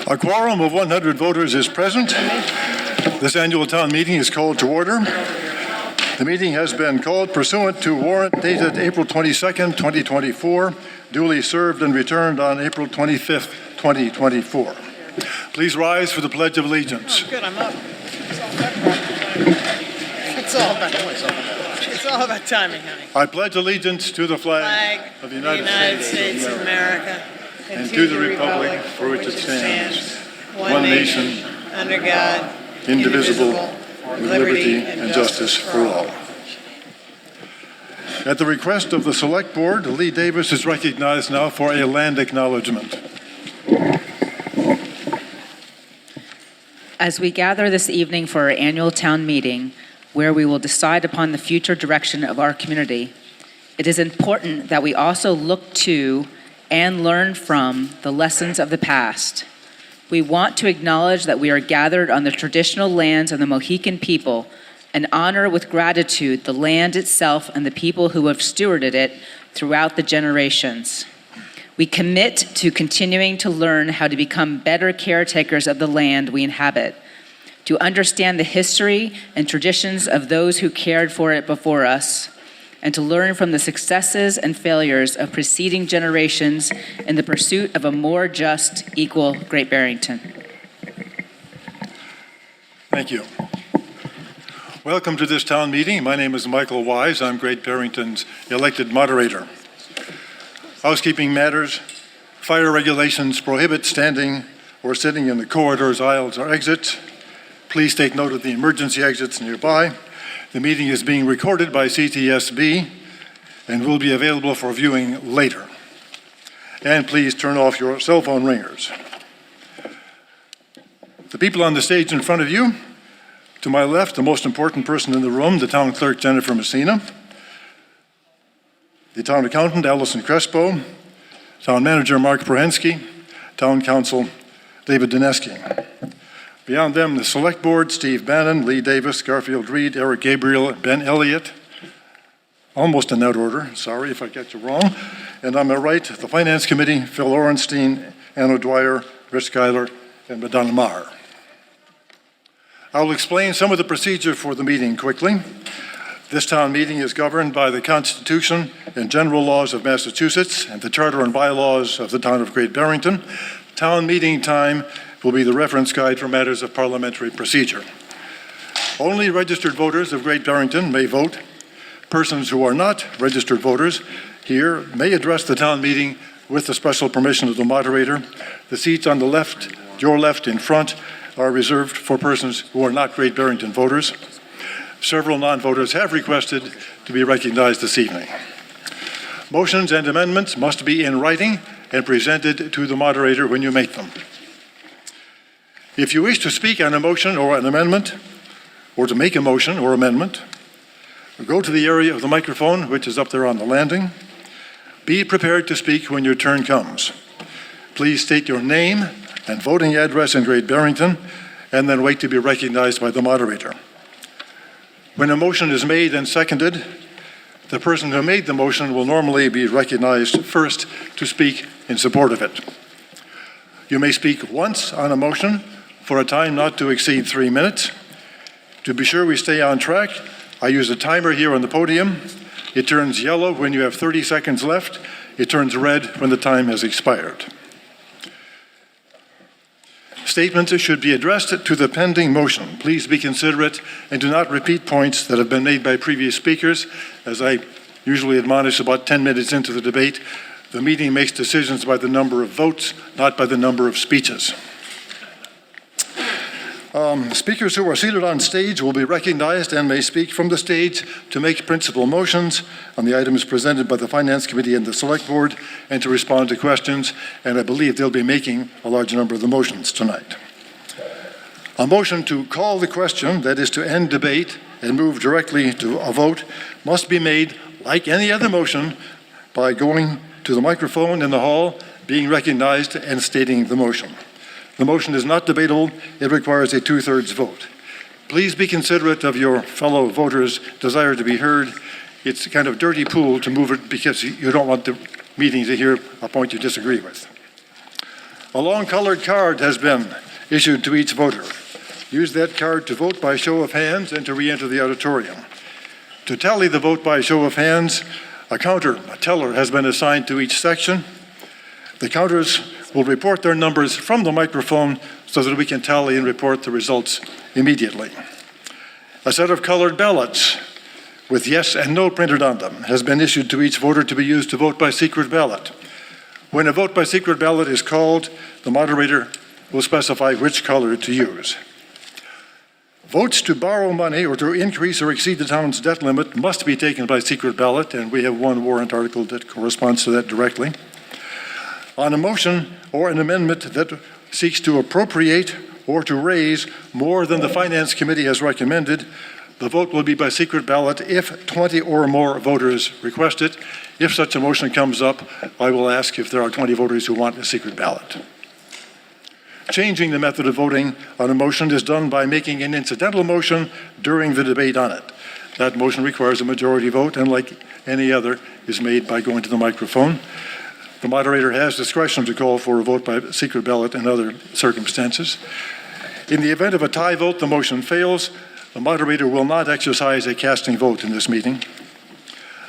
A quorum of 100 voters is present. This annual town meeting is called to order. The meeting has been called pursuant to warrant dated April 22nd, 2024, duly served and returned on April 25th, 2024. Please rise for the Pledge of Allegiance. Oh, good, I'm up. It's all about timing, honey. I pledge allegiance to the flag of the United States of America and to the republic for which it stands, one nation, under God, indivisible, with liberty and justice for all. At the request of the Select Board, Lee Davis is recognized now for a land acknowledgement. As we gather this evening for our annual town meeting, where we will decide upon the future direction of our community, it is important that we also look to and learn from the lessons of the past. We want to acknowledge that we are gathered on the traditional lands of the Mohican people and honor with gratitude the land itself and the people who have stewarded it throughout the generations. We commit to continuing to learn how to become better caretakers of the land we inhabit, to understand the history and traditions of those who cared for it before us, and to learn from the successes and failures of preceding generations in the pursuit of a more just, equal Great Barrington. Thank you. Welcome to this town meeting. My name is Michael Wise. I'm Great Barrington's elected moderator. Housekeeping matters. Fire regulations prohibit standing or sitting in the corridors, aisles, or exits. Please take note of the emergency exits nearby. The meeting is being recorded by CTSB and will be available for viewing later. And please turn off your cell phone ringers. The people on the stage in front of you, to my left, the most important person in the room, the town clerk, Jennifer Messina, the town accountant, Allison Crespo, town manager, Mark Prohensky, town council, David Dineski. Beyond them, the Select Board, Steve Bannon, Lee Davis, Garfield Reed, Eric Gabriel, Ben Elliott, almost in that order, sorry if I get you wrong. And on my right, the Finance Committee, Phil Orenstein, Ann O'Dwyer, Rich Schuyler, and Madonna Maher. I will explain some of the procedure for the meeting quickly. This town meeting is governed by the Constitution and general laws of Massachusetts and the Charter and bylaws of the town of Great Barrington. Town meeting time will be the reference guide for matters of parliamentary procedure. Only registered voters of Great Barrington may vote. Persons who are not registered voters here may address the town meeting with the special permission of the moderator. The seats on the left, your left in front, are reserved for persons who are not Great Barrington voters. Several non-voters have requested to be recognized this evening. Motions and amendments must be in writing and presented to the moderator when you make them. If you wish to speak on a motion or an amendment, or to make a motion or amendment, go to the area of the microphone, which is up there on the landing. Be prepared to speak when your turn comes. Please state your name and voting address in Great Barrington, and then wait to be recognized by the moderator. When a motion is made and seconded, the person who made the motion will normally be recognized first to speak in support of it. You may speak once on a motion for a time not to exceed 3 minutes. To be sure we stay on track, I use a timer here on the podium. It turns yellow when you have 30 seconds left. It turns red when the time has expired. Statements should be addressed to the pending motion. Please be considerate and do not repeat points that have been made by previous speakers. As I usually admonish about 10 minutes into the debate, the meeting makes decisions by the number of votes, not by the number of speeches. Speakers who are seated on stage will be recognized and may speak from the stage to make principal motions on the items presented by the Finance Committee and the Select Board and to respond to questions, and I believe they'll be making a large number of the motions tonight. A motion to call the question, that is to end debate and move directly to a vote, must be made, like any other motion, by going to the microphone in the hall, being recognized, and stating the motion. The motion is not debatable. It requires a 2/3 vote. Please be considerate of your fellow voters' desire to be heard. It's a kind of dirty pool to move it because you don't want the meeting to hear a point you disagree with. A long colored card has been issued to each voter. Use that card to vote by show of hands and to re-enter the auditorium. To tally the vote by show of hands, a teller has been assigned to each section. The counters will report their numbers from the microphone so that we can tally and report the results immediately. A set of colored ballots with yes and no printed on them has been issued to each voter to be used to vote by secret ballot. When a vote by secret ballot is called, the moderator will specify which color to use. Votes to borrow money or to increase or exceed the town's debt limit must be taken by secret ballot, and we have one warrant article that corresponds to that directly. On a motion or an amendment that seeks to appropriate or to raise more than the Finance Committee has recommended, the vote will be by secret ballot if 20 or more voters request it. If such a motion comes up, I will ask if there are 20 voters who want a secret ballot. Changing the method of voting on a motion is done by making an incidental motion during the debate on it. That motion requires a majority vote, and like any other, is made by going to the microphone. The moderator has discretion to call for a vote by secret ballot in other circumstances. In the event of a tie vote, the motion fails. The moderator will not exercise a casting vote in this meeting.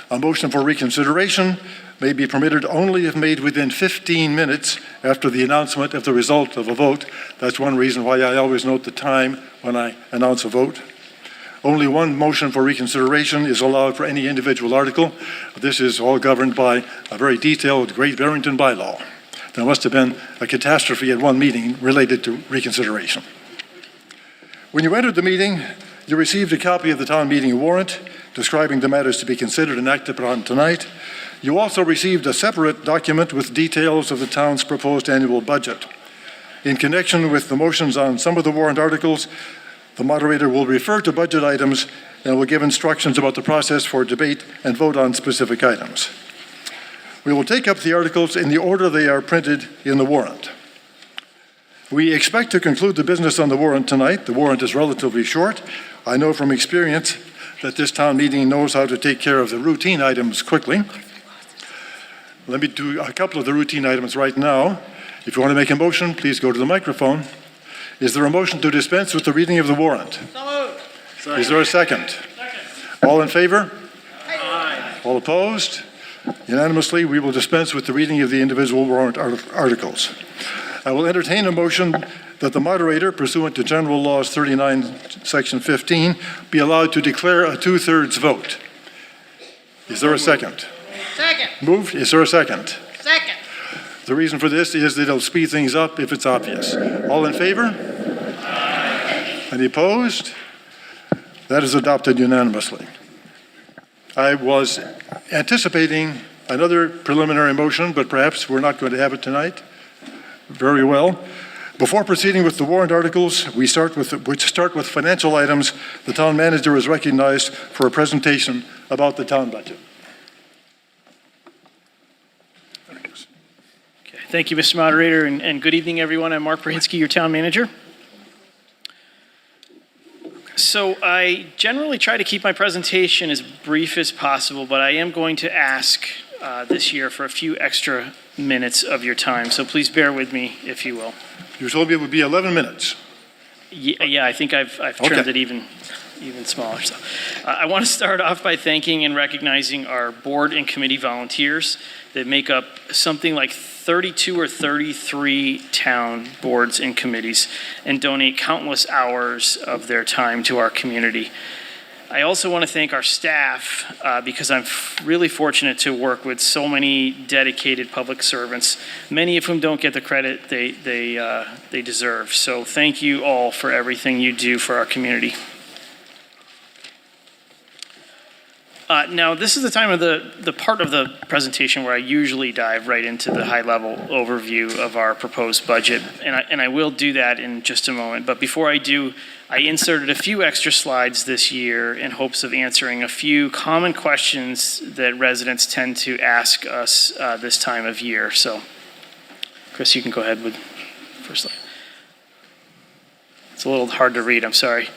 A motion for reconsideration may be permitted only if made within 15 minutes after the announcement of the result of a vote. That's one reason why I always note the time when I announce a vote. Only one motion for reconsideration is allowed for any individual article. This is all governed by a very detailed Great Barrington bylaw. There must have been a catastrophe at one meeting related to reconsideration. When you entered the meeting, you received a copy of the town meeting warrant describing the matters to be considered and acted upon tonight. You also received a separate document with details of the town's proposed annual budget. In connection with the motions on some of the warrant articles, the moderator will refer to budget items and will give instructions about the process for debate and vote on specific items. We will take up the articles in the order they are printed in the warrant. We expect to conclude the business on the warrant tonight. The warrant is relatively short. I know from experience that this town meeting knows how to take care of the routine items quickly. Let me do a couple of the routine items right now. If you want to make a motion, please go to the microphone. Is there a motion to dispense with the reading of the warrant? So moved. Is there a second? All in favor? Aye. All opposed? Unanimously, we will dispense with the reading of the individual warrant articles. I will entertain a motion that the moderator, pursuant to General Laws 39, Section 15, be allowed to declare a two-thirds vote. Is there a second? Second. Moved. Is there a second? Second. The reason for this is that it'll speed things up if it's obvious. All in favor? Aye. Any opposed? That is adopted unanimously. I was anticipating another preliminary motion, but perhaps we're not going to have it tonight. Very well. Before proceeding with the warrant articles, which start with financial items, the town manager is recognized for a presentation about the town budget. Thank you, Mr. Moderator, and good evening, everyone. I'm Mark Prahinsky, your town manager. So I generally try to keep my presentation as brief as possible, but I am going to ask this year for a few extra minutes of your time, so please bear with me, if you will. You told me it would be 11 minutes. Yeah, I think I've trimmed it even smaller. So I want to start off by thanking and recognizing our board and committee volunteers that make up something like 32 or 33 town boards and committees and donate countless hours of their time to our community. I also want to thank our staff because I'm really fortunate to work with so many dedicated public servants, many of whom don't get the credit they deserve. So thank you all for everything you do for our community. Now, this is the time of the part of the presentation where I usually dive right into the high-level overview of our proposed budget, and I will do that in just a moment. But before I do, I inserted a few extra slides this year in hopes of answering a few common questions that residents tend to ask us this time of year. So, Chris, you can go ahead with the first slide. It's a little hard to read, I'm sorry.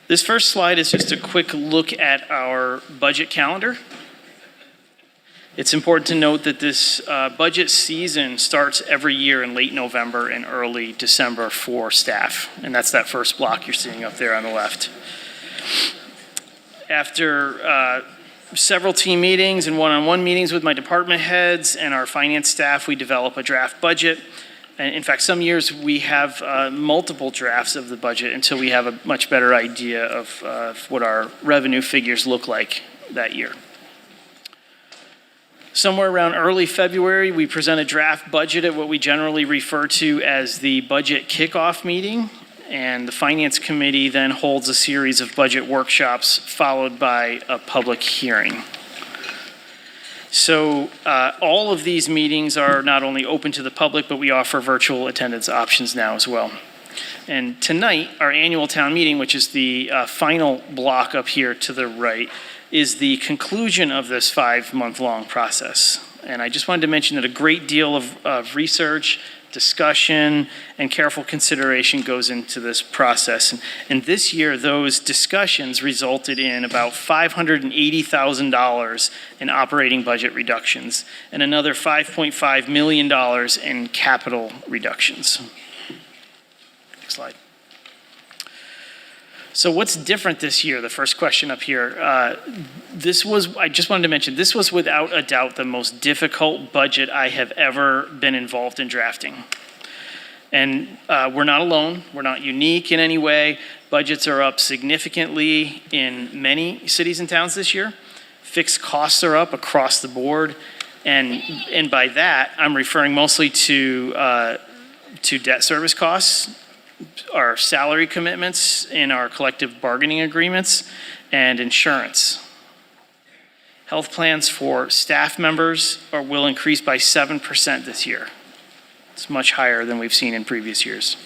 This first slide is just a quick look at our budget calendar. It's important to note that this budget season starts every year in late November and early December for staff. And that's that first block you're seeing up there on the left. After several team meetings and one-on-one meetings with my department heads and our finance staff, we develop a draft budget. And in fact, some years we have multiple drafts of the budget until we have a much better idea of what our revenue figures look like that year. Somewhere around early February, we present a draft budget at what we generally refer to as the budget kickoff meeting. And the Finance Committee then holds a series of budget workshops followed by a public hearing. So all of these meetings are not only open to the public, but we offer virtual attendance options now as well. And tonight, our annual town meeting, which is the final block up here to the right, is the conclusion of this 5-month-long process. And I just wanted to mention that a great deal of research, discussion, and careful consideration goes into this process. And this year, those discussions resulted in about $580,000 in operating budget reductions and another $5.5 million in capital reductions. Next slide. So what's different this year? The first question up here. I just wanted to mention, this was without a doubt the most difficult budget I have ever been involved in drafting. And we're not alone. We're not unique in any way. Budgets are up significantly in many cities and towns this year. Fixed costs are up across the board. And by that, I'm referring mostly to debt service costs, our salary commitments in our collective bargaining agreements, and insurance. Health plans for staff members will increase by 7% this year. It's much higher than we've seen in previous years.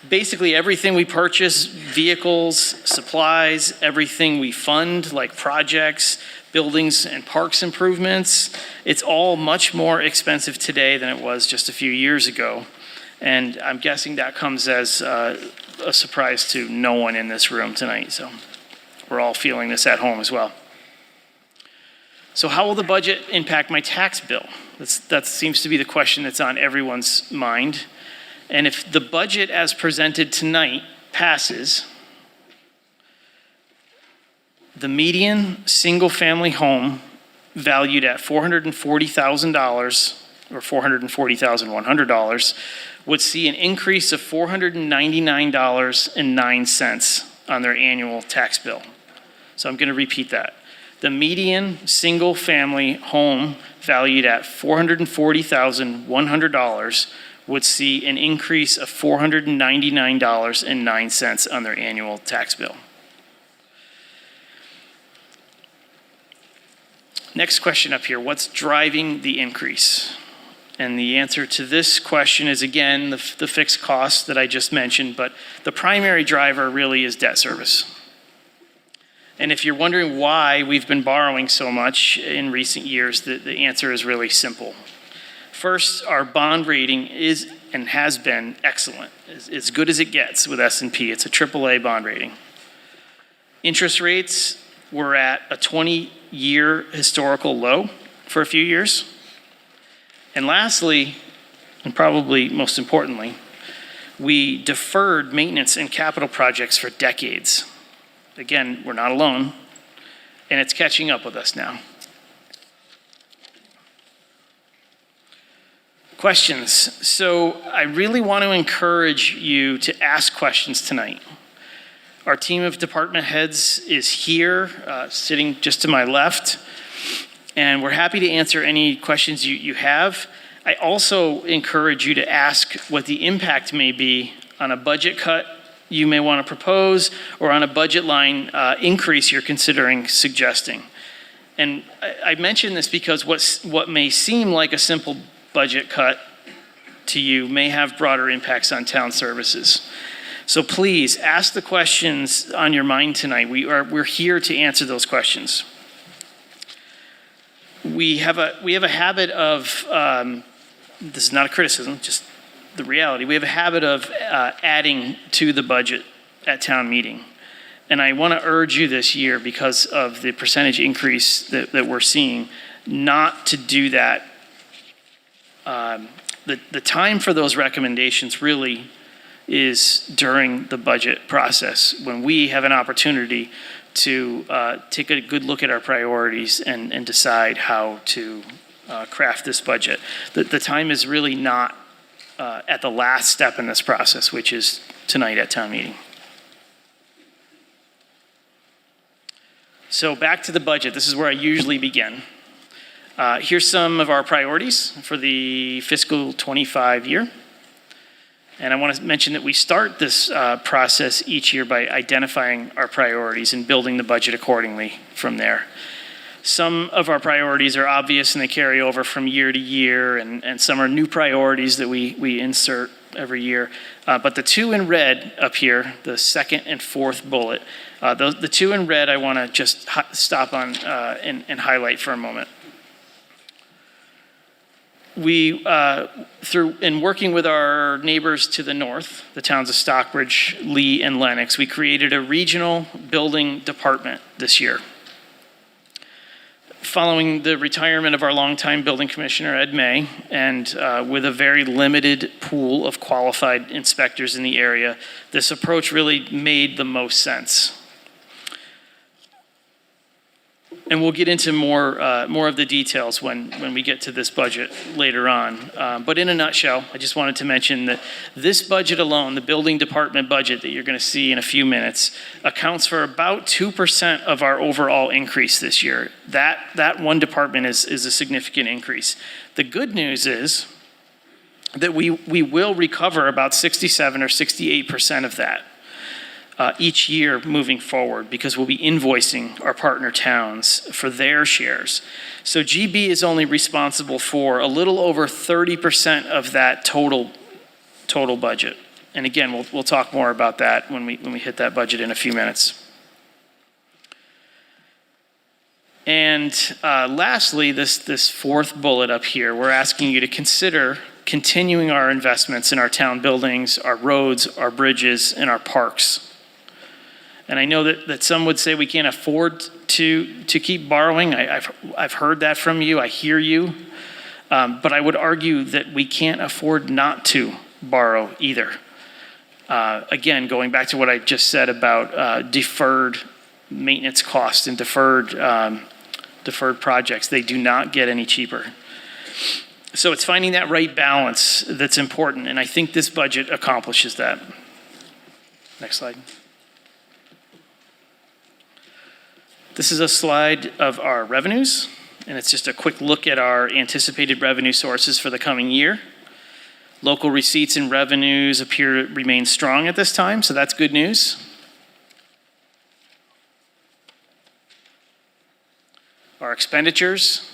Basically, everything we purchase, vehicles, supplies, everything we fund, like projects, buildings and parks improvements, it's all much more expensive today than it was just a few years ago. And I'm guessing that comes as a surprise to no one in this room tonight. So we're all feeling this at home as well. So how will the budget impact my tax bill? That seems to be the question that's on everyone's mind. And if the budget as presented tonight passes, the median single-family home valued at $440,000 or $440,100 would see an increase of $499.09 on their annual tax bill. So I'm going to repeat that. The median single-family home valued at $440,100 would see an increase of $499.09 on their annual tax bill. Next question up here, what's driving the increase? And the answer to this question is, again, the fixed costs that I just mentioned, but the primary driver really is debt service. And if you're wondering why we've been borrowing so much in recent years, the answer is really simple. First, our bond rating is and has been excellent. It's as good as it gets with S&P. It's a AAA bond rating. Interest rates were at a 20-year historical low for a few years. And lastly, and probably most importantly, we deferred maintenance and capital projects for decades. Again, we're not alone, and it's catching up with us now. Questions. So I really want to encourage you to ask questions tonight. Our team of department heads is here, sitting just to my left, and we're happy to answer any questions you have. I also encourage you to ask what the impact may be on a budget cut you may want to propose or on a budget line increase you're considering suggesting. And I mention this because what may seem like a simple budget cut to you may have broader impacts on town services. So please ask the questions on your mind tonight. We're here to answer those questions. We have a habit of, this is not a criticism, just the reality. We have a habit of adding to the budget at town meeting. And I want to urge you this year, because of the percentage increase that we're seeing, not to do that. The time for those recommendations really is during the budget process, when we have an opportunity to take a good look at our priorities and decide how to craft this budget. The time is really not at the last step in this process, which is tonight at town meeting. So back to the budget. This is where I usually begin. Here's some of our priorities for the fiscal 25 year. And I want to mention that we start this process each year by identifying our priorities and building the budget accordingly from there. Some of our priorities are obvious and they carry over from year to year, and some are new priorities that we insert every year. But the two in red up here, the second and fourth bullet, the two in red I want to just stop on and highlight for a moment. We, in working with our neighbors to the north, the towns of Stockbridge, Lee, and Lenox, we created a regional building department this year. Following the retirement of our longtime building commissioner, Ed May, and with a very limited pool of qualified inspectors in the area, this approach really made the most sense. And we'll get into more of the details when we get to this budget later on. But in a nutshell, I just wanted to mention that this budget alone, the building department budget that you're going to see in a few minutes, accounts for about 2% of our overall increase this year. That one department is a significant increase. The good news is that we will recover about 67 or 68% of that. Each year moving forward, because we'll be invoicing our partner towns for their shares. So GB is only responsible for a little over 30% of that total budget. And again, we'll talk more about that when we hit that budget in a few minutes. And lastly, this fourth bullet up here, we're asking you to consider continuing our investments in our town buildings, our roads, our bridges, and our parks. And I know that some would say we can't afford to keep borrowing. I've heard that from you. I hear you. But I would argue that we can't afford not to borrow either. Again, going back to what I just said about deferred maintenance costs and deferred projects, they do not get any cheaper. So it's finding that right balance that's important, and I think this budget accomplishes that. Next slide. This is a slide of our revenues, and it's just a quick look at our anticipated revenue sources for the coming year. Local receipts and revenues appear to remain strong at this time, so that's good news. Our expenditures.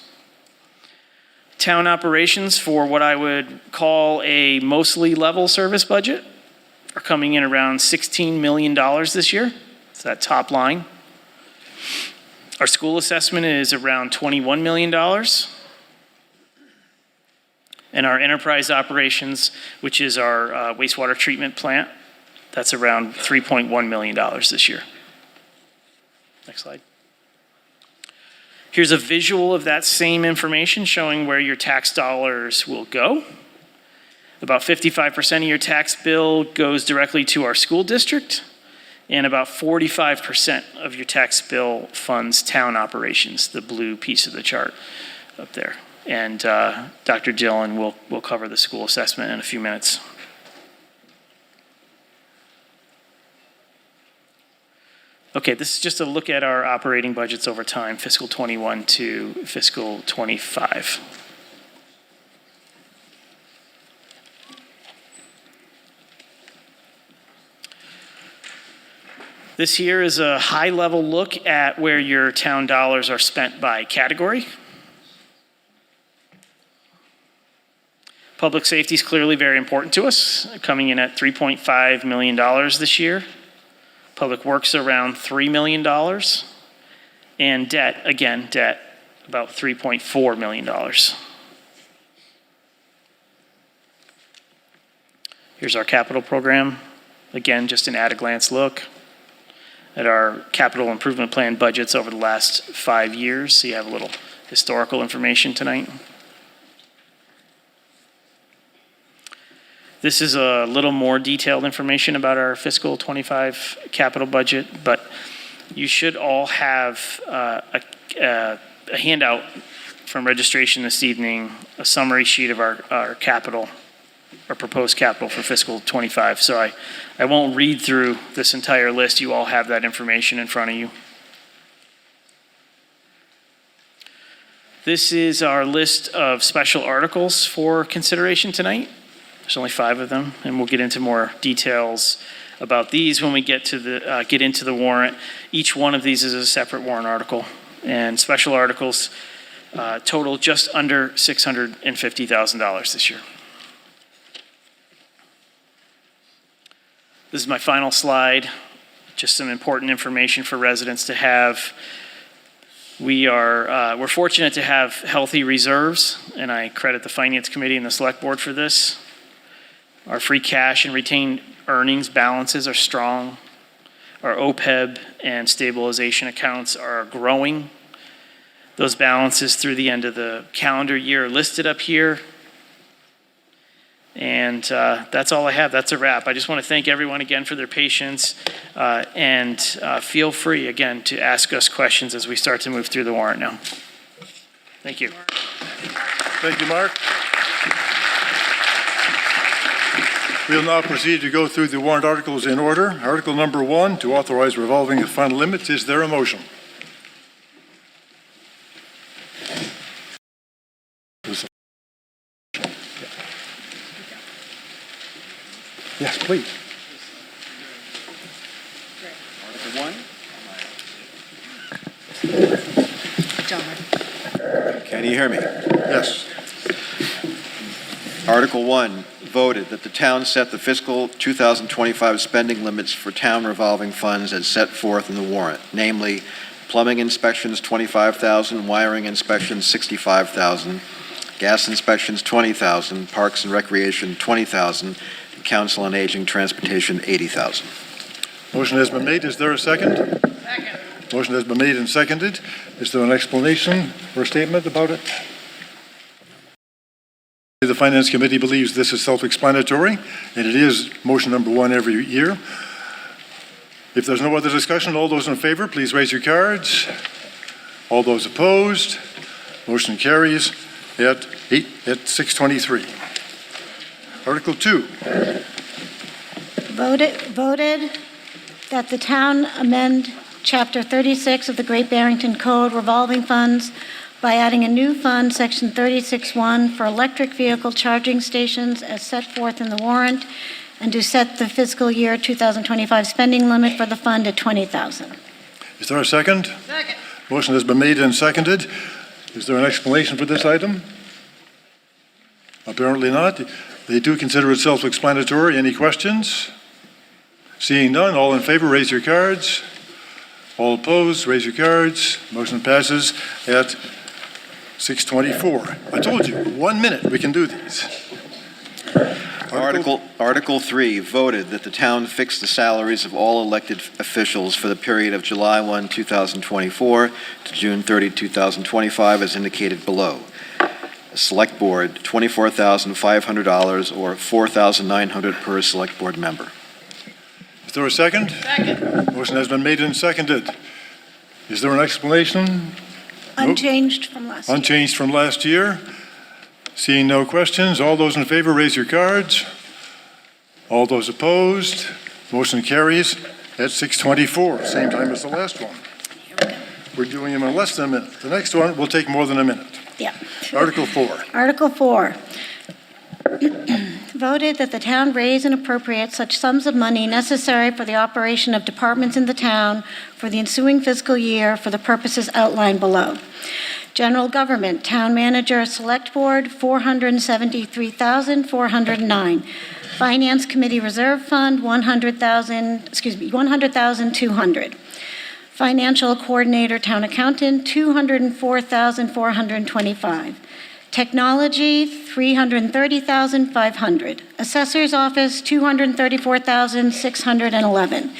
Town operations, for what I would call a mostly level service budget, are coming in around $16 million this year. It's that top line. Our school assessment is around $21 million. And our enterprise operations, which is our wastewater treatment plant, that's around $3.1 million this year. Next slide. Here's a visual of that same information showing where your tax dollars will go. About 55% of your tax bill goes directly to our school district, and about 45% of your tax bill funds town operations, the blue piece of the chart up there. And Dr. Dillon will cover the school assessment in a few minutes. Okay, this is just a look at our operating budgets over time, fiscal 21 to fiscal 25. This here is a high-level look at where your town dollars are spent by category. Public safety is clearly very important to us, coming in at $3.5 million this year. Public works around $3 million. And debt, about $3.4 million. Here's our capital program. Again, just an at-a-glance look at our capital improvement plan budgets over the last 5 years, so you have a little historical information tonight. This is a little more detailed information about our fiscal 25 capital budget, but you should all have a handout from registration this evening, a summary sheet of our capital, our proposed capital for fiscal 25. So I won't read through this entire list. You all have that information in front of you. This is our list of special articles for consideration tonight. There's only 5 of them, and we'll get into more details about these when we get into the warrant. Each one of these is a separate warrant article, and special articles total just under $650,000 this year. This is my final slide, just some important information for residents to have. We're fortunate to have healthy reserves, and I credit the Finance Committee and the Select Board for this. Our free cash and retained earnings balances are strong. Our OPEB and stabilization accounts are growing. Those balances through the end of the calendar year are listed up here. And that's all I have. That's a wrap. I just want to thank everyone again for their patience, and feel free again to ask us questions as we start to move through the warrant now. Thank you. Thank you, Mark. We'll now proceed to go through the warrant articles in order. Article number 1, to authorize revolving the fund limits. Is there a motion? Yes, please. Article 1. John. Can you hear me? Yes. Article 1 voted that the town set the fiscal 2025 spending limits for town revolving funds as set forth in the warrant, namely plumbing inspections $25,000, wiring inspections $65,000, gas inspections $20,000, parks and recreation $20,000, and council on aging transportation $80,000. Motion has been made. Is there a second? Second. Motion has been made and seconded. Is there an explanation or a statement about it? The Finance Committee believes this is self-explanatory, and it is motion number 1 every year. If there's no other discussion, all those in favor, please raise your cards. All those opposed, motion carries at 6:23. Article 2. Voted that the town amend Chapter 36 of the Great Barrington Code revolving funds by adding a new fund, Section 36.1, for electric vehicle charging stations as set forth in the warrant, and to set the fiscal year 2025 spending limit for the fund at $20,000. Is there a second? Second. Motion has been made and seconded. Is there an explanation for this item? Apparently not. They do consider it self-explanatory. Any questions? Seeing none, all in favor, raise your cards. All opposed, raise your cards. Motion passes at 6:24. I told you, 1 minute, we can do these. Article 3 voted that the town fix the salaries of all elected officials for the period of July 1, 2024 to June 30, 2025, as indicated below. The Select Board, $24,500 or $4,900 per Select Board member. Is there a second? Second. Motion has been made and seconded. Is there an explanation? Unchanged from last year. Unchanged from last year. Seeing no questions, all those in favor, raise your cards. All those opposed, motion carries at 6:24, same time as the last one. We're doing them in less than a minute. The next one will take more than a minute. Yeah. Article 4. Article 4. Voted that the town raise and appropriate such sums of money necessary for the operation of departments in the town for the ensuing fiscal year for the purposes outlined below. General Government, Town Manager, Select Board, $473,409. Finance Committee Reserve Fund, $100,200. Financial Coordinator, Town Accountant, $204,425. Technology, $330,500. Assessor's Office, $234,611.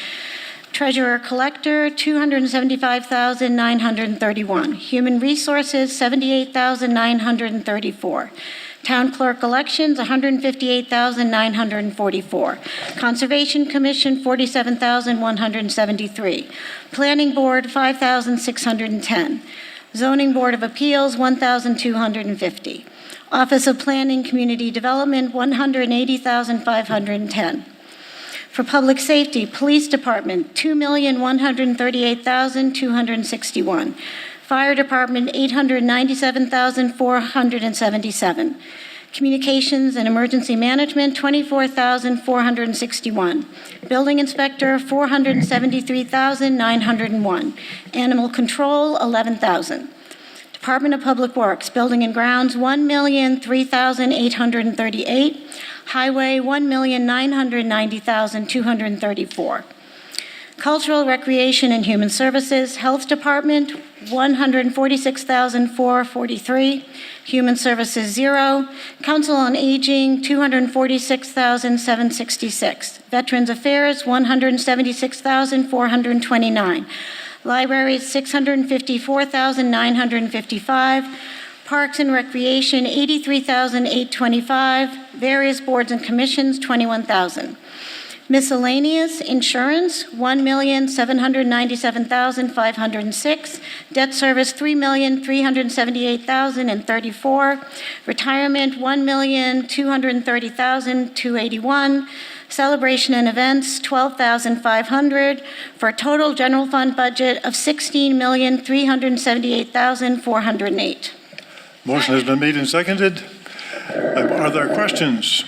Treasurer Collector, $275,931. Human Resources, $78,934. Town Clerk Elections, $158,944. Conservation Commission, $47,173. Planning Board, $5,610. Zoning Board of Appeals, $1,250. Office of Planning Community Development, $180,510. For Public Safety, Police Department, $2,138,261. Fire Department, $897,477. Communications and Emergency Management, $24,461. Building Inspector, $473,901. Animal Control, $11,000. Department of Public Works, Building and Grounds, $1,003,838. Highway, $1,990,234. Cultural, Recreation, and Human Services, Health Department, $146,443. Human Services, 0. Council on Aging, $246,766. Veterans Affairs, $176,429. Libraries, $654,955. Parks and Recreation, $83,825. Various boards and commissions, $21,000. Miscellaneous Insurance, $1,797,506. Debt Service, $3,378,034. Retirement, $1,230,281. Celebration and Events, $12,500, for a total general fund budget of $16,378,408. Motion has been made and seconded. Are there questions?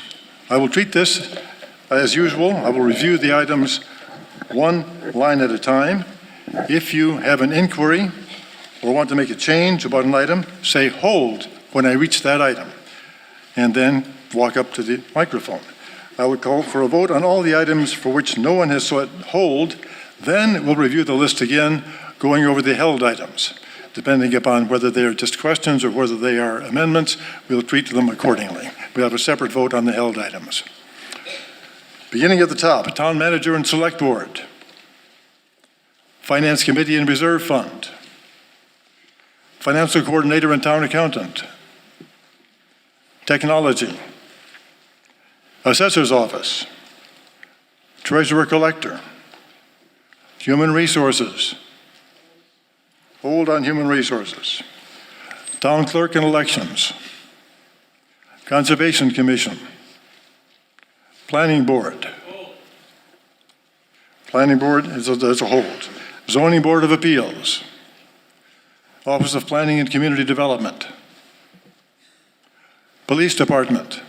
I will treat this as usual. I will review the items one line at a time. If you have an inquiry or want to make a change about an item, say hold when I reach that item, and then walk up to the microphone. I would call for a vote on all the items for which no one has said hold. Then we'll review the list again, going over the held items. Depending upon whether they are just questions or whether they are amendments, we'll treat them accordingly. We'll have a separate vote on the held items. Beginning at the top, Town Manager and Select Board, Finance Committee and Reserve Fund, Financial Coordinator and Town Accountant, Technology, Assessor's Office, Treasurer Collector, Human Resources, hold on Human Resources, Town Clerk and Elections, Conservation Commission, Planning Board. Planning Board is a hold. Zoning Board of Appeals, Office of Planning and Community Development, Police Department.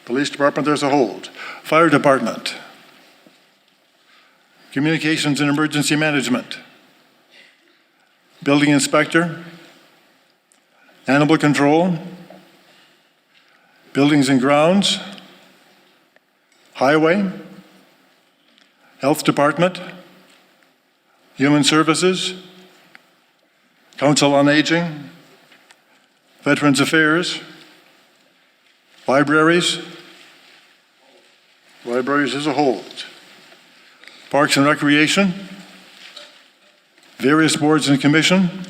Police Department, there's a hold. Fire Department, Communications and Emergency Management, Building Inspector, Animal Control, Buildings and Grounds, Highway, Health Department, Human Services, Council on Aging, Veterans Affairs, Libraries. Libraries is a hold. Parks and Recreation, various boards and commission,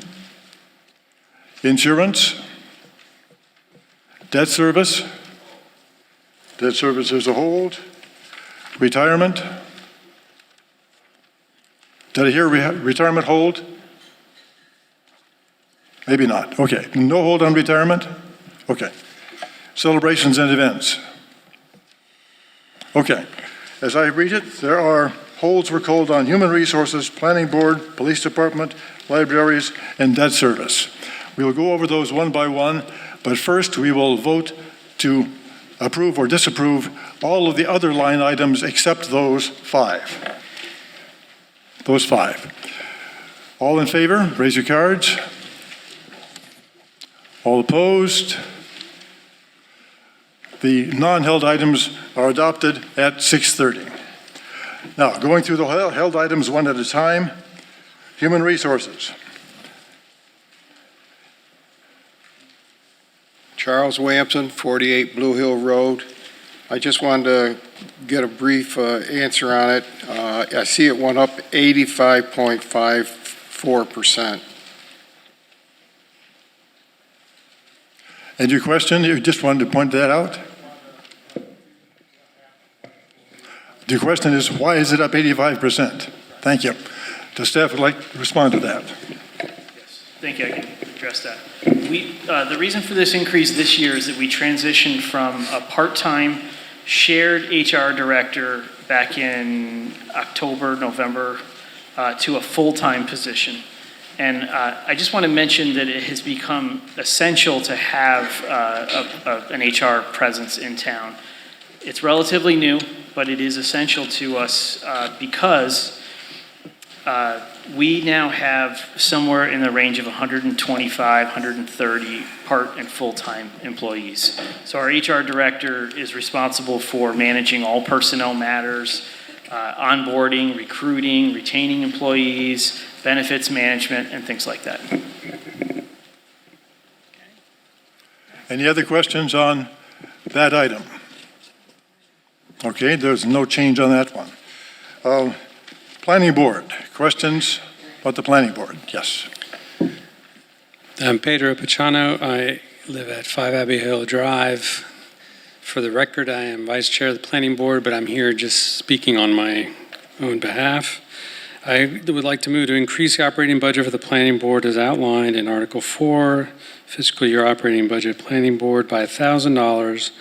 Insurance, Debt Service. Debt Service is a hold. Retirement. Did I hear retirement hold? Maybe not. Okay. No hold on retirement? Okay. Celebrations and events. Okay. As I read it, there are holds were called on Human Resources, Planning Board, Police Department, Libraries, and Debt Service. We will go over those one by one, but first we will vote to approve or disapprove all of the other line items except those five. Those five. All in favor, raise your cards. All opposed? The non-held items are adopted at 6:30. Now, going through the held items one at a time, Human Resources. Charles Wampson, 48 Blue Hill Road. I just wanted to get a brief answer on it. I see it went up 85.54%. And your question, you just wanted to point that out? The question is, why is it up 85%? Thank you. The staff would like to respond to that. Thank you. I can address that. The reason for this increase this year is that we transitioned from a part-time shared HR director back in October, November, to a full-time position. And I just want to mention that it has become essential to have an HR presence in town. It's relatively new, but it is essential to us because we now have somewhere in the range of 125, 130 part and full-time employees. So our HR director is responsible for managing all personnel matters, onboarding, recruiting, retaining employees, benefits management, and things like that. Any other questions on that item? Okay, there's no change on that one. Planning Board, questions about the Planning Board? Yes. I'm Pedro Pachano. I live at 5 Abbey Hill Drive. For the record, I am Vice Chair of the Planning Board, but I'm here just speaking on my own behalf. I would like to move to increase the operating budget for the Planning Board as outlined in Article 4, Fiscal Year Operating Budget Planning Board by $1,000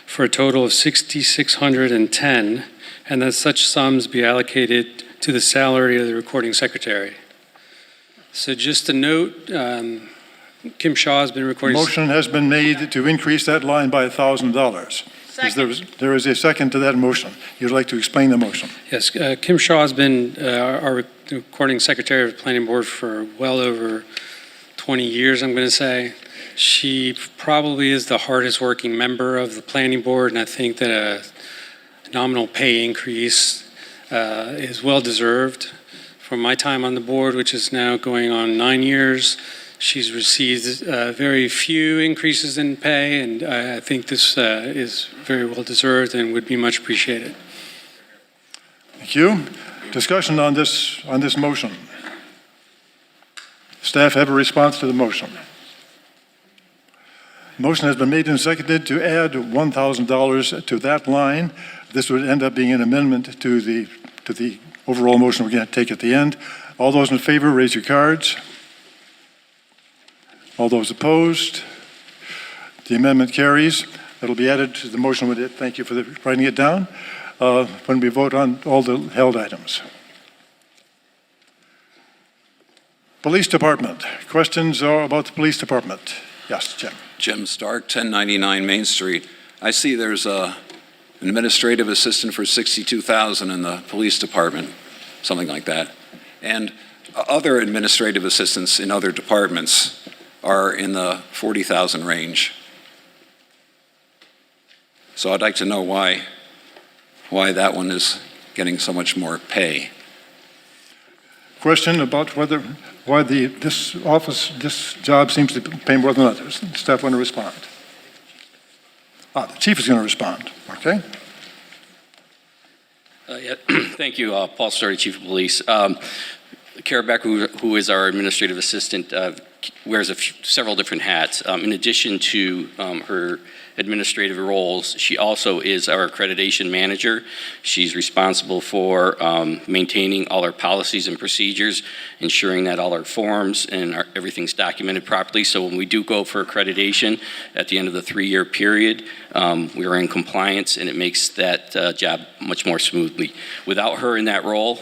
for a total of $6,610, and that such sums be allocated to the salary of the recording secretary. So just a note, Kim Shaw has been recording. Motion has been made to increase that line by $1,000. There is a second to that motion. You'd like to explain the motion? Yes, Kim Shaw has been our recording secretary of the Planning Board for well over 20 years, I'm going to say. She probably is the hardest working member of the Planning Board, and I think that a nominal pay increase is well deserved. From my time on the board, which is now going on 9 years, she's received very few increases in pay, and I think this is very well deserved and would be much appreciated. Thank you. Discussion on this motion. Staff have a response to the motion. Motion has been made and seconded to add $1,000 to that line. This would end up being an amendment to the overall motion we're going to take at the end. All those in favor, raise your cards. All those opposed? The amendment carries. It'll be added to the motion with it. Thank you for writing it down when we vote on all the held items. Police Department. Questions are about the Police Department? Yes, Jim. Jim Stark, 1099 Main Street. I see there's an administrative assistant for $62,000 in the police department, something like that. And other administrative assistants in other departments are in the $40,000 range. So I'd like to know why that one is getting so much more pay. Question about why this job seems to pay more than others. Staff want to respond. The chief is going to respond. Okay. Yeah, thank you, Paul Sturdy, Chief of Police. Kara Beck, who is our administrative assistant, wears several different hats. In addition to her administrative roles, she also is our accreditation manager. She's responsible for maintaining all our policies and procedures, ensuring that all our forms and everything's documented properly. So when we do go for accreditation at the end of the 3-year period, we are in compliance, and it makes that job much more smoothly. Without her in that role,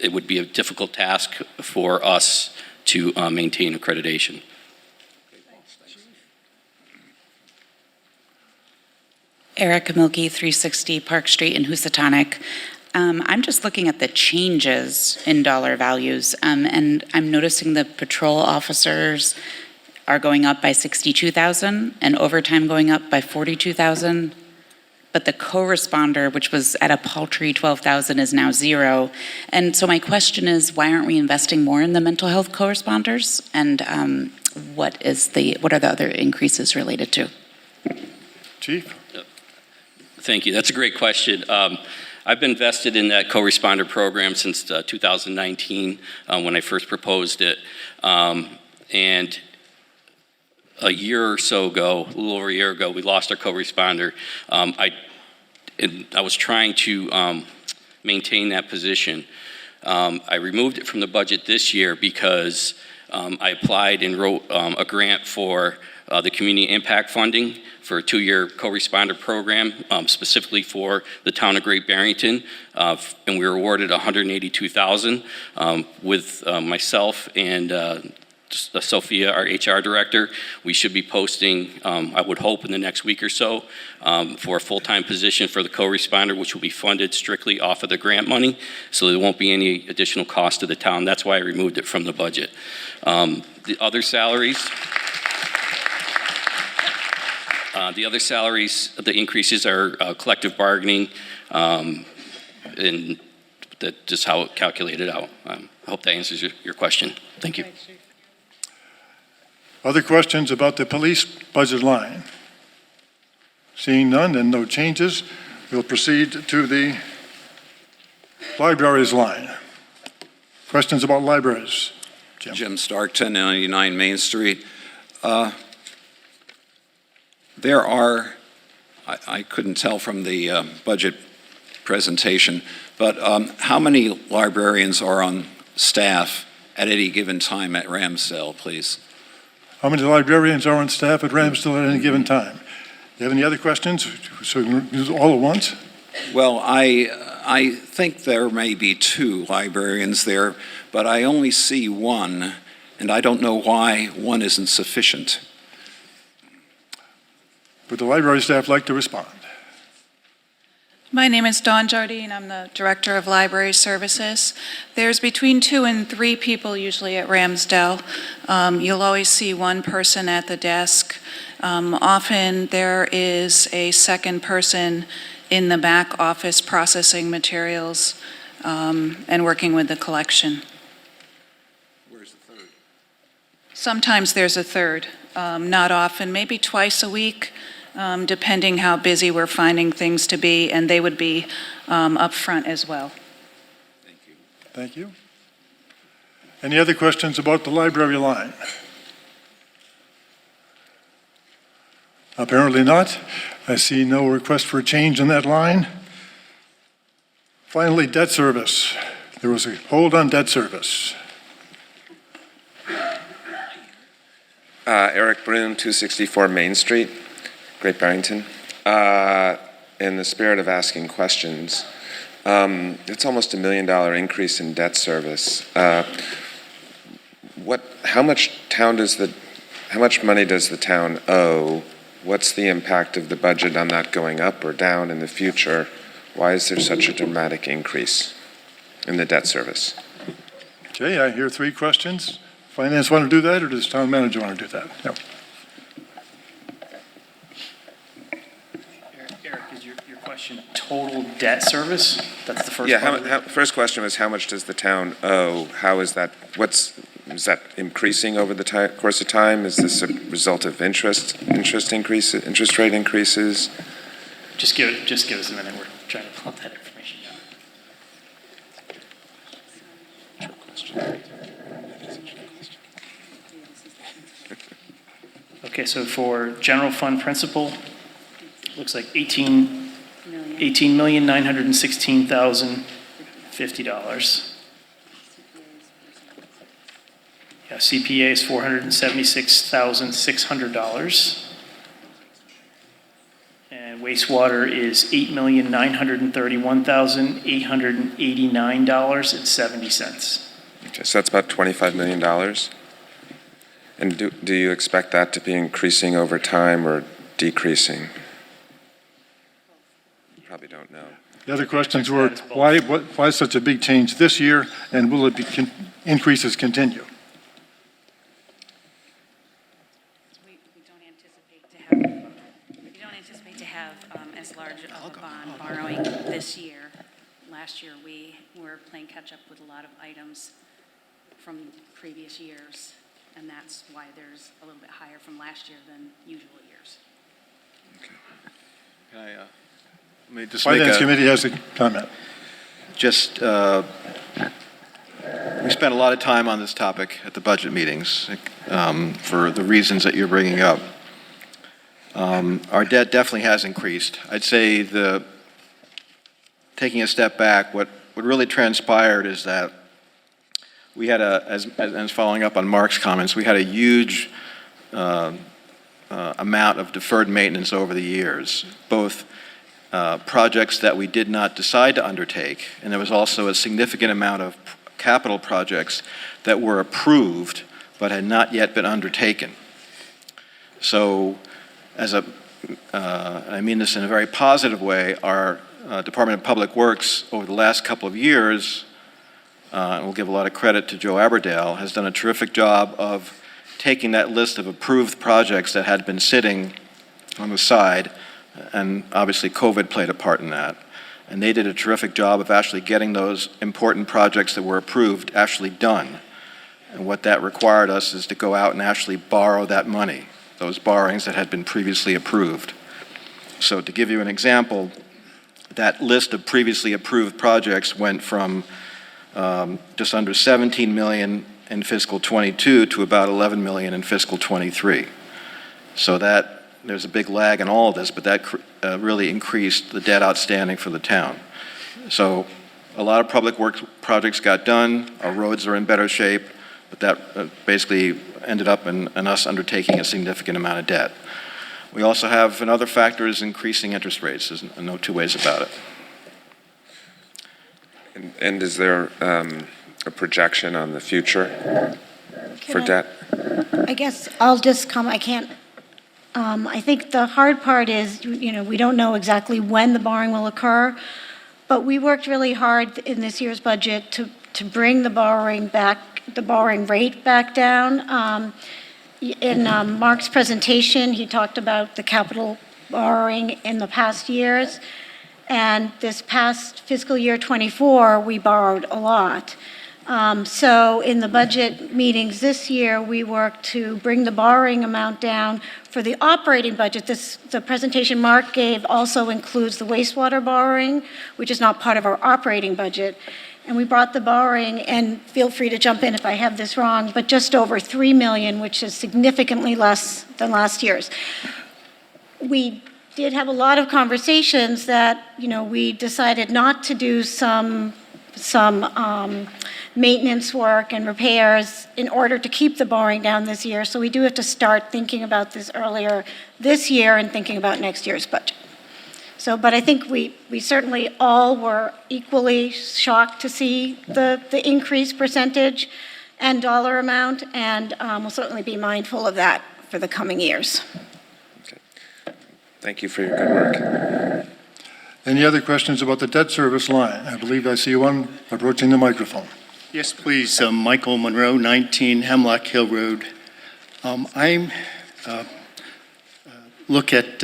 it would be a difficult task for us to maintain accreditation. Erica Milkey, 360 Park Street in Housatonic. I'm just looking at the changes in dollar values, and I'm noticing the patrol officers are going up by $62,000 and overtime going up by $42,000. But the co-responder, which was at a paltry $12,000, is now $0. And so my question is, why aren't we investing more in the mental health co-responders? And what are the other increases related to? Chief? Thank you. That's a great question. I've been vested in that co-responder program since 2019 when I first proposed it. And a year or so ago, a little over a year ago, we lost our co-responder. I was trying to maintain that position. I removed it from the budget this year because I applied and wrote a grant for the community impact funding for a 2-year co-responder program, specifically for the town of Great Barrington, and we were awarded $182,000 with myself and Sophia, our HR director. We should be posting, I would hope in the next week or so, for a full-time position for the co-responder, which will be funded strictly off of the grant money, so there won't be any additional cost to the town. That's why I removed it from the budget. The other salaries, the increases are collective bargaining, and that's just how it calculated out. I hope that answers your question. Thank you. Other questions about the police budget line? Seeing none and no changes, we'll proceed to the libraries line. Questions about libraries? Jim Stark, 1099 Main Street. There are, I couldn't tell from the budget presentation, but how many librarians are on staff at any given time at Ramsdale, please? How many librarians are on staff at Ramsdale at any given time? Do you have any other questions? So we can use all at once? Well, I think there may be 2 librarians there, but I only see 1, and I don't know why 1 isn't sufficient. Would the library staff like to respond? My name is Dawn Jardine. I'm the Director of Library Services. There's between 2 and 3 people usually at Ramsdale. You'll always see 1 person at the desk. Often there is a second person in the back office processing materials and working with the collection. Where's the third? Sometimes there's a third, not often, maybe twice a week. Depending how busy we're finding things to be, and they would be up front as well. Thank you. Thank you. Any other questions about the library line? Apparently not. I see no request for a change in that line. Finally, debt service. There was a hold on debt service. Eric Brune, 264 Main Street, Great Barrington. In the spirit of asking questions, it's almost $1 million increase in debt service. How much money does the town owe? What's the impact of the budget on that going up or down in the future? Why is there such a dramatic increase in the debt service? Okay, I hear 3 questions. Finance want to do that, or does town manager want to do that? No. Eric, is your question total debt service? That's the first part of it? First question was how much does the town owe? How is that, is that increasing over the course of time? Is this a result of interest rate increases? Just give us a minute. We're trying to pull that information down. Okay, so for general fund principal, looks like $18,916,050. Yeah, CPA is $476,600. And wastewater is $8,931,889.70. Okay, so that's about $25 million. And do you expect that to be increasing over time or decreasing? You probably don't know. The other questions were, why such a big change this year, and will it be increases continue? We don't anticipate to have as large of a bond borrowing this year. Last year, we were playing catch-up with a lot of items from previous years. and that's why there's a little bit higher from last year than usual years. Can I, let me just Finance Committee has a comment. Just, we spent a lot of time on this topic at the budget meetings for the reasons that you're bringing up. Our debt definitely has increased. I'd say taking a step back, what really transpired is that we had as following up on Mark's comments, we had a huge amount of deferred maintenance over the years, both projects that we did not decide to undertake, and there was also a significant amount of capital projects that were approved but had not yet been undertaken. So, I mean this in a very positive way, our Department of Public Works over the last couple of years, and we'll give a lot of credit to Joe Aberdale, has done a terrific job of taking that list of approved projects that had been sitting on the side, and obviously COVID played a part in that. And they did a terrific job of actually getting those important projects that were approved actually done. And what that required us is to go out and actually borrow that money, those borrowings that had been previously approved. So to give you an example, that list of previously approved projects went from just under 17 million in fiscal 22 to about 11 million in fiscal 23. So there's a big lag in all of this, but that really increased the debt outstanding for the town. So a lot of public works projects got done, our roads are in better shape, but that basically ended up in us undertaking a significant amount of debt. We also have another factor is increasing interest rates. There's no two ways about it. And is there a projection on the future for debt? I guess I'll just come, I can't, I think the hard part is, we don't know exactly when the borrowing will occur, but we worked really hard in this year's budget to bring the borrowing rate back down. In Mark's presentation, he talked about the capital borrowing in the past years, and this past fiscal year 24, we borrowed a lot. So in the budget meetings this year, we worked to bring the borrowing amount down for the operating budget. The presentation Mark gave also includes the wastewater borrowing, which is not part of our operating budget. And we brought the borrowing, and feel free to jump in if I have this wrong, but just over 3 million, which is significantly less than last year's. We did have a lot of conversations that, we decided not to do some maintenance work and repairs in order to keep the borrowing down this year. So we do have to start thinking about this earlier this year and thinking about next year's budget. So, but I think we certainly all were equally shocked to see the increased percentage and dollar amount, and we'll certainly be mindful of that for the coming years. Okay. Thank you for your good work. Any other questions about the debt service line? I believe I see one approaching the microphone. Yes, please. Michael Monroe, 19 Hemlock Hill Road. I look at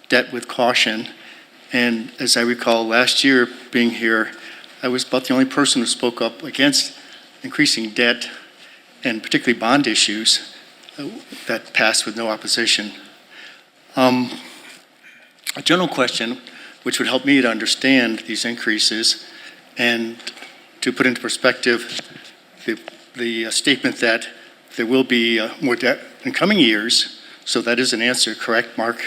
debt with caution, and as I recall last year being here, I was about the only person who spoke up against increasing debt, and particularly bond issues that passed with no opposition. A general question, which would help me to understand these increases, and to put into perspective the statement that there will be more debt in coming years, so that is an answer, correct, Mark?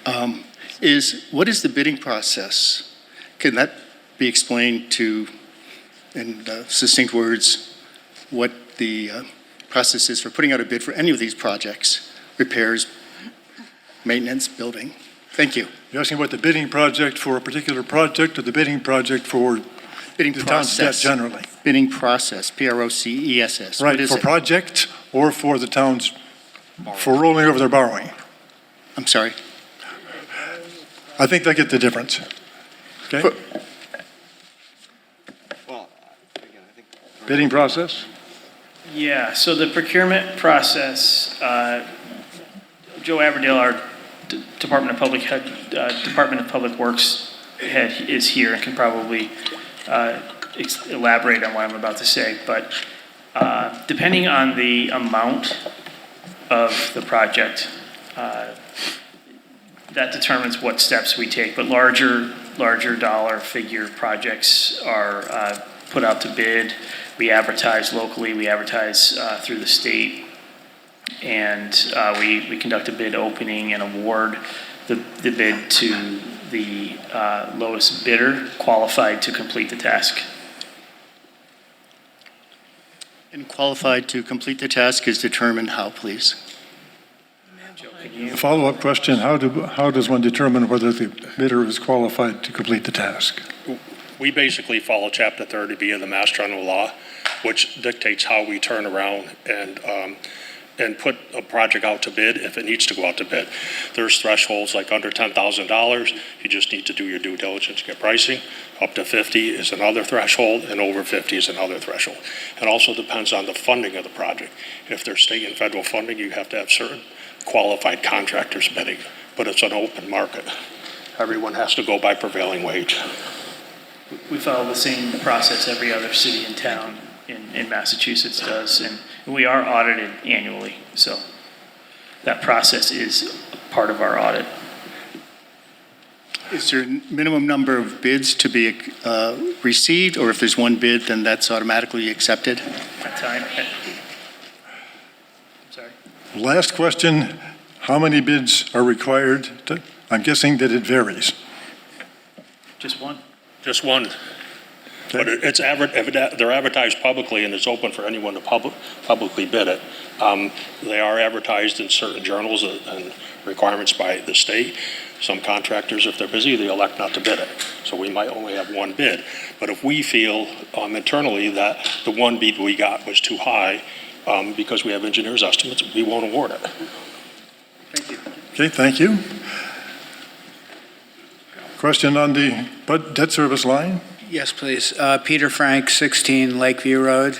What is the bidding process? Can that be explained in succinct words, what the process is for putting out a bid for any of these projects, repairs, maintenance, building? Thank you. You're asking about the bidding project for a particular project or the bidding project for bidding the town's debt generally? Bidding process, P-R-O-C-E-S-S. Right, for project or for the town's, for rolling over their borrowing? I'm sorry? I think they get the difference. Okay? Well, again, I think Bidding process? Yeah, so the procurement process, Joe Aberdale, our Department of Public Works head, is here and can probably elaborate on what I'm about to say. But Depending on the amount of the project, that determines what steps we take. But larger dollar figure projects are put out to bid. We advertise locally, we advertise through the state, and we conduct a bid opening and award the bid to the lowest bidder qualified to complete the task. And qualified to complete the task is determined how, please? A follow-up question, how does one determine whether the bidder is qualified to complete the task? We basically follow Chapter 30B of the Mass General Law, which dictates how we turn around and put a project out to bid if it needs to go out to bid. There's thresholds like under $10,000, you just need to do your due diligence, get pricing. Up to 50 is another threshold, and over 50 is another threshold. It also depends on the funding of the project. If there's state and federal funding, you have to have certain qualified contractors bidding, but it's an open market. Everyone has to go by prevailing wage. We follow the same process every other city and town in Massachusetts does, and we are audited annually, so that process is part of our audit. Is there a minimum number of bids to be received, or if there's one bid, then that's automatically accepted? I'm sorry. Last question, how many bids are required? I'm guessing that it varies. Just one. Just one. But it's they're advertised publicly, and it's open for anyone to publicly bid it. They are advertised in certain journals and requirements by the state. Some contractors, if they're busy, they elect not to bid it. So we might only have one bid. But if we feel internally that the one bid we got was too high, because we have engineers' estimates, we won't award it. Thank you. Okay, thank you. Question on the debt service line? Yes, please. Peter Frank, 16 Lakeview Road.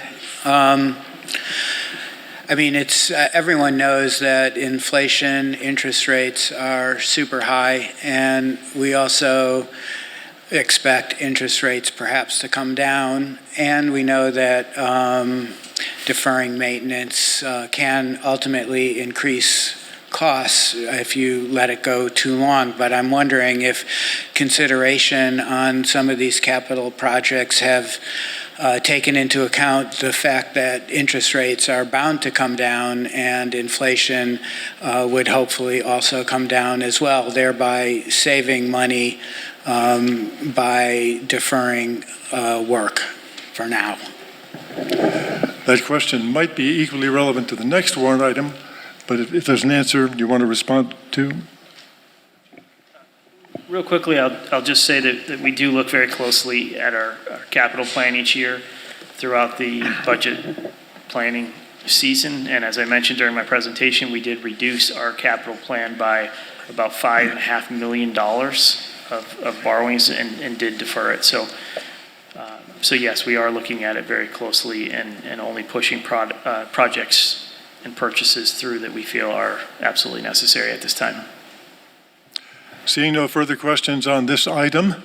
Everyone knows that inflation, interest rates are super high, and we also expect interest rates perhaps to come down, and we know that deferring maintenance can ultimately increase costs if you let it go too long. But I'm wondering if consideration on some of these capital projects have taken into account the fact that interest rates are bound to come down, and inflation would hopefully also come down as well, thereby saving money by deferring work for now. That question might be equally relevant to the next warrant item, but if there's an answer you want to respond to? Real quickly, I'll just say that we do look very closely at our capital plan each year throughout the budget planning season. And as I mentioned during my presentation, we did reduce our capital plan by about $5.5 million of borrowings and did defer it. So yes, we are looking at it very closely and only pushing projects and purchases through that we feel are absolutely necessary at this time. Seeing no further questions on this item,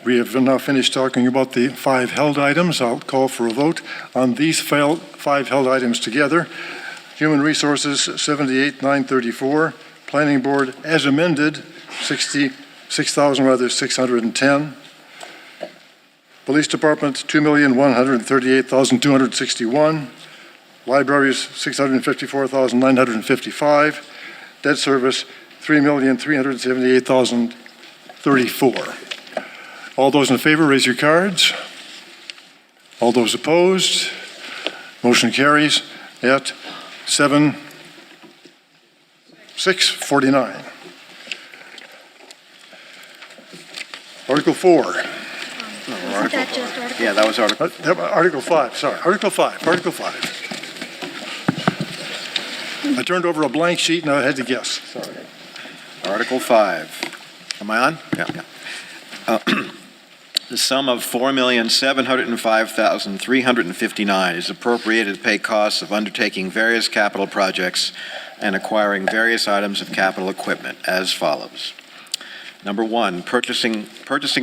we have now finished talking about the 5 held items. I'll call for a vote on these 5 held items together. Human Resources, 78,934. Planning Board, as amended, 66,610. Police Department, 2,138,261. Libraries, 654,955. Debt service, 3,378,034. All those in favor, raise your cards. All those opposed, motion carries at 6:49. Article 4. Isn't that just Article? Yeah, that was Article. Article 5, sorry. Article 5. I turned over a blank sheet and I had to guess. Sorry. Article 5. Am I on? Yeah. The sum of $4,705,359 is appropriated to pay costs of undertaking various capital projects and acquiring various items of capital equipment as follows. Number one, purchasing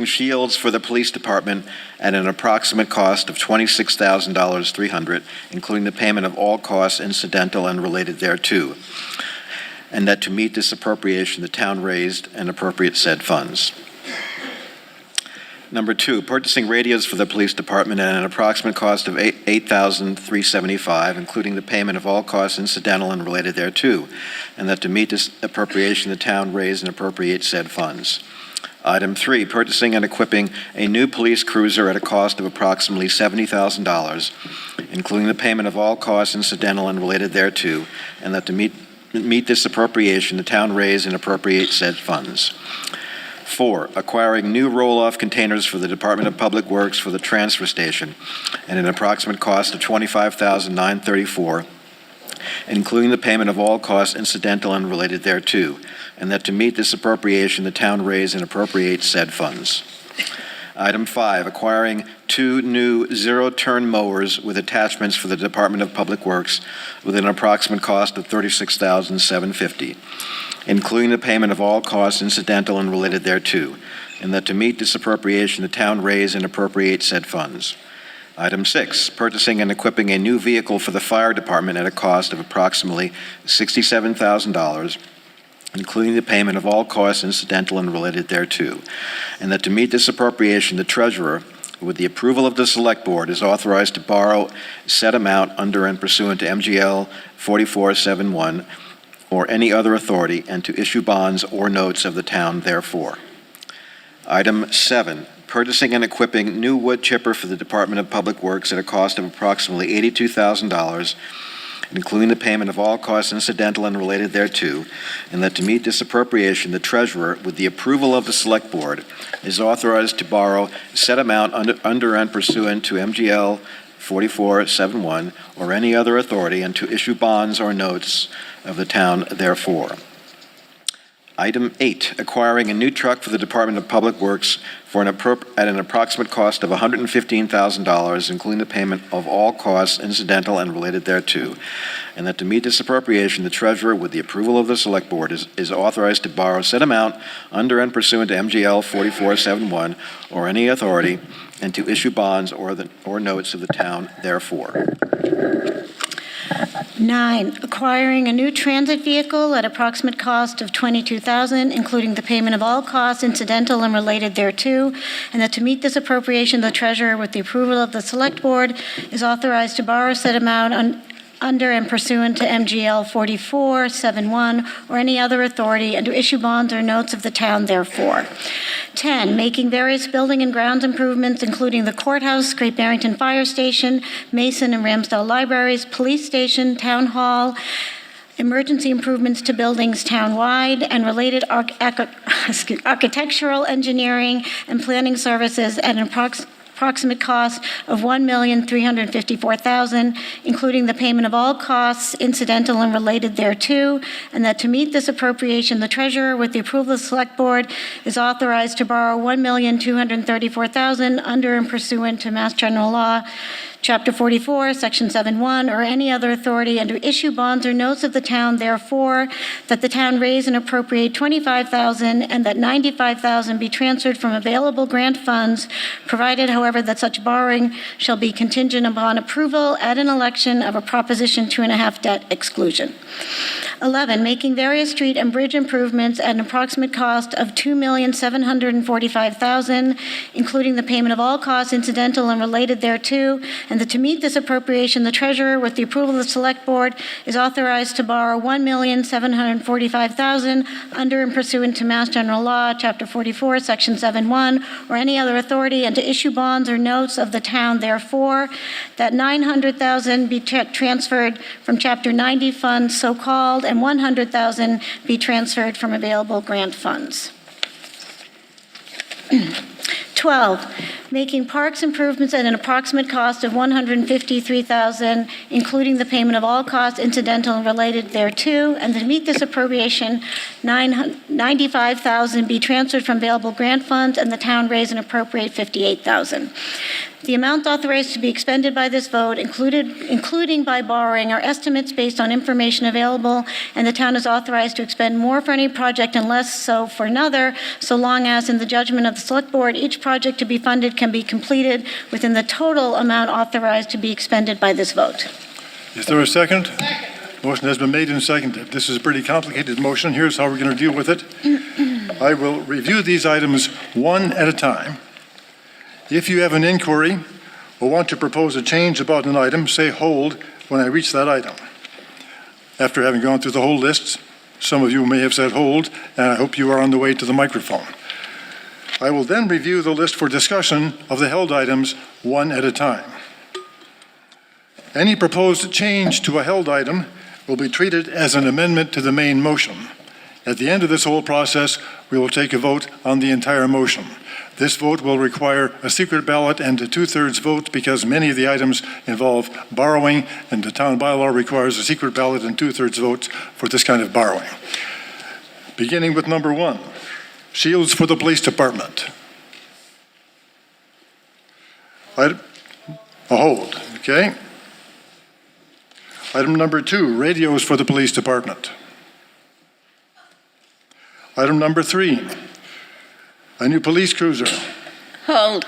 shields for the police department at an approximate cost of $26,300, including the payment of all costs incidental and related thereto, and that to meet this appropriation, the town raised and appropriate said funds. Number two, purchasing radios for the police department at an approximate cost of $8,375, including the payment of all costs incidental and related thereto, and that to meet this appropriation, the town raise and appropriate said funds. Item three, purchasing and equipping a new police cruiser at a cost of approximately $70,000, including the payment of all costs incidental and related thereto, and that to meet this appropriation, the town raise and appropriate said funds. Four, acquiring new roll-off containers for the Department of Public Works for the transfer station at an approximate cost of $25,934, including the payment of all costs incidental and related thereto, and that to meet this appropriation, the town raise and appropriate said funds. Item five, acquiring two new zero-turn mowers with attachments for the Department of Public Works with an approximate cost of $36,750. Including the payment of all costs incidental and related thereto, and that to meet this appropriation, the town raise and appropriate said funds. Item six, purchasing and equipping a new vehicle for the fire department at a cost of approximately $67,000, including the payment of all costs incidental and related thereto, and that to meet this appropriation, the treasurer, with the approval of the Select Board, is authorized to borrow said amount under and pursuant to MGL 4471, or any other authority, and to issue bonds or notes of the town therefore. Item 7, purchasing and equipping new wood chipper for the Department of Public Works at a cost of approximately $82,000, including the payment of all costs incidental and related thereto, and that to meet this appropriation, the treasurer, with the approval of the Select Board, is authorized to borrow said amount under and pursuant to MGL 4471, or any other authority, and to issue bonds or notes of the town therefore. Item 8, acquiring a new truck for the Department of Public Works at an approximate cost of $115,000, including the payment of all costs incidental and related thereto, and that to meet this appropriation, the treasurer, with the approval of the Select Board, is authorized to borrow said amount under and pursuant to MGL 4471, or any authority, and to issue bonds or notes of the town therefore. 9, acquiring a new transit vehicle at approximate cost of $22,000, including the payment of all costs incidental and related thereto, and that to meet this appropriation, the treasurer, with the approval of the Select Board, is authorized to borrow said amount under and pursuant to MGL 4471 or any other authority, and to issue bonds or notes of the town therefore. 10, making various building and grounds improvements, including the courthouse, Great Barrington Fire Station, Mason and Ramsdale Libraries, Police Station, Town Hall, emergency improvements to buildings townwide, and related architectural, engineering, and planning services at an approximate cost of $1,354,000, including the payment of all costs incidental and related thereto, and that to meet this appropriation, the treasurer, with the approval of the Select Board, is authorized to borrow $1,234,000 under and pursuant to Mass General Law, Chapter 44, Section 7.1, or any other authority, and to issue bonds or notes of the town therefore, that the town raise and appropriate $25,000, and that $95,000 be transferred from available grant funds, provided, however, that such borrowing shall be contingent upon approval at an election of a Proposition 2.5 debt exclusion. 11, making various street and bridge improvements at an approximate cost of $2,745,000, including the payment of all costs incidental and related thereto, and that to meet this appropriation, the treasurer, with the approval of the Select Board, is authorized to borrow $1,745,000 under and pursuant to Mass General Law, Chapter 44, Section 7.1, or any other authority, and to issue bonds or notes of the town therefore, that $900,000 be transferred from Chapter 90 funds, so-called, and $100,000 be transferred from available grant funds. 12, making parks improvements at an approximate cost of $153,000, including the payment of all costs incidental and related thereto, and to meet this appropriation, $95,000 be transferred from available grant funds and the town raise and appropriate $58,000. The amount authorized to be expended by this vote, including by borrowing, are estimates based on information available, and the town is authorized to expend more for any project and less so for another, so long as, in the judgment of the Select Board, each project to be funded can be completed within the total amount authorized to be expended by this vote. Is there a second? Motion has been made and seconded. This is a pretty complicated motion. Here's how we're going to deal with it. I will review these items one at a time. If you have an inquiry or want to propose a change about an item, say hold when I reach that item. After having gone through the whole list, some of you may have said hold, and I hope you are on the way to the microphone. I will then review the list for discussion of the held items one at a time. Any proposed change to a held item will be treated as an amendment to the main motion. At the end of this whole process, we will take a vote on the entire motion. This vote will require a secret ballot and a 2/3 vote because many of the items involve borrowing, and the town bylaw requires a secret ballot and 2/3 votes for this kind of borrowing. Beginning with number 1, shields for the police department. A hold, okay. Item number 2, radios for the police department. Item number 3, a new police cruiser. Hold.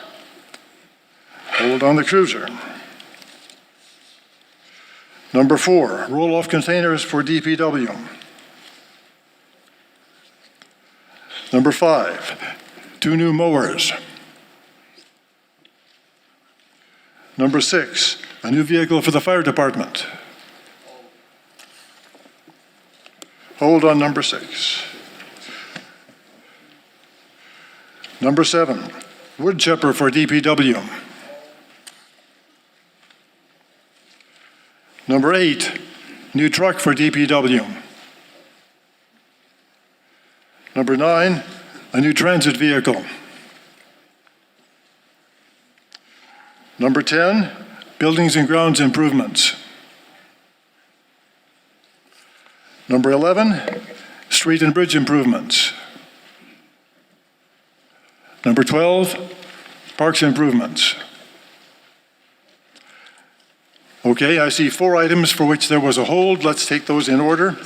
Hold on the cruiser. Number 4, roll-off containers for DPW. Number 5, 2 new mowers. Number 6, a new vehicle for the fire department. Hold on number 6. Number 7, wood chipper for DPW. Number 8, new truck for DPW. Number 9, a new transit vehicle. Number 10, buildings and grounds improvements. Number 11, street and bridge improvements. Number 12, parks improvements. Okay, I see 4 items for which there was a hold. Let's take those in order.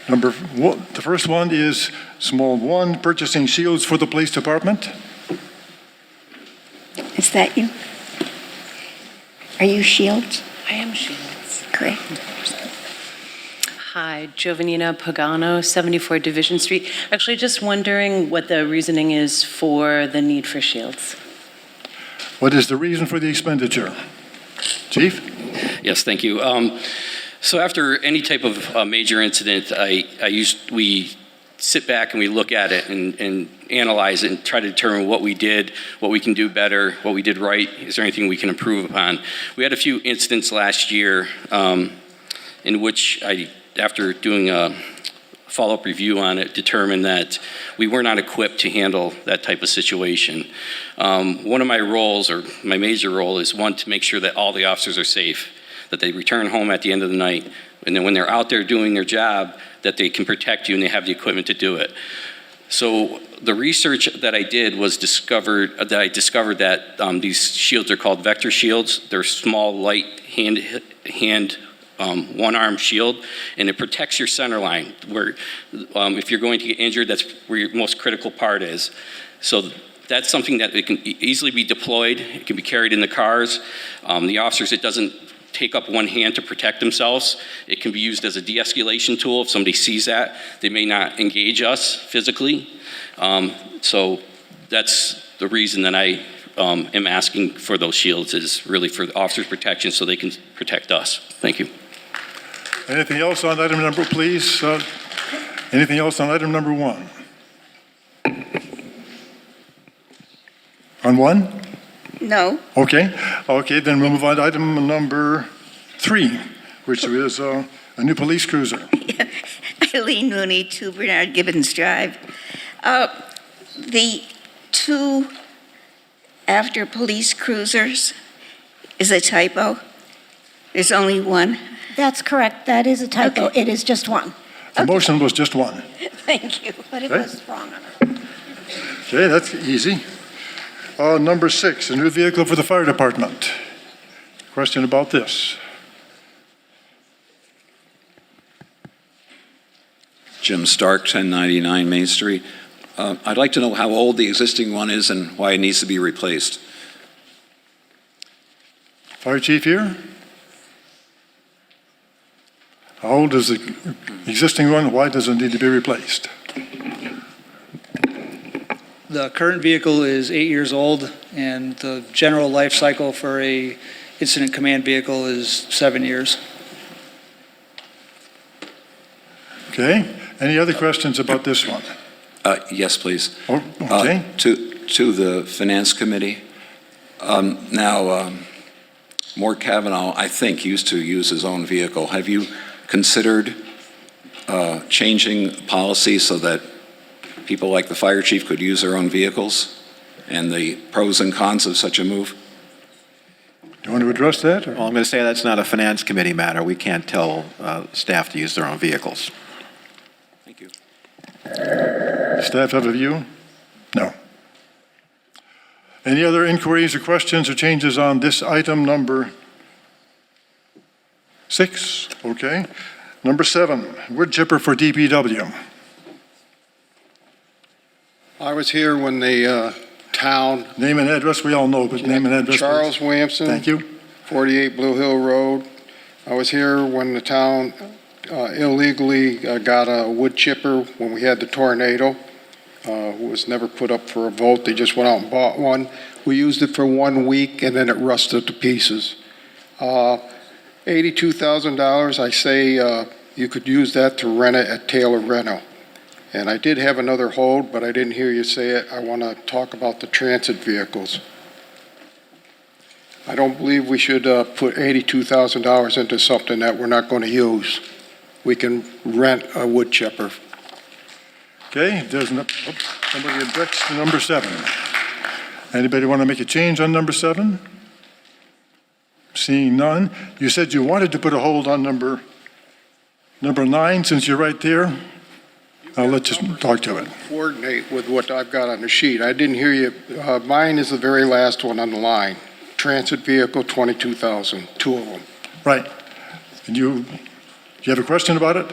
The first one is small 1, purchasing shields for the police department. Is that you? Are you Shields? I am Shields. Great. Hi, Giovannina Pagano, 74 Division Street. Actually, just wondering what the reasoning is for the need for shields. What is the reason for the expenditure? Chief? Yes, thank you. So after any type of major incident, we sit back and we look at it and analyze it and try to determine what we did, what we can do better, what we did right. Is there anything we can improve upon? We had a few incidents last year in which after doing a follow-up review on it, determined that we were not equipped to handle that type of situation. One of my roles, or my major role, is one, to make sure that all the officers are safe, that they return home at the end of the night, and then when they're out there doing their job, that they can protect you and they have the equipment to do it. So the research that I did was discovered that these shields are called vector shields. They're small, light, one-arm shield, and it protects your center line, where if you're going to get injured, that's where your most critical part is. So that's something that it can easily be deployed. It can be carried in the cars. The officers, it doesn't take up one hand to protect themselves. It can be used as a de-escalation tool. If somebody sees that, they may not engage us physically. So that's the reason that I am asking for those shields, is really for the officers' protection so they can protect us. Thank you. Anything else on item number, please? Anything else on item number 1? On 1? No. Okay, then we'll move on to item number 3, which is a new police cruiser. Eileen Mooney, 2 Bernard Gibbons Drive. The 2 after police cruisers is a typo? There's only one? That's correct. That is a typo. Okay. It is just one. The motion was just one. Thank you. But it Okay. was wrong. Okay, that's easy. Number 6, a new vehicle for the fire department. Question about this. Jim Stark, 1099 Main Street. I'd like to know how old the existing one is and why it needs to be replaced. Fire chief here? How old is the existing one? Why does it need to be replaced? The current vehicle is 8 years old, and the general life cycle for a incident command vehicle is 7 years. Okay. Any other questions about this one? Yes, please. Oh, okay. To the Finance Committee. Mort Kavanaugh, I think, used to use his own vehicle. Have you considered changing policy so that people like the fire chief could use their own vehicles and the pros and cons of such a move? You want to address that? Well, I'm going to say that's not a Finance Committee matter. We can't tell staff to use their own vehicles. Thank you. Staff have a view? No. Any other inquiries or questions or changes on this item number 6? Okay. Number 7, wood chipper for DPW. I was here when the town... Name and address, we all know, but name and address. Charles please. Williamson. Thank you. 48 Blue Hill Road. I was here when the town illegally got a wood chipper when we had the tornado. It was never put up for a vote. They just went out and bought one. We used it for 1 week and then it rusted to pieces. $82,000, I say you could use that to rent it at Taylor Rental. And I did have another hold, but I didn't hear you say it. I want to talk about the transit vehicles. I don't believe we should put $82,000 into something that we're not going to use. We can rent a wood chipper. Okay, there's somebody objects to number 7. Anybody want to make a change on number 7? Seeing none. You said you wanted to put a hold on number 9, since you're right there. I'll let you talk to it. Coordinate with what I've got on the sheet. I didn't hear you. Mine is the very last one on the line. Transit vehicle, 22,000, 2 of them. Right. And do you have a question about it?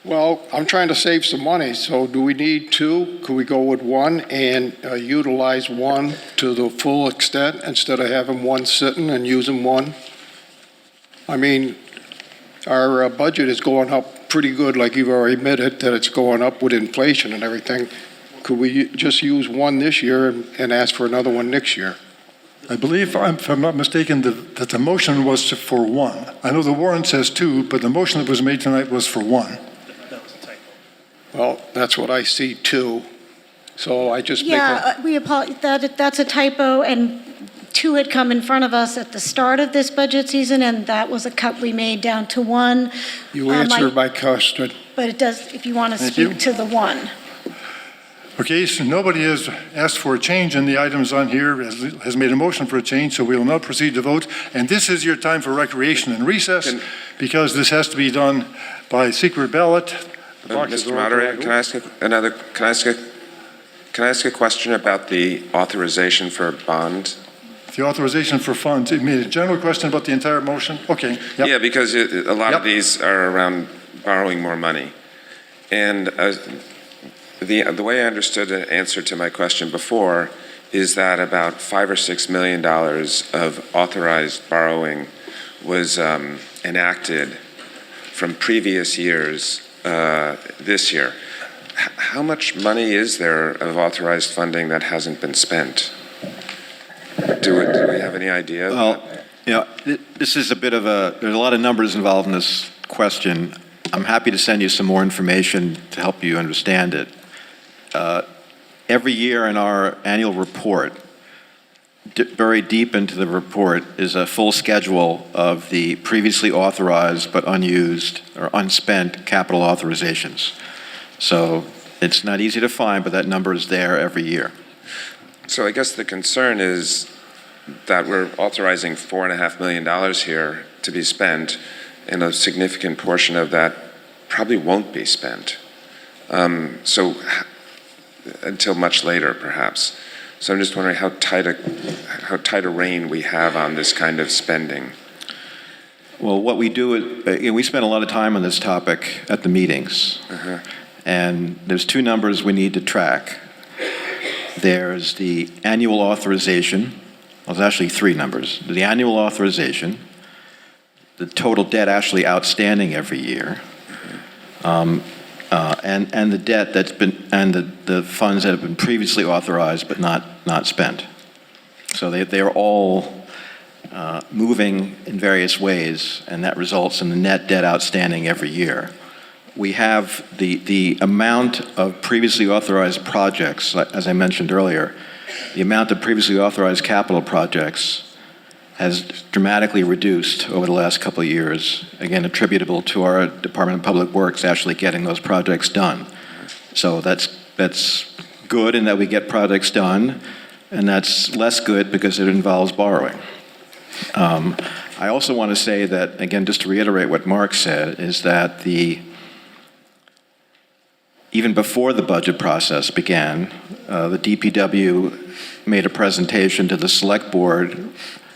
Well, I'm trying to save some money, so do we need 2? Could we go with 1 and utilize 1 to the full extent instead of having 1 sitting and using 1? I mean, our budget is going up pretty good, like you've already admitted that it's going up with inflation and everything. Could we just use 1 this year and ask for another one next year? I believe, if I'm not mistaken, that the motion was for 1. I know the warrant says 2, but the motion that was made tonight was for 1. Well, that's what I see too. So I just We apologize. That's a typo, and 2 had come in front of us at the start of this budget season, and that was a cut we made down to 1. You answered my question. But it does, if you want to Thank speak you. to the 1. Okay, so nobody has asked for a change in the items on here, has made a motion for a change, so we will now proceed to vote. And this is your time for recreation and recess, because this has to be done by secret ballot. Mr. Moderator, can I ask a question about the authorization for bond? The authorization for funds, it made a general question about the entire motion? Okay. Yep. Yeah, because a lot of these are around borrowing more money. And the way I understood the answer to my question before is that about $5 or $6 million of authorized borrowing was enacted from previous years this year. How much money is there of authorized funding that hasn't been spent? Do we have any idea? Well, this is a bit of there's a lot of numbers involved in this question. I'm happy to send you some more information to help you understand it. Every year in our annual report, buried deep into the report is a full schedule of the previously authorized but unused or unspent capital authorizations. So it's not easy to find, but that number is there every year. So I guess the concern is that we're authorizing $4.5 million here to be spent, and a significant portion of that probably won't be spent. Until much later, perhaps. So I'm just wondering how tight a rein we have on this kind of spending. Well, what we do, we spend a lot of time on this topic at the meetings. And there's two numbers we need to track. There's the annual authorization. Well, there's actually three numbers. The annual authorization, the total debt actually outstanding every year, and the debt that's been, and the funds that have been previously authorized but not spent. So they're all moving in various ways, and that results in the net debt outstanding every year. We have the amount of previously authorized projects, as I mentioned earlier, the amount of previously authorized capital projects has dramatically reduced over the last couple of years, again, attributable to our Department of Public Works actually getting those projects done. So that's good in that we get projects done, and that's less good because it involves borrowing. I also want to say that, again, just to reiterate what Mark said, is that even before the budget process began, the DPW made a presentation to the Select Board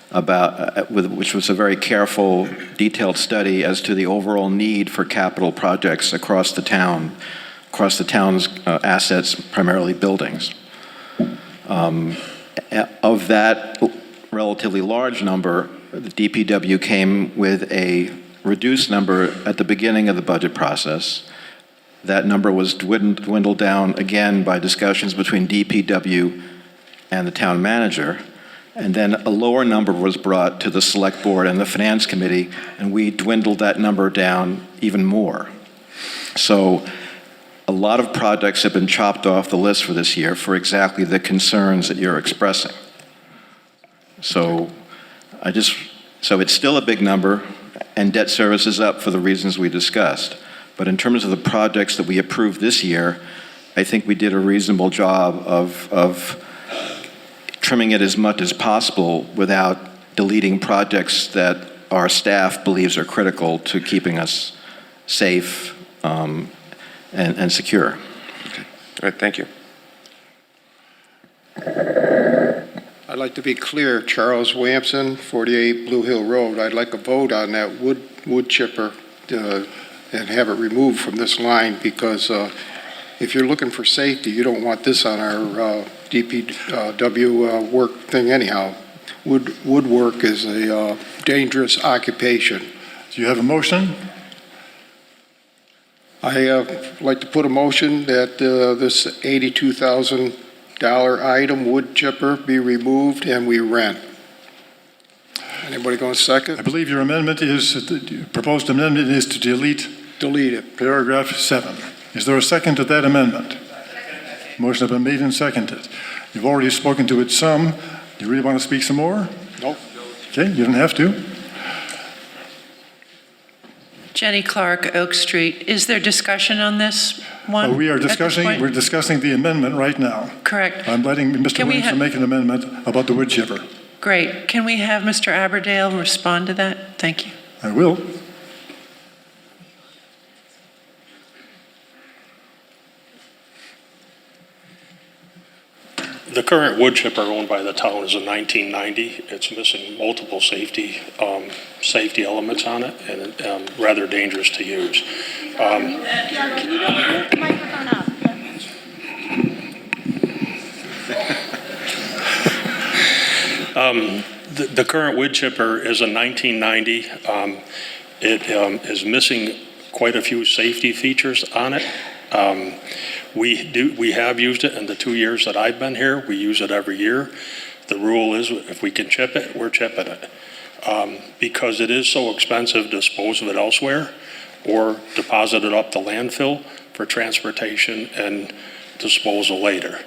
which was a very careful, detailed study as to the overall need for capital projects across the town's assets, primarily buildings. Of that relatively large number, the DPW came with a reduced number at the beginning of the budget process. That number was dwindled down again by discussions between DPW and the town manager. And then a lower number was brought to the Select Board and the Finance Committee, and we dwindled that number down even more. So a lot of projects have been chopped off the list for this year for exactly the concerns that you're expressing. So it's still a big number, and debt service is up for the reasons we discussed. But in terms of the projects that we approved this year, I think we did a reasonable job of trimming it as much as possible without deleting projects that our staff believes are critical to keeping us safe and secure. Okay. All right, thank you. I'd like to be clear, Charles Wampson, 48 Blue Hill Road. I'd like a vote on that wood chipper and have it removed from this line, because if you're looking for safety, you don't want this on our DPW work thing anyhow. Woodwork is a dangerous occupation. Do you have a motion? I like to put a motion that this $82,000 item, wood chipper, be removed and we rent. Anybody going to second? I believe your amendment is, the proposed amendment is to delete it. Paragraph 7. Is there a second to that amendment? Motion has been made and seconded. You've already spoken to it some. Do you really want to speak some more? Nope. Okay, you don't have to. Jenny Clark, Oak Street. Is there discussion on this one? We're discussing the amendment right now. Correct. I'm letting Mr. Williamson make an amendment about the wood chipper. Great. Can we have Mr. Aberdale respond to that? Thank you. I will. The current wood chipper owned by the town is a 1990. It's missing multiple safety elements on it, and rather dangerous to use. Can you get the microphone up? The current wood chipper is a 1990. It is missing quite a few safety features on it. We have used it in the 2 years that I've been here. We use it every year. The rule is if we can chip it, we're chipping it. Because it is so expensive to dispose of it elsewhere or deposit it up the landfill for transportation and disposal later.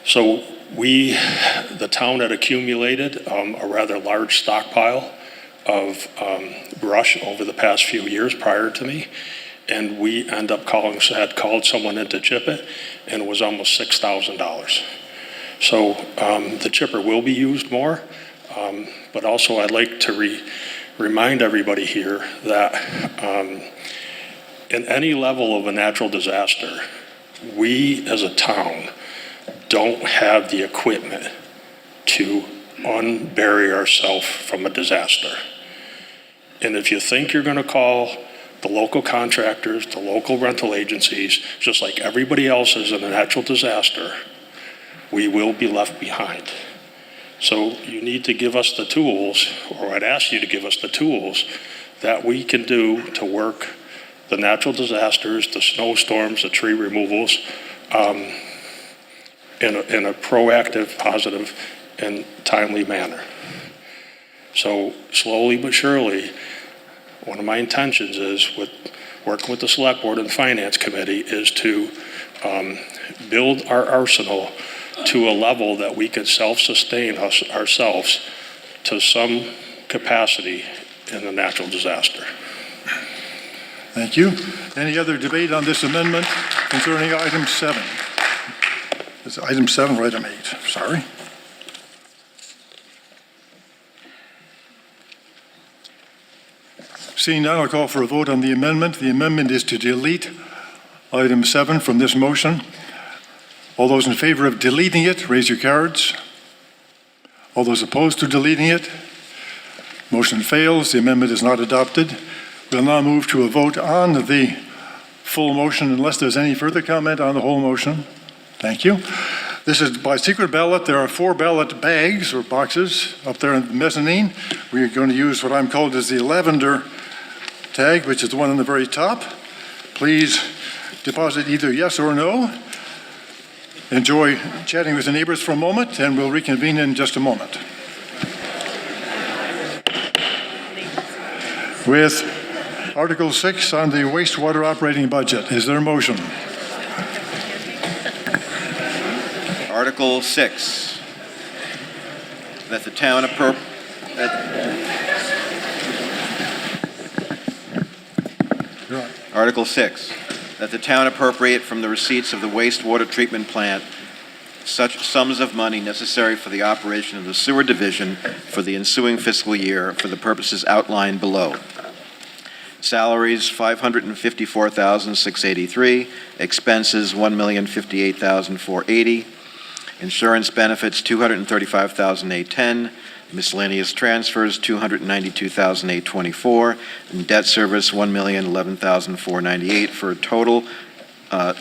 So the town had accumulated a rather large stockpile of brush over the past few years prior to me. And we had called someone in to chip it, and it was almost $6,000. So the chipper will be used more, but also I'd like to remind everybody here that in any level of a natural disaster, we as a town don't have the equipment to unbury ourselves from a disaster. And if you think you're going to call the local contractors, the local rental agencies, just like everybody else is in a natural disaster, we will be left behind. So you need to give us the tools, or I'd ask you to give us the tools that we can do to work the natural disasters, the snowstorms, the tree removals, in a proactive, positive, and timely manner. So slowly but surely, one of my intentions is, with working with the Select Board and the Finance Committee, is to build our arsenal to a level that we can self-sustain ourselves to some capacity in a natural disaster. Thank you. Any other debate on this amendment concerning item 7? It's item 7 or item 8? Sorry. Seeing none, I'll call for a vote on the amendment. The amendment is to delete item 7 from this motion. All those in favor of deleting it, raise your cards. All those opposed to deleting it, motion fails. The amendment is not adopted. We'll now move to a vote on the full motion unless there's any further comment on the whole motion. Thank you. This is by secret ballot. There are 4 ballot bags or boxes up there in the mezzanine. We are going to use what I'm called as the lavender tag, which is the one on the very top. Please deposit either yes or no. Enjoy chatting with the neighbors for a moment, and we'll reconvene in just a moment. With Article 6 on the wastewater operating budget, is there a motion? Article 6, that the town Article 6, that the town appropriate from the receipts of the wastewater treatment plant such sums of money necessary for the operation of the sewer division for the ensuing fiscal year for the purposes outlined below. Salaries, $554,683. Expenses, $1,058,480. Insurance benefits, $235,810. Miscellaneous transfers, $292,824. And debt service, $1,011,498 for a total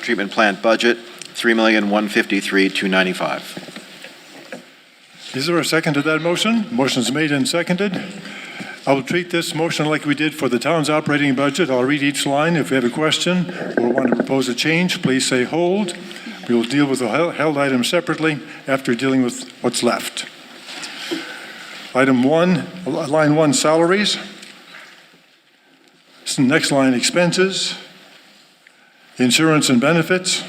treatment plant budget, $3,153,295. Is there a second to that motion? Motion is made and seconded. I will treat this motion like we did for the town's operating budget. I'll read each line. If you have a question or want to propose a change, please say hold. We will deal with the held items separately after dealing with what's left. Item 1, line 1, salaries. Next line, expenses. Insurance and benefits.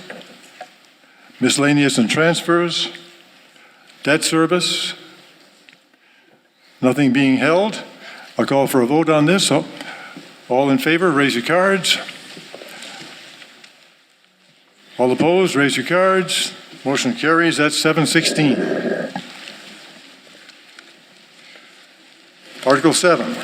Miscellaneous and transfers. Debt service. Nothing being held. I'll call for a vote on this. So, all in favor, raise your cards. All opposed, raise your cards. Motion carries. That's 716. Article 7.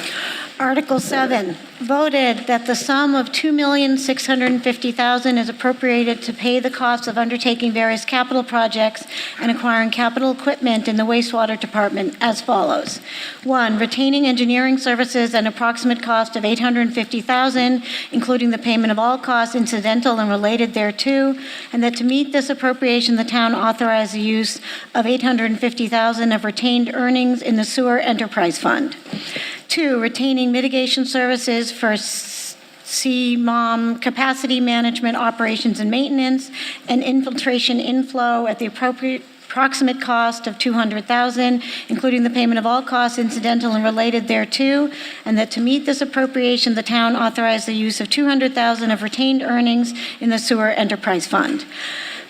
Article 7, voted that the sum of $2,650,000 is appropriated to pay the costs of undertaking various capital projects and acquiring capital equipment in the wastewater department as follows. 1, retaining engineering services at an approximate cost of $850,000, including the payment of all costs incidental and related thereto, and that to meet this appropriation, the town authorize the use of $850,000 of retained earnings in the sewer enterprise fund. 2, retaining mitigation services for CMOM capacity management, operations and maintenance, and infiltration inflow at the approximate cost of $200,000, including the payment of all costs incidental and related thereto, and that to meet this appropriation, the town authorize the use of $200,000 of retained earnings in the sewer enterprise fund.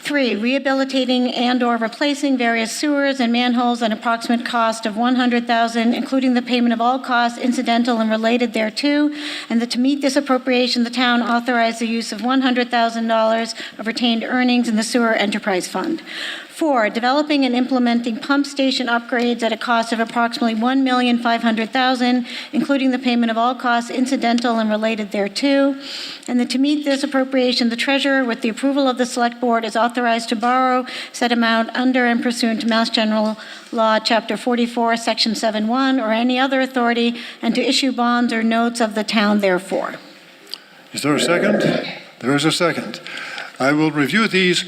3, rehabilitating and/or replacing various sewers and manholes at an approximate cost of $100,000, including the payment of all costs incidental and related thereto, and that to meet this appropriation, the town authorize the use of $100,000 of retained earnings in the sewer enterprise fund. 4, developing and implementing pump station upgrades at a cost of approximately $1,500,000, including the payment of all costs incidental and related thereto. And that to meet this appropriation, the treasurer, with the approval of the select board, is authorized to borrow said amount under and pursuant to Mass General Law, Chapter 44, Section 7.1, or any other authority, and to issue bonds or notes of the town therefore. Is there a second? There is a second. I will review these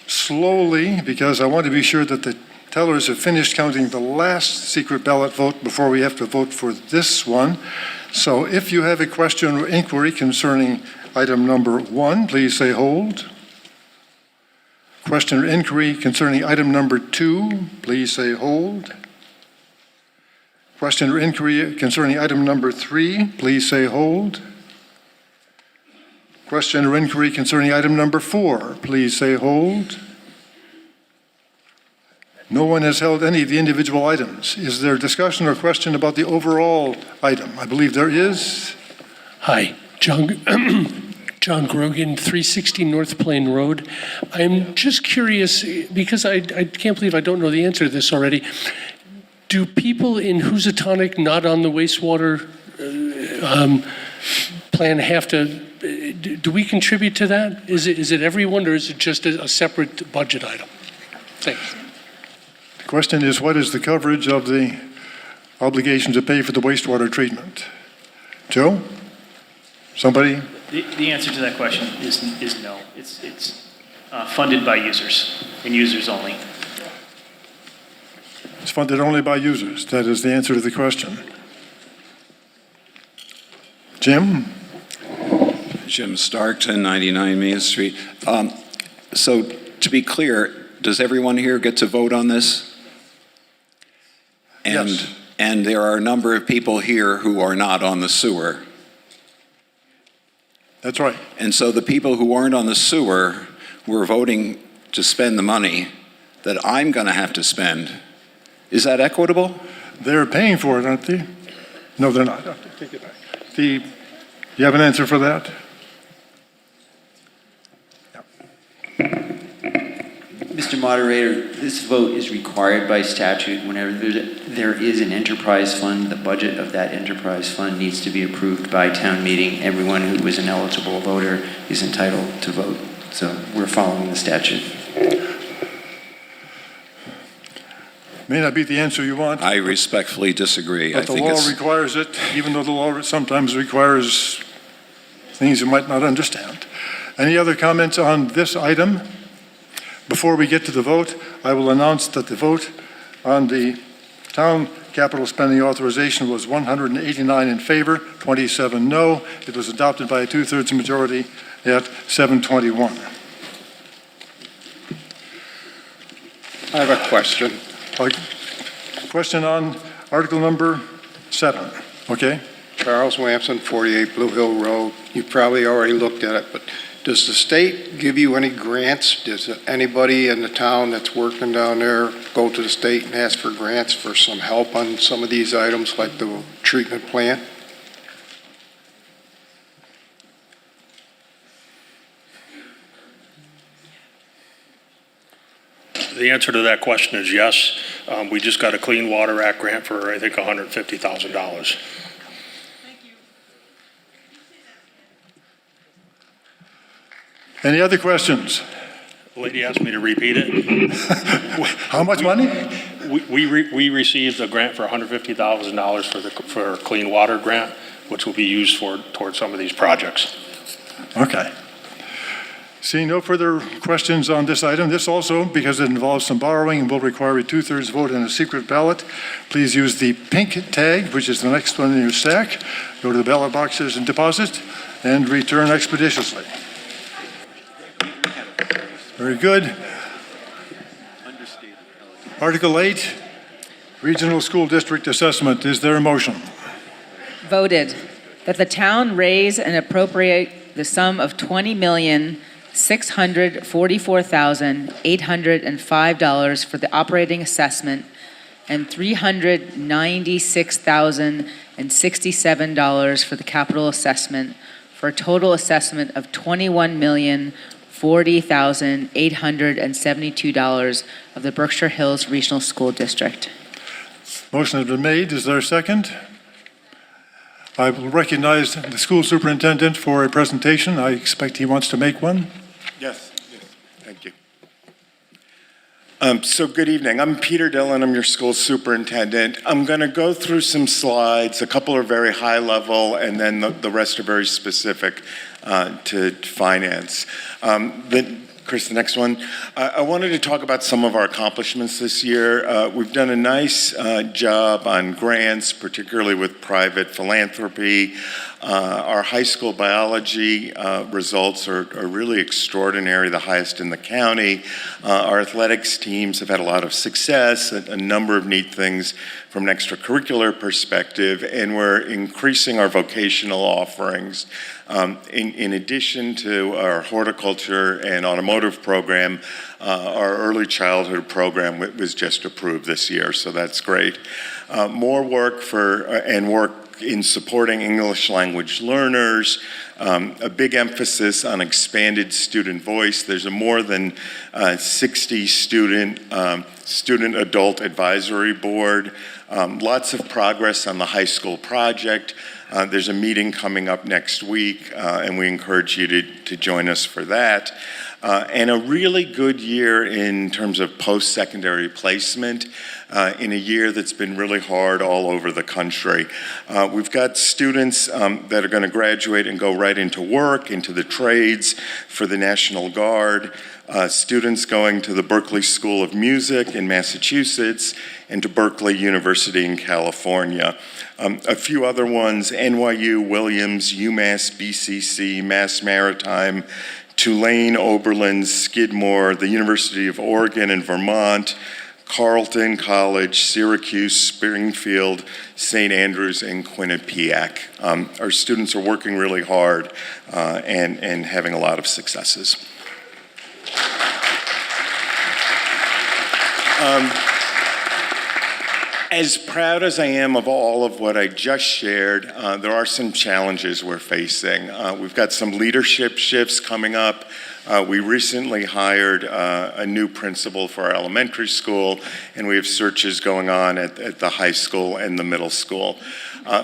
slowly because I want to be sure that the tellers have finished counting the last secret ballot vote before we have to vote for this one. So if you have a question or inquiry concerning item number 1, please say hold. Question or inquiry concerning item number 2, please say hold. Question or inquiry concerning item number 3, please say hold. Question or inquiry concerning item number 4, please say hold. No one has held any of the individual items. Is there discussion or question about the overall item? I believe there is. Hi, John Grogan, 360 North Plain Road. I'm just curious, because I can't believe I don't know the answer to this already. Do people in Housatonic not on the wastewater plan have to, do we contribute to that? Is it everyone, or is it just a separate budget item? Thanks. The question is, what is the coverage of the obligation to pay for the wastewater treatment? Joe? Somebody? The answer to that question is no. It's funded by users and users only. It's funded only by users. That is the answer to the question. Jim? Jim Stark, 1099 Main Street. So to be clear, does everyone here get to vote on this? Yes. And there are a number of people here who are not on the sewer. That's right. And so the people who aren't on the sewer were voting to spend the money that I'm going to have to spend. Is that equitable? They're paying for it, aren't they? No, they're not. Take it back. You have an answer for that? Mr. Moderator, this vote is required by statute. Whenever there is an enterprise fund, the budget of that enterprise fund needs to be approved by town meeting. Everyone who is an eligible voter is entitled to vote. So we're following the statute. May not be the answer you want. I respectfully disagree. But the law requires it, even though the law sometimes requires things you might not understand. Any other comments on this item? Before we get to the vote, I will announce that the vote on the town capital spending authorization was 189 in favor, 27 no. It was adopted by a 2/3 majority at 721. I have a question. Question on article number 7, okay? Charles Lamson, 48 Blue Hill Road. You probably already looked at it, but does the state give you any grants? Does anybody in the town that's working down there go to the state and ask for grants for some help on some of these items, like the treatment plant? The answer to that question is yes. We just got a Clean Water Act grant for, I think, $150,000. Any other questions? The lady asked me to repeat it. How much money? We received a grant for $150,000 for Clean Water grant, which will be used towards some of these projects. Okay. Seeing no further questions on this item, this also, because it involves some borrowing, will require a 2/3 vote and a secret ballot. Please use the pink tag, which is the next one in your stack. Go to the ballot boxes and deposit, and return expeditiously. Very good. Article 8, Regional School District Assessment. Is there a motion? Voted that the town raise and appropriate the sum of $20,644,805 for the operating assessment and $396,067 for the capital assessment, for a total assessment of $21,443,000. $40,872 of the Berkshire Hills Regional School District. Motion has been made. Is there a second? I will recognize the school superintendent for a presentation. I expect he wants to make one. Yes, thank you. So good evening. I'm Peter Dillon. I'm your school superintendent. I'm going to go through some slides. A couple are very high level, and then the rest are very specific to finance. Chris, the next one. I wanted to talk about some of our accomplishments this year. We've done a nice job on grants, particularly with private philanthropy. Our high school biology results are really extraordinary, the highest in the county. Our athletics teams have had a lot of success, a number of neat things from an extracurricular perspective, and we're increasing our vocational offerings. In addition to our horticulture and automotive program, our early childhood program was just approved this year, so that's great. More work work in supporting English language learners, a big emphasis on expanded student voice. There's a more than 60 student adult advisory board. Lots of progress on the high school project. There's a meeting coming up next week, and we encourage you to join us for that. And a really good year in terms of post-secondary placement in a year that's been really hard all over the country. We've got students that are going to graduate and go right into work, into the trades for the National Guard, students going to the Berkeley School of Music in Massachusetts and to Berkeley University in California. A few other ones, NYU, Williams, UMass, BCC, Mass Maritime, Tulane, Oberlin, Skidmore, the University of Oregon and Vermont, Carleton College, Syracuse, Springfield, St. Andrews, and Quinnipiac. Our students are working really hard and having a lot of successes. As proud as I am of all of what I just shared, there are some challenges we're facing. We've got some leadership shifts coming up. We recently hired a new principal for our elementary school, and we have searches going on at the high school and the middle school.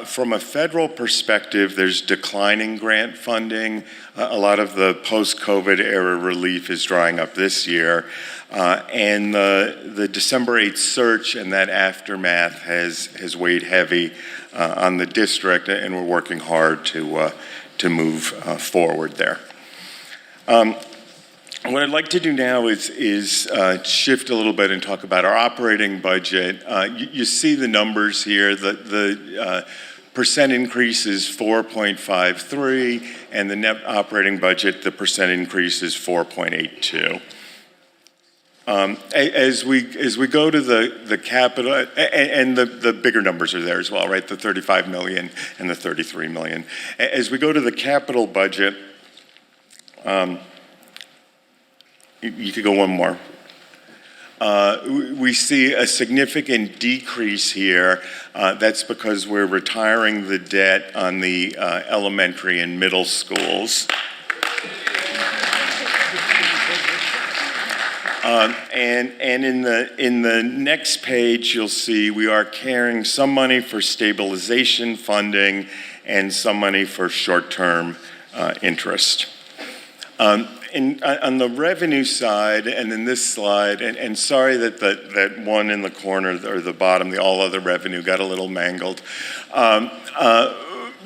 From a federal perspective, there's declining grant funding. A lot of the post-COVID era relief is drying up this year. And the December 8th search and that aftermath has weighed heavy on the district, and we're working hard to move forward there. What I'd like to do now is shift a little bit and talk about our operating budget. You see the numbers here. The percent increase is 4.53, and the net operating budget, the percent increase is 4.82. As we go to the capital, and the bigger numbers are there as well, right? The 35 million and the 33 million. As we go to the capital budget, you could go one more. We see a significant decrease here. That's because we're retiring the debt on the elementary and middle schools. And in the next page, you'll see we are carrying some money for stabilization funding and some money for short-term interest. On the revenue side, and in this slide, and sorry that that one in the corner or the bottom, the all other revenue, got a little mangled.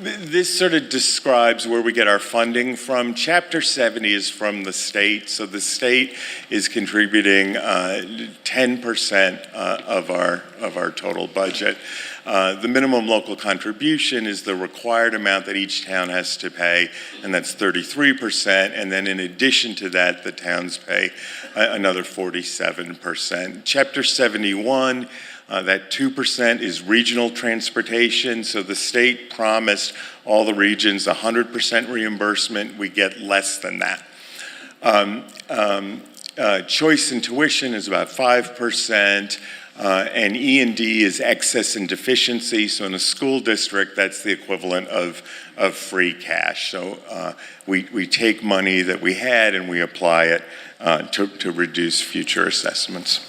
This sort of describes where we get our funding from. Chapter 70 is from the state, so the state is contributing 10% of our total budget. The minimum local contribution is the required amount that each town has to pay, and that's 33%. And then in addition to that, the towns pay another 47%. Chapter 71, that 2% is regional transportation. So the state promised all the regions 100% reimbursement. We get less than that. Choice and tuition is about 5%. And E&D is excess and deficiency. So in a school district, that's the equivalent of free cash. So we take money that we had and we apply it to reduce future assessments.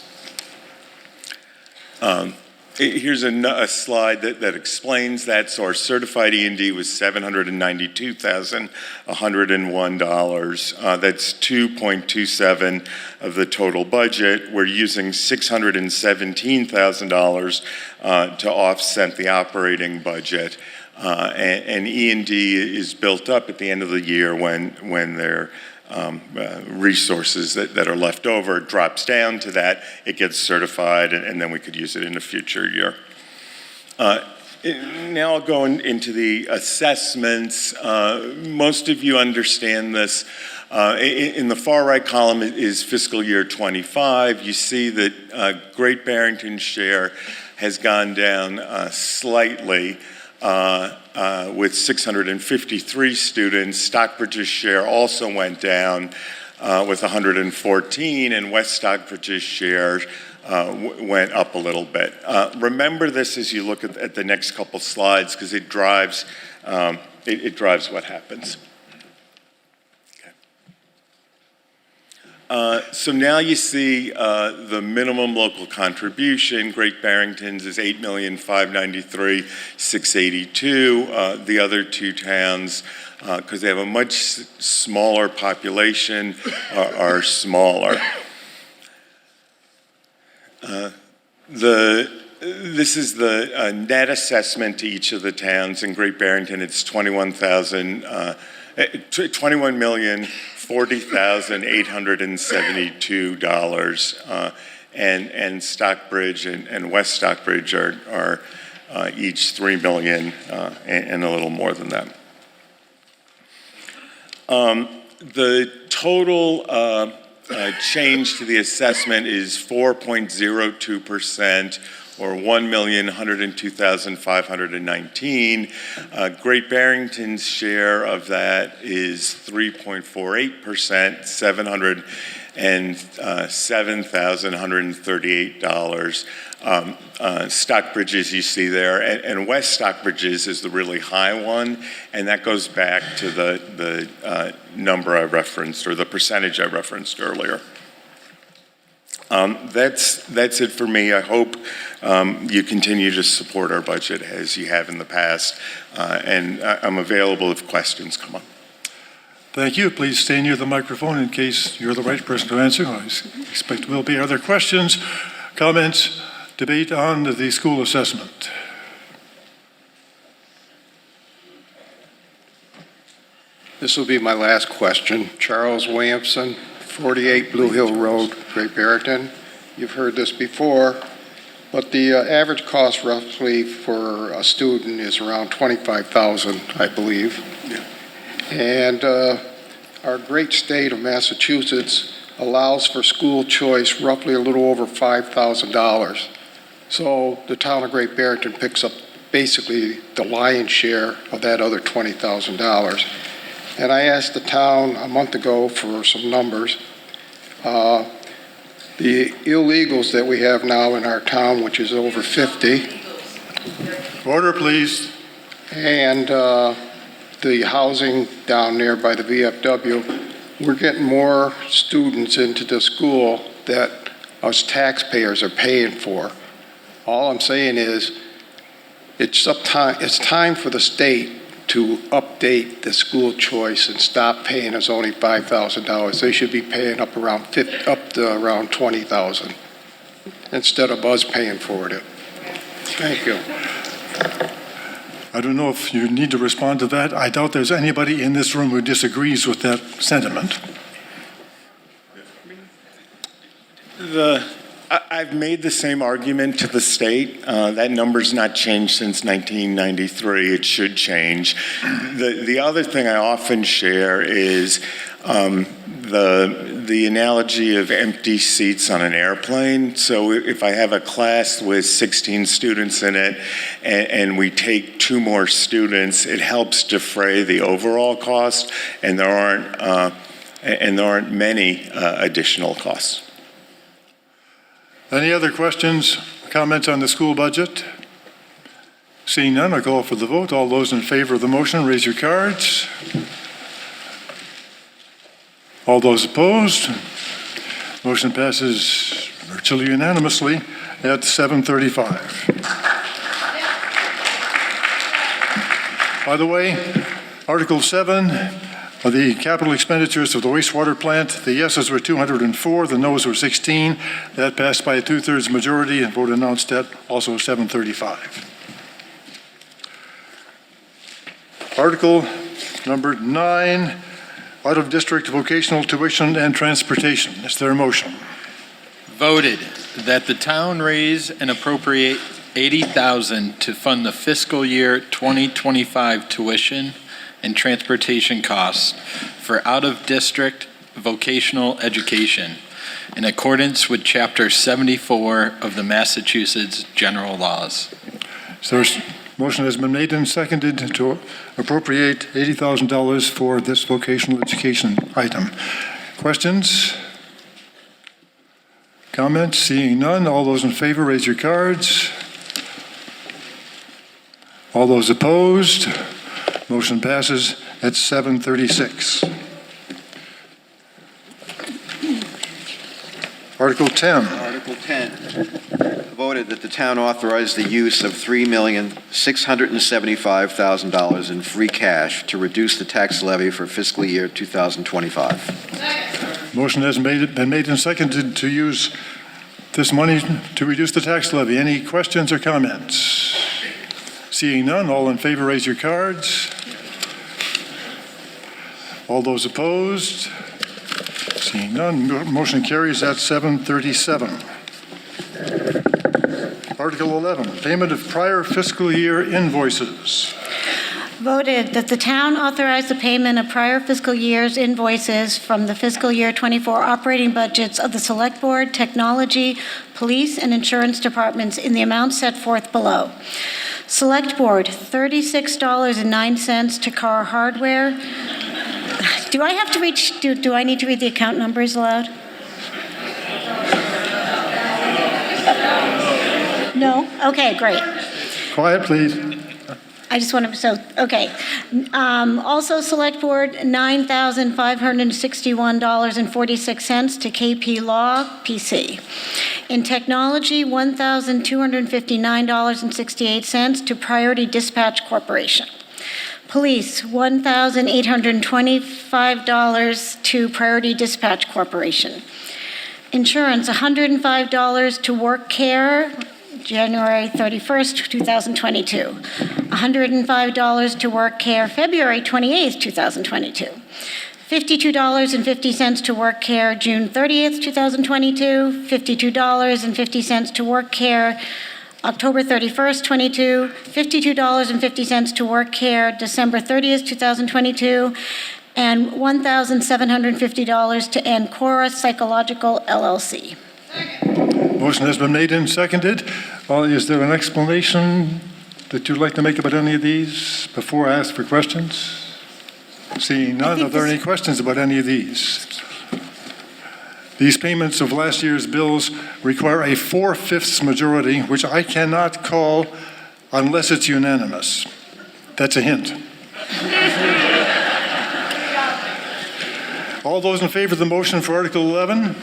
Here's a slide that explains that. So our certified E&D was $792,101. That's 2.27 of the total budget. We're using $617,000 to offset the operating budget. And E&D is built up at the end of the year when their resources that are left over drops down to that, it gets certified, and then we could use it in a future year. Now I'll go into the assessments. Most of you understand this. In the far right column is fiscal year 25. You see that Great Barrington's share has gone down slightly. With 653 students. Stockbridge's share also went down with 114, and West Stockbridge's share went up a little bit. Remember this as you look at the next couple slides, because it drives what happens. So now you see the minimum local contribution. Great Barrington's is $8,593,682. The other two towns, because they have a much smaller population, are smaller. This is the net assessment to each of the towns. In Great Barrington, it's $21,040,872, and Stockbridge and West Stockbridge are each $3 million and a little more than that. The total change to the assessment is 4.02%. Or $1,102,519. Great Barrington's share of that is 3.48%, $707,138. Stockbridge's you see there, and West Stockbridge's is the really high one, and that goes back to the number I referenced, or the percentage I referenced earlier. That's it for me. I hope you continue to support our budget as you have in the past, and I'm available if questions come up. Thank you. Please stay near the microphone in case you're the right person to answer. I expect there will be other questions, comments, debate on the school assessment. This will be my last question. Charles Williamson, 48 Blue Hill Road, Great Barrington. You've heard this before, but the average cost roughly for a student is around $25,000, I believe. Yeah. And our great state of Massachusetts allows for school choice roughly a little over $5,000. So the town of Great Barrington picks up basically the lion's share of that other $20,000. And I asked the town a month ago for some numbers. The illegals that we have now in our town, which is over 50. Order, please. And the housing down there by the VFW, we're getting more students into the school that us taxpayers are paying for. All I'm saying is it's time for the state to update the school choice and stop paying us only $5,000. They should be paying up to around $20,000 instead of us paying for it. Thank you. I don't know if you need to respond to that. I doubt there's anybody in this room who disagrees with that sentiment. I've made the same argument to the state. That number's not changed since 1993. It should change. The other thing I often share is the analogy of empty seats on an airplane. So if I have a class with 16 students in it and we take 2 more students, it helps defray the overall cost, and there aren't many additional costs. Any other questions, comments on the school budget? Seeing none, I'll call for the vote. All those in favor of the motion, raise your cards. All those opposed? Motion passes virtually unanimously at 7:35. By the way, Article 7, the capital expenditures of the wastewater plant, the yeses were 204, the noes were 16. That passed by a 2/3 majority, and vote announced at also 7:35. Article number 9, out-of-district vocational tuition and transportation. Is there a motion? Voted that the town raise and appropriate $80,000 to fund the fiscal year 2025 tuition and transportation costs for out-of-district vocational education in accordance with Chapter 74 of the Massachusetts General Laws. So motion has been made and seconded to appropriate $80,000 for this vocational education item. Questions? Comments? Seeing none, all those in favor, raise your cards. All those opposed? Motion passes at 7:36. Article 10. Article 10, voted that the town authorize the use of $3,675,000 in free cash to reduce the tax levy for fiscal year 2025. Motion has been made and seconded to use this money to reduce the tax levy. Any questions or comments? Seeing none, all in favor, raise your cards. All those opposed? Seeing none, motion carries at 7:37. Article 11, payment of prior fiscal year invoices. Voted that the town authorize the payment of prior fiscal year's invoices from the fiscal year 24 operating budgets of the Select Board, Technology, Police, and Insurance Departments in the amount set forth below. Select Board, $36.09 to Carr Hardware. Do I have to reach, do I need to read the account numbers aloud? No? Okay, great. Quiet, please. I just want to, okay. Also, Select Board, $9,561.46 to KP Law, PC. In Technology, $1,259.68 to Priority Dispatch Corporation. Police, $1,825 to Priority Dispatch Corporation. Insurance, $105 to Work Care, January 31st, 2022. $105 to Work Care, February 28th, 2022. $52.50 to Work Care, June 30th, 2022. $52.50 to Work Care, October 31st, 22, $52.50 to Work Care, December 30th, 2022, and $1,750 to Ancora Psychological LLC. Motion has been made and seconded. Is there an explanation that you'd like to make about any of these before I ask for questions? Seeing none, are there any questions about any of these? These payments of last year's bills require a 4/5 majority, which I cannot call unless it's unanimous. That's a hint. All those in favor of the motion for Article 11?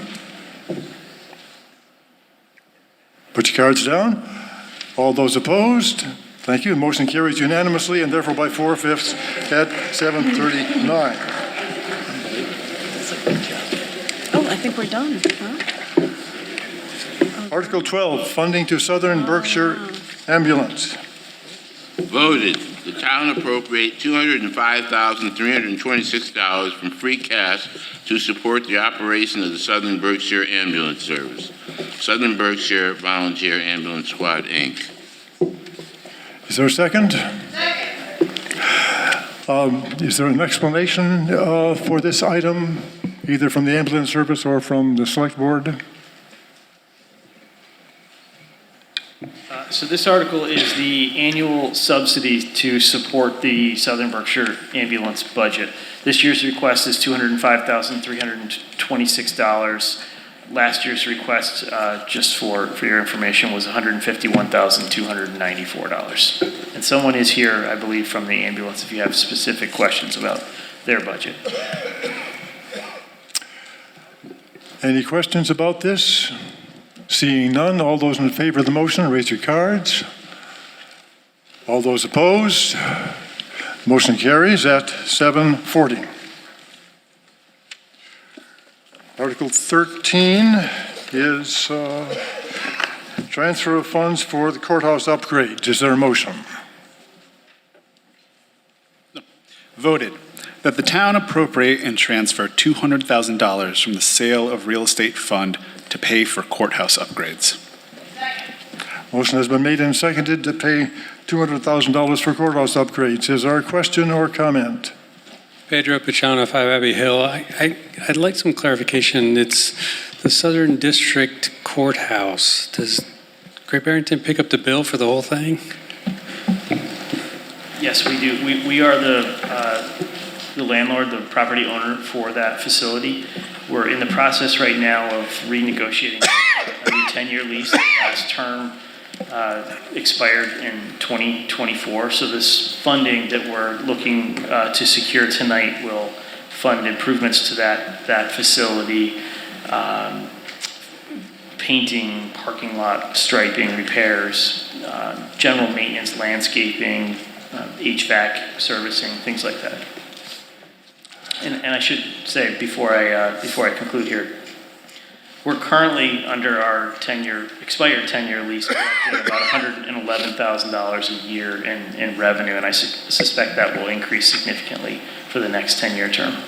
Put your cards down. All those opposed? Thank you. The motion carries unanimously and therefore by 4/5 at 7:39. Oh, I think we're done, huh? Article 12, funding to Southern Berkshire Ambulance. Voted, the town appropriate $205,326 from free cash to support the operation of the Southern Berkshire Ambulance Service. Southern Berkshire Volunteer Ambulance Squad, Inc. Is there a second? Is there an explanation for this item, either from the ambulance service or from the select board? So this article is the annual subsidy to support the Southern Berkshire ambulance budget. This year's request is $205,326. last year's request, just for your information, was $151,294. And someone is here, I believe, from the ambulance if you have specific questions about their budget. Any questions about this? Seeing none, all those in favor of the motion, raise your cards. All those opposed? Motion carries at 7:40. Article 13 is transfer of funds for the courthouse upgrades. Is there a motion? Voted that the town appropriate and transfer $200,000 from the sale of real estate fund to pay for courthouse upgrades. Motion has been made and seconded to pay $200,000 for courthouse upgrades. Is there a question or comment? Pedro Pachano, 5 Abbey Hill. I'd like some clarification. It's the Southern District Courthouse. Does Great Barrington pick up the bill for the whole thing? Yes, we do. We are the landlord, the property owner for that facility. We're in the process right now of renegotiating a new 10-year lease. The last term expired in 2024. So this funding that we're looking to secure tonight will fund improvements to that facility, painting, parking lot striping, repairs, general maintenance, landscaping, HVAC servicing, things like that. And I should say before I conclude here, we're currently under our expired 10-year lease collecting about $111,000 a year in revenue, and I suspect that will increase significantly for the next 10-year term.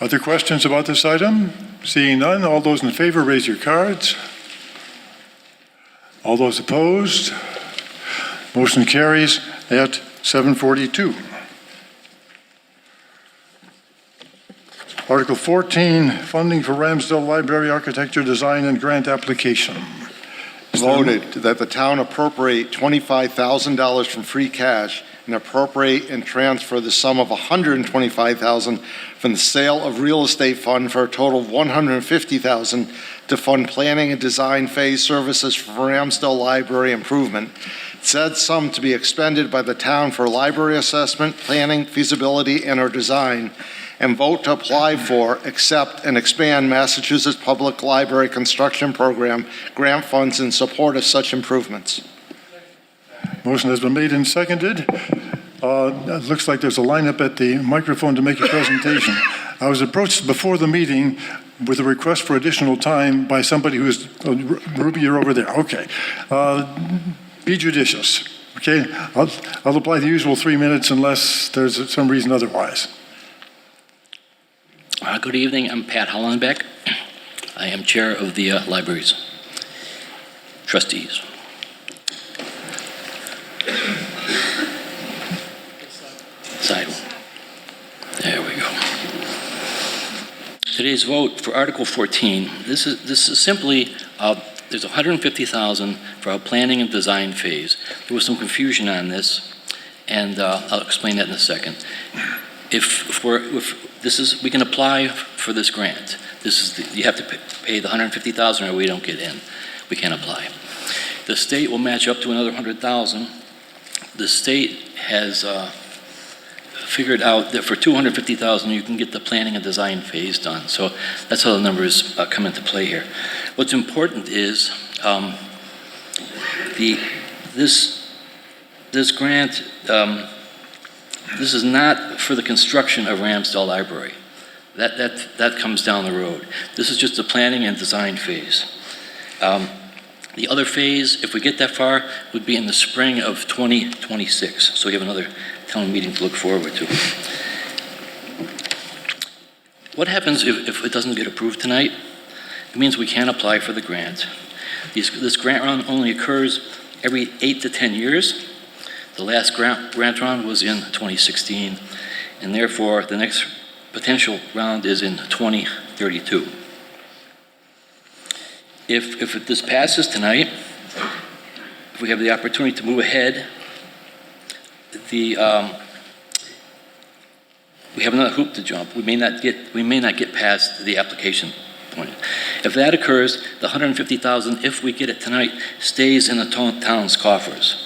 Other questions about this item? Seeing none, all those in favor, raise your cards. All those opposed? Motion carries at 7:42. Article 14, funding for Ramsdale Library architecture design and grant application. Voted that the town appropriate $25,000 from free cash and appropriate and transfer the sum of $125,000 from the sale of real estate fund for a total of $150,000 to fund planning and design phase services for Ramsdale Library improvement. Said sum to be expended by the town for library assessment, planning, feasibility, and/or design, and vote to apply for, accept, and expand Massachusetts Public Library Construction Program grant funds in support of such improvements. Motion has been made and seconded. It looks like there's a lineup at the microphone to make a presentation. I was approached before the meeting with a request for additional time by somebody who's, Ruby, you're over there. Okay. Be judicious. Okay. I'll apply the usual 3 minutes unless there's some reason otherwise. Good evening. I'm Pat Hollenbeck. I am chair of the library's trustees. Side one. There we go. Today's vote for Article 14. This is simply there's $150,000 for our planning and design phase. There was some confusion on this, and I'll explain that in a second. We can apply for this grant. You have to pay the $150,000 or we don't get in. We can't apply. The state will match up to another $100,000. The state has figured out that for $250,000 you can get the planning and design phase done. So that's how the numbers come into play here. What's important is this grant. This is not for the construction of Ramsdale Library. That comes down the road. This is just the planning and design phase. The other phase, if we get that far, would be in the spring of 2026. So we have another town meeting to look forward to. What happens if it doesn't get approved tonight? It means we can't apply for the grant. This grant round only occurs every 8 to 10 years. The last grant round was in 2016, and therefore the next potential round is in 2032. If this passes tonight, if we have the opportunity to move ahead, we have another hoop to jump. We may not get past the application point. If that occurs, the $150,000, if we get it tonight, stays in the town's coffers.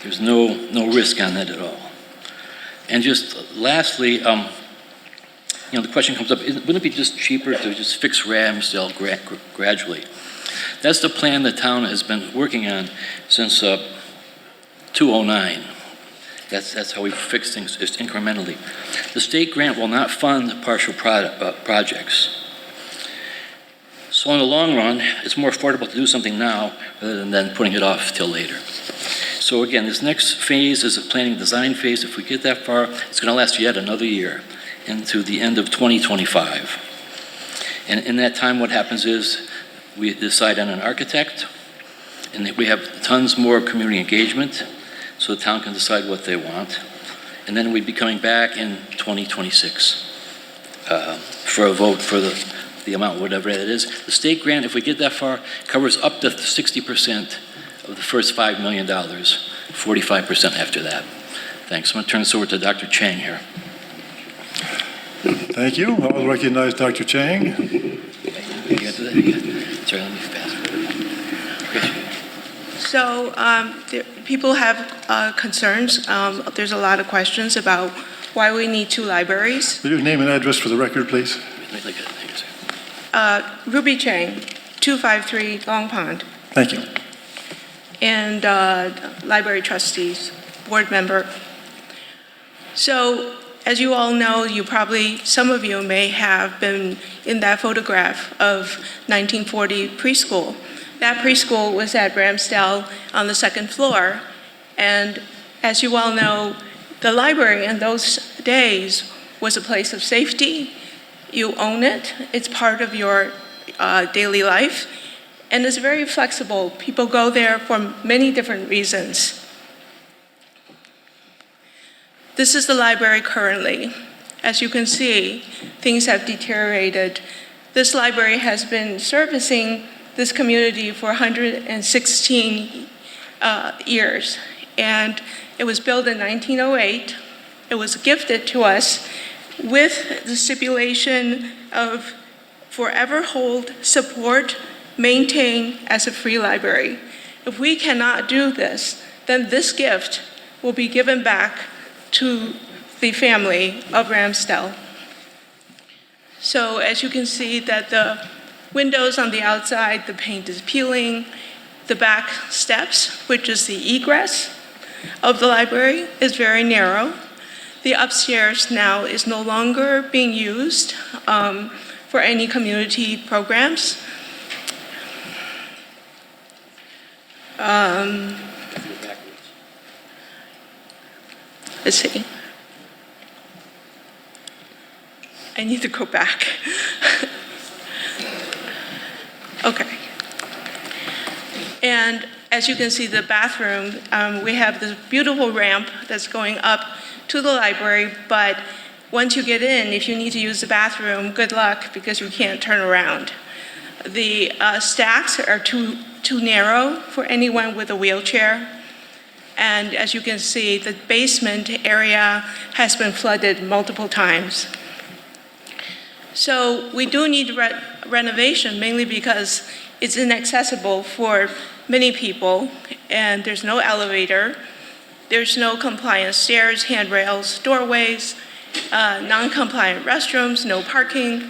There's no risk on that at all. And just lastly, the question comes up, wouldn't it be just cheaper to just fix Ramsdale gradually? That's the plan the town has been working on since 2009. That's how we fix things, just incrementally. The state grant will not fund partial projects. So in the long run, it's more affordable to do something now rather than putting it off till later. So again, this next phase is a planning design phase. If we get that far, it's going to last yet another year into the end of 2025. And in that time, what happens is we decide on an architect, and we have tons more community engagement, so the town can decide what they want. And then we'd be coming back in 2026 for a vote for the amount, whatever it is. The state grant, if we get that far, covers up to 60% of the first $5 million, 45% after that. Thanks. I'm going to turn this over to Dr. Chang here. Thank you. I'll recognize Dr. Chang. Sorry, let me pass. So people have concerns. There's a lot of questions about why we need two libraries. Will you name and address for the record, please? Ruby Chang, 253 Long Pond. Thank you. And library trustees, board member. So as you all know, some of you may have been in that photograph of 1940 preschool. That preschool was at Ramsdale on the second floor. And as you all know, the library in those days was a place of safety. You own it. It's part of your daily life. And it's very flexible. People go there for many different reasons. This is the library currently. As you can see, things have deteriorated. This library has been servicing this community for 116 years. And it was built in 1908. It was gifted to us with the stipulation of forever hold, support, maintain as a free library. If we cannot do this, then this gift will be given back to the family of Ramsdale. So as you can see that the windows on the outside, the paint is peeling. The back steps, which is the egress of the library, is very narrow. The upstairs now is no longer being used for any community programs. Let's see. I need to go back. Okay. And as you can see, the bathroom, we have this beautiful ramp that's going up to the library, but once you get in, if you need to use the bathroom, good luck, because you can't turn around. The stacks are too narrow for anyone with a wheelchair. And as you can see, the basement area has been flooded multiple times. So we do need renovation, mainly because it's inaccessible for many people, and there's no elevator, there's no compliant stairs, handrails, doorways, non-compliant restrooms, no parking,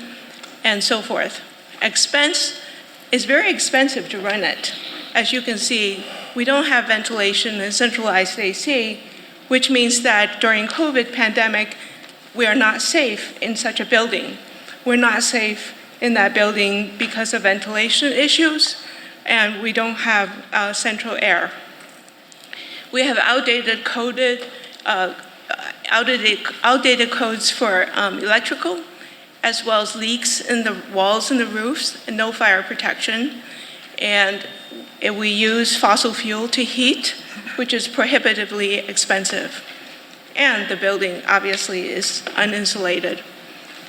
and so forth. Expense is very expensive to run it. As you can see, we don't have ventilation and centralized AC, which means that during COVID pandemic, we are not safe in such a building. We're not safe in that building because of ventilation issues, and we don't have central air. We have outdated codes for electrical, as well as leaks in the walls and the roofs, and no fire protection. And we use fossil fuel to heat, which is prohibitively expensive. And the building obviously is uninsulated.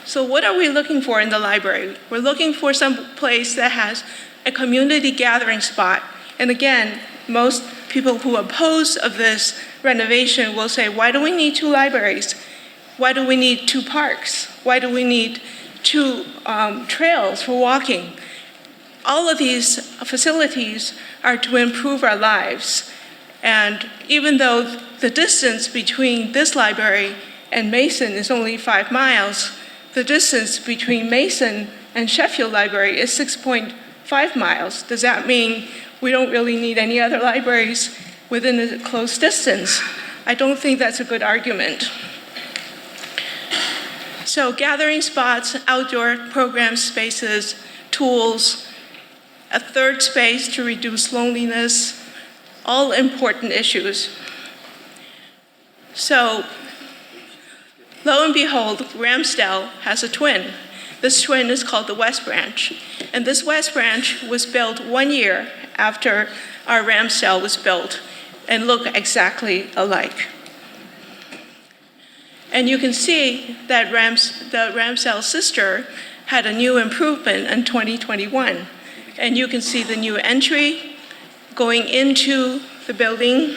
So what are we looking for in the library? We're looking for some place that has a community gathering spot. And again, most people who oppose of this renovation will say, why do we need two libraries? Why do we need two parks? Why do we need to trails for walking. All of these facilities are to improve our lives. And even though the distance between this library and Mason is only 5 miles, the distance between Mason and Sheffield Library is 6.5 miles. Does that mean we don't really need any other libraries within a close distance? I don't think that's a good argument. So gathering spots, outdoor program spaces, tools, a third space to reduce loneliness, all important issues. So lo and behold, Ramsdale has a twin. This twin is called the West Branch. And this West Branch was built 1 year after our Ramsdale was built and look exactly alike. And you can see that the Ramsdale sister had a new improvement in 2021. And you can see the new entry going into the building.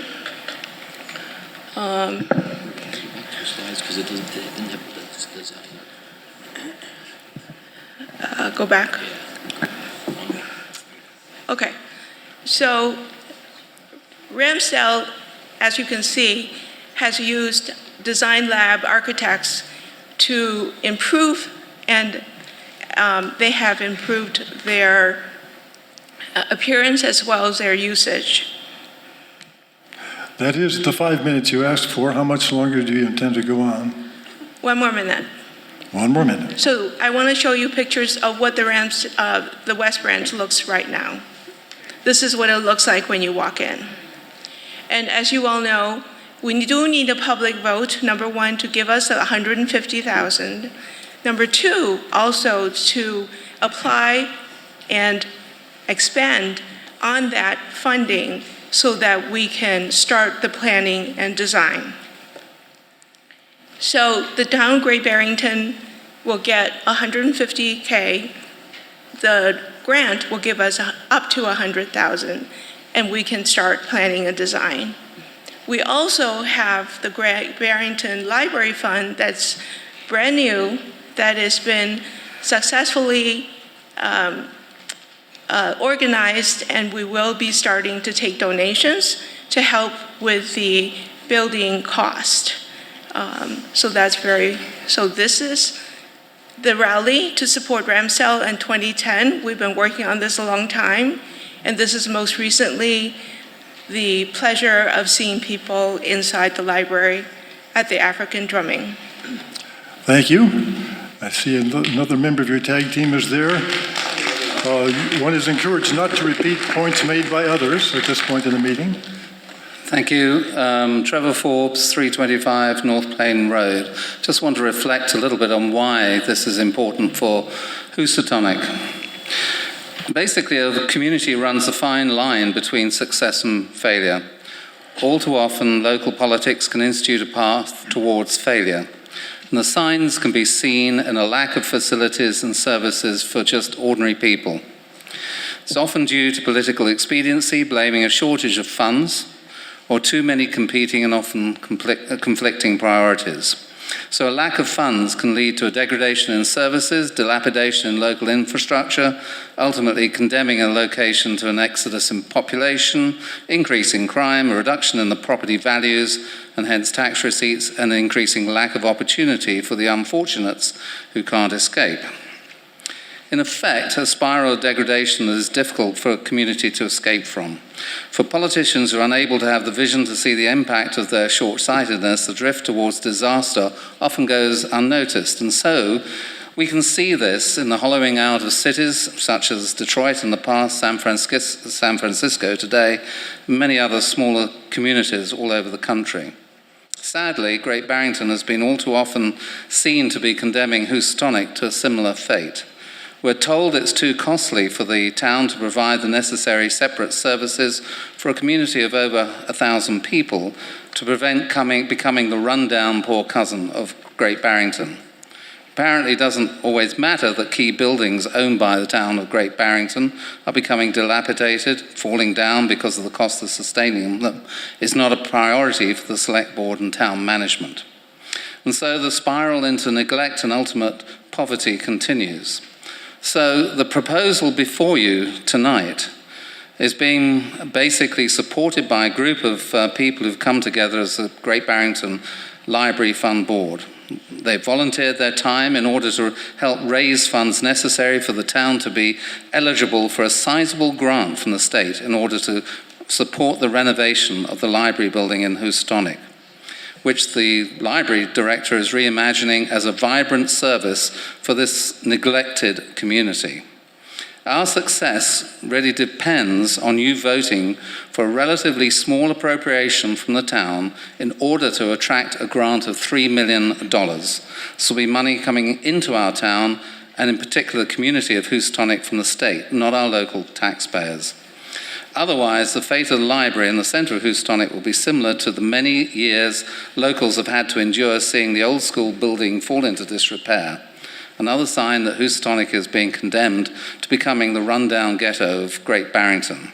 Go back. Okay, so Ramsdale, as you can see, has used Design Lab architects to improve, and they have improved their appearance as well as their usage. That is the 5 minutes you asked for. How much longer do you intend to go on? 1 more minute. 1 more minute. So I want to show you pictures of what the West Branch looks right now. This is what it looks like when you walk in. And as you all know, we do need a public vote, number one, to give us $150,000. Number two, also to apply and expand on that funding so that we can start the planning and design. So the town of Great Barrington will get $150K. The grant will give us up to $100,000, and we can start planning a design. We also have the Great Barrington Library Fund that's brand new, that has been successfully organized, and we will be starting to take donations to help with the building cost. So this is the rally to support Ramsdale in 2010. We've been working on this a long time, and this is most recently the pleasure of seeing people inside the library at the African drumming. Thank you. I see another member of your tag team is there. One is encouraged not to repeat points made by others at this point in the meeting. Thank you. Trevor Forbes, 325 North Plain Road. Just want to reflect a little bit on why this is important for Housatonic. Basically, a community runs a fine line between success and failure. All too often, local politics can institute a path towards failure. And the signs can be seen in a lack of facilities and services for just ordinary people. It's often due to political expediency, blaming a shortage of funds, or too many competing and often conflicting priorities. So a lack of funds can lead to a degradation in services, dilapidation in local infrastructure, ultimately condemning a location to an exodus in population, increase in crime, a reduction in the property values, and hence tax receipts, and an increasing lack of opportunity for the unfortunates who can't escape. In effect, a spiral of degradation that is difficult for a community to escape from. For politicians who are unable to have the vision to see the impact of their short-sightedness, the drift towards disaster often goes unnoticed. And so, we can see this in the hollowing out of cities such as Detroit in the past, San Francisco today, and many other smaller communities all over the country. Sadly, Great Barrington has been all too often seen to be condemning Housatonic to a similar fate. We're told it's too costly for the town to provide the necessary separate services for a community of over 1,000 people to prevent becoming the rundown poor cousin of Great Barrington. Apparently it doesn't always matter that key buildings owned by the town of Great Barrington are becoming dilapidated, falling down because of the cost of sustaining them. It's not a priority for the select board and town management. And so the spiral into neglect and ultimate poverty continues. So the proposal before you tonight is being basically supported by a group of people who've come together as the Great Barrington Library Fund Board. They've volunteered their time in order to help raise funds necessary for the town to be eligible for a sizable grant from the state in order to support the renovation of the library building in Houstonic, which the library director is reimagining as a vibrant service for this neglected community. Our success really depends on you voting for a relatively small appropriation from the town in order to attract a grant of $3 million. This will be money coming into our town and in particular the community of Houstonic from the state, not our local taxpayers. Otherwise, the fate of the library in the centre of Houstonic will be similar to the many years locals have had to endure seeing the old school building fall into disrepair. Another sign that Houstonic is being condemned to becoming the rundown ghetto of Great Barrington.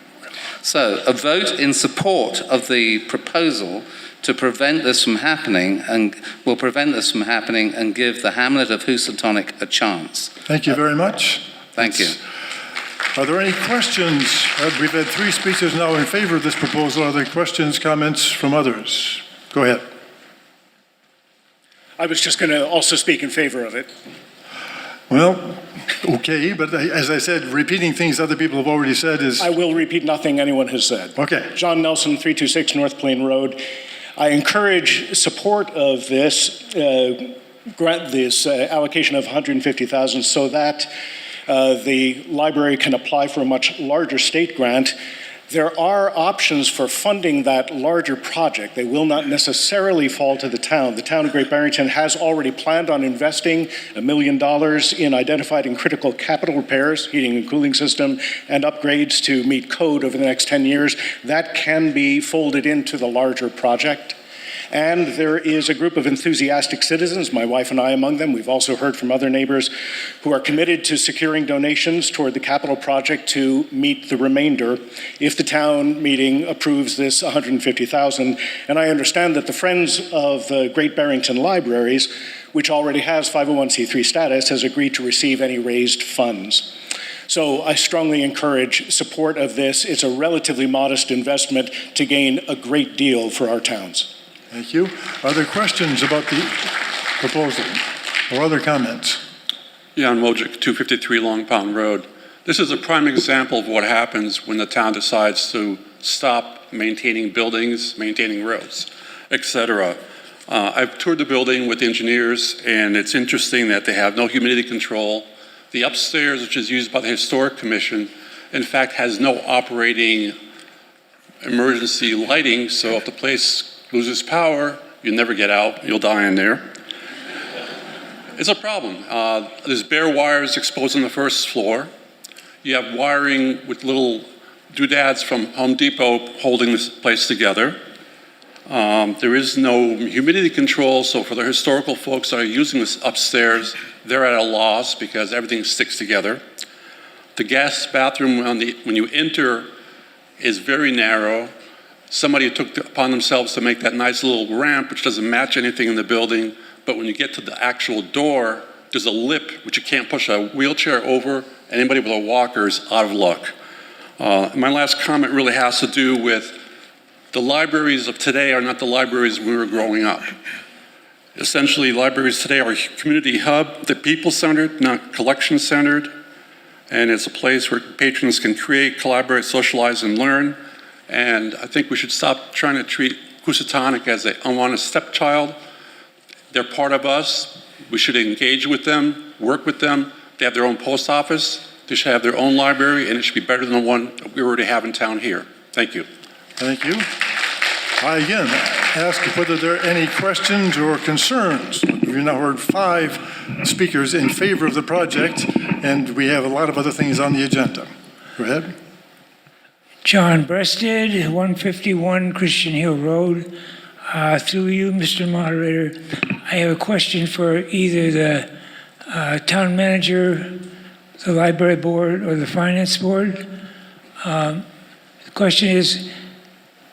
So, a vote in support of the proposal to prevent this from happening and will prevent this from happening and give the hamlet of Houstonic a chance. Thank you very much. Thank you. Are there any questions? We've had 3 speakers now in favor of this proposal. Are there questions, comments from others? Go ahead. I was just going to also speak in favor of it. Well, okay, but as I said, repeating things other people have already said is... I will repeat nothing anyone has said. Okay. John Nelson, 326 North Plain Road. I encourage support of this allocation of $150,000 so that the library can apply for a much larger state grant. There are options for funding that larger project. They will not necessarily fall to the town. The town of Great Barrington has already planned on investing $1 million in identified and critical capital repairs, heating and cooling system, and upgrades to meet code over the next 10 years. That can be folded into the larger project. And there is a group of enthusiastic citizens, my wife and I among them. We've also heard from other neighbors who are committed to securing donations toward the capital project to meet the remainder if the town meeting approves this $150,000. And I understand that the Friends of the Great Barrington Libraries, which already has 501c3 status, has agreed to receive any raised funds. So I strongly encourage support of this. It's a relatively modest investment to gain a great deal for our towns. Thank you. Are there questions about the proposal or other comments? Jan Wojcik, 253 Long Pond Road. This is a prime example of what happens when the town decides to stop maintaining buildings, maintaining roads, etc. I've toured the building with engineers, and it's interesting that they have no humidity control. The upstairs, which is used by the Historic Commission, in fact, has no operating emergency lighting, so if the place loses power, you never get out, you'll die in there. It's a problem. There's bare wires exposed on the first floor. You have wiring with little doodads from Home Depot holding this place together. There is no humidity control, so for the historical folks that are using this upstairs, they're at a loss because everything sticks together. The guest bathroom when you enter is very narrow. Somebody took upon themselves to make that nice little ramp, which doesn't match anything in the building, but when you get to the actual door, there's a lip which you can't push a wheelchair over. Anybody with a walker is out of luck. My last comment really has to do with the libraries of today are not the libraries we were growing up. Essentially, libraries today are a community hub, they're people-centered, not collection-centered, and it's a place where patrons can create, collaborate, socialize, and learn. And I think we should stop trying to treat Houstonic as an unwanted stepchild. They're part of us. We should engage with them, work with them. They have their own post office. They should have their own library, and it should be better than the one we already have in town here. Thank you. Thank you. I again ask whether there are any questions or concerns. We've now heard 5 speakers in favor of the project, and we have a lot of other things on the agenda. Go ahead. John Breasted, 151 Christian Hill Road. Through you, Mr. Moderator, I have a question for either the town manager, the library board, or the finance board. The question is,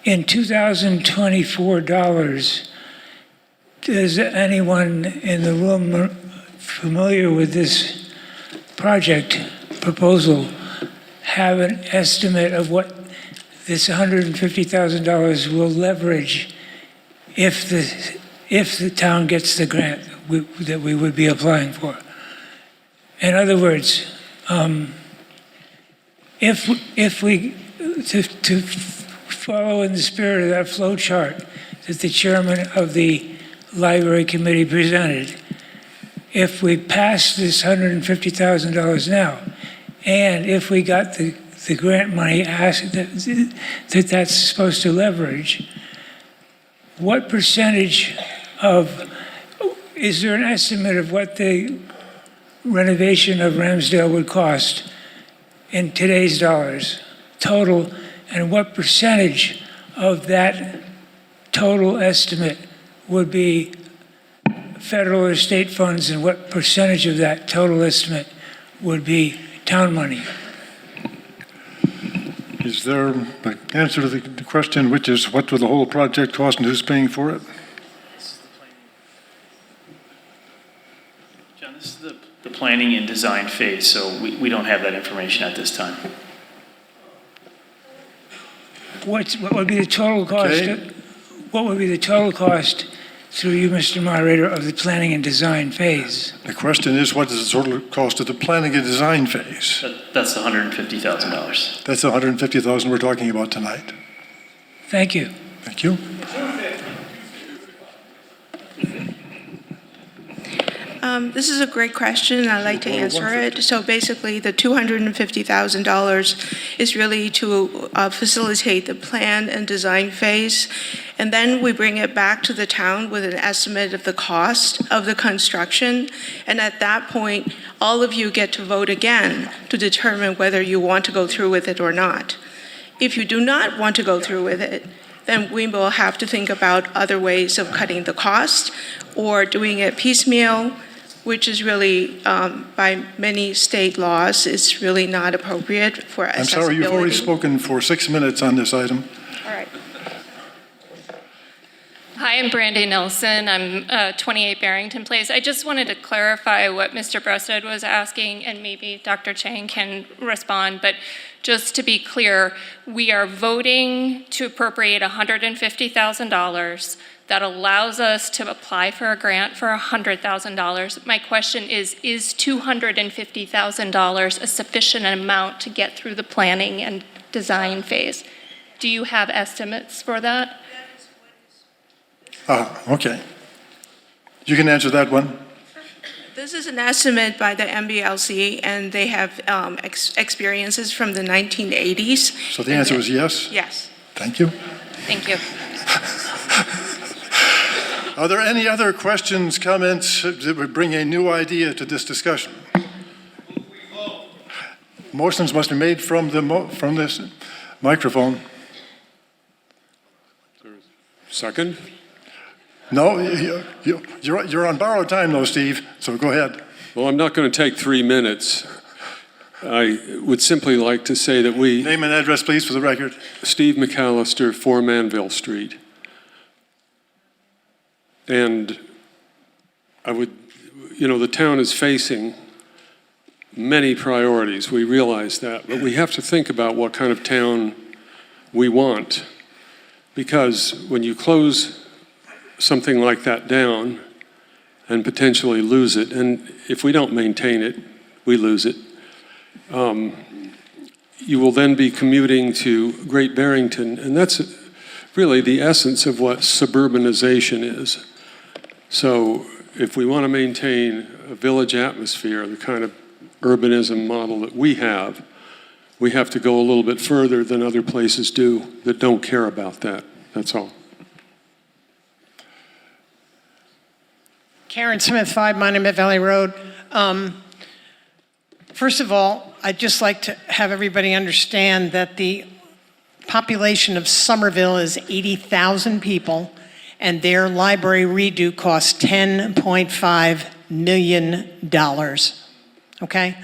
in 2024 dollars, does anyone in the room familiar with this project proposal have an estimate of what this $150,000 will leverage if the town gets the grant that we would be applying for? In other words, if we to follow in the spirit of that flow chart that the chairman of the library committee presented, if we pass this $150,000 now, and if we got the grant money that's supposed to leverage, what percentage is there an estimate of what the renovation of Ramsdale would cost in today's dollars total, and what percentage of that total estimate would be federal or state funds, and what percentage of that total estimate would be town money? Is there an answer to the question, which is what will the whole project cost and who's paying for it? John, this is the planning and design phase, so we don't have that information at this time. What would be the total cost? Okay. What would be the total cost, through you, Mr. Moderator, of the planning and design phase? The question is, what is the total cost of the planning and design phase? That's the $150,000. That's the $150,000 we're talking about tonight. Thank you. Thank you. This is a great question, and I'd like to answer it. So basically, the $250,000 is really to facilitate the plan and design phase, and then we bring it back to the town with an estimate of the cost of the construction, and at that point, all of you get to vote again to determine whether you want to go through with it or not. If you do not want to go through with it, then we will have to think about other ways of cutting the cost or doing it piecemeal, which is really, by many state laws, it's really not appropriate for accessibility. I'm sorry, you've already spoken for 6 minutes on this item. All right. Hi, I'm Brandy Nelson. I'm 28 Barrington Place. I just wanted to clarify what Mr. Breasted was asking, and maybe Dr. Chang can respond. But just to be clear, we are voting to appropriate $150,000 that allows us to apply for a grant for $100,000. My question is $250,000 a sufficient amount to get through the planning and design phase? Do you have estimates for that? Okay. You can answer that one. This is an estimate by the MBLC, and they have experiences from the 1980s. So the answer is yes? Yes. Thank you. Thank you. Are there any other questions, comments that would bring a new idea to this discussion? Motions must be made from this microphone. Second? No, you're on borrowed time though, Steve, so go ahead. Well, I'm not going to take 3 minutes. I would simply like to say that we... Name and address, please, for the record. Steve McAllister, 4 Manville Street. And I would, the town is facing many priorities. We realize that, but we have to think about what kind of town we want. Because when you close something like that down and potentially lose it, and if we don't maintain it, we lose it, you will then be commuting to Great Barrington, and that's really the essence of what suburbanization is. So if we want to maintain a village atmosphere, the kind of urbanism model that we have to go a little bit further than other places do that don't care about that. That's all. Karen Smith, 5 Monument Valley Road. First of all, I'd just like to have everybody understand that the population of Somerville is 80,000 people, and their library redo costs $10.5 million, okay,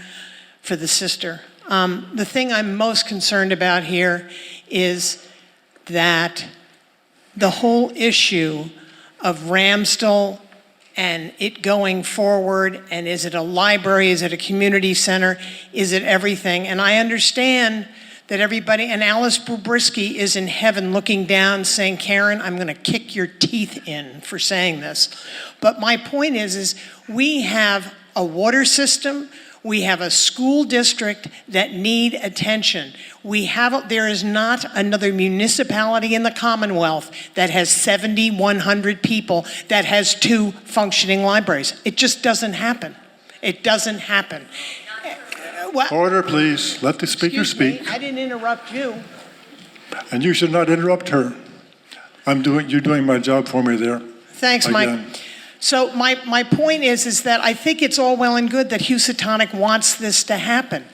for the sister. The thing I'm most concerned about here is that the whole issue of Ramsdale and it going forward, and is it a library, is it a community center, is it everything? And I understand that everybody, and Alice Bobrisky is in heaven looking down saying, Karen, I'm going to kick your teeth in for saying this. But my point is we have a water system, we have a school district that need attention. There is not another municipality in the Commonwealth that has 7,100 people that has 2 functioning libraries. It just doesn't happen. It doesn't happen. Order, please. Let the speaker speak. I didn't interrupt you. And you should not interrupt her. You're doing my job for me there. Thanks, Again. Mike. So my point is that I think it's all well and good that Housatonic wants this to happen.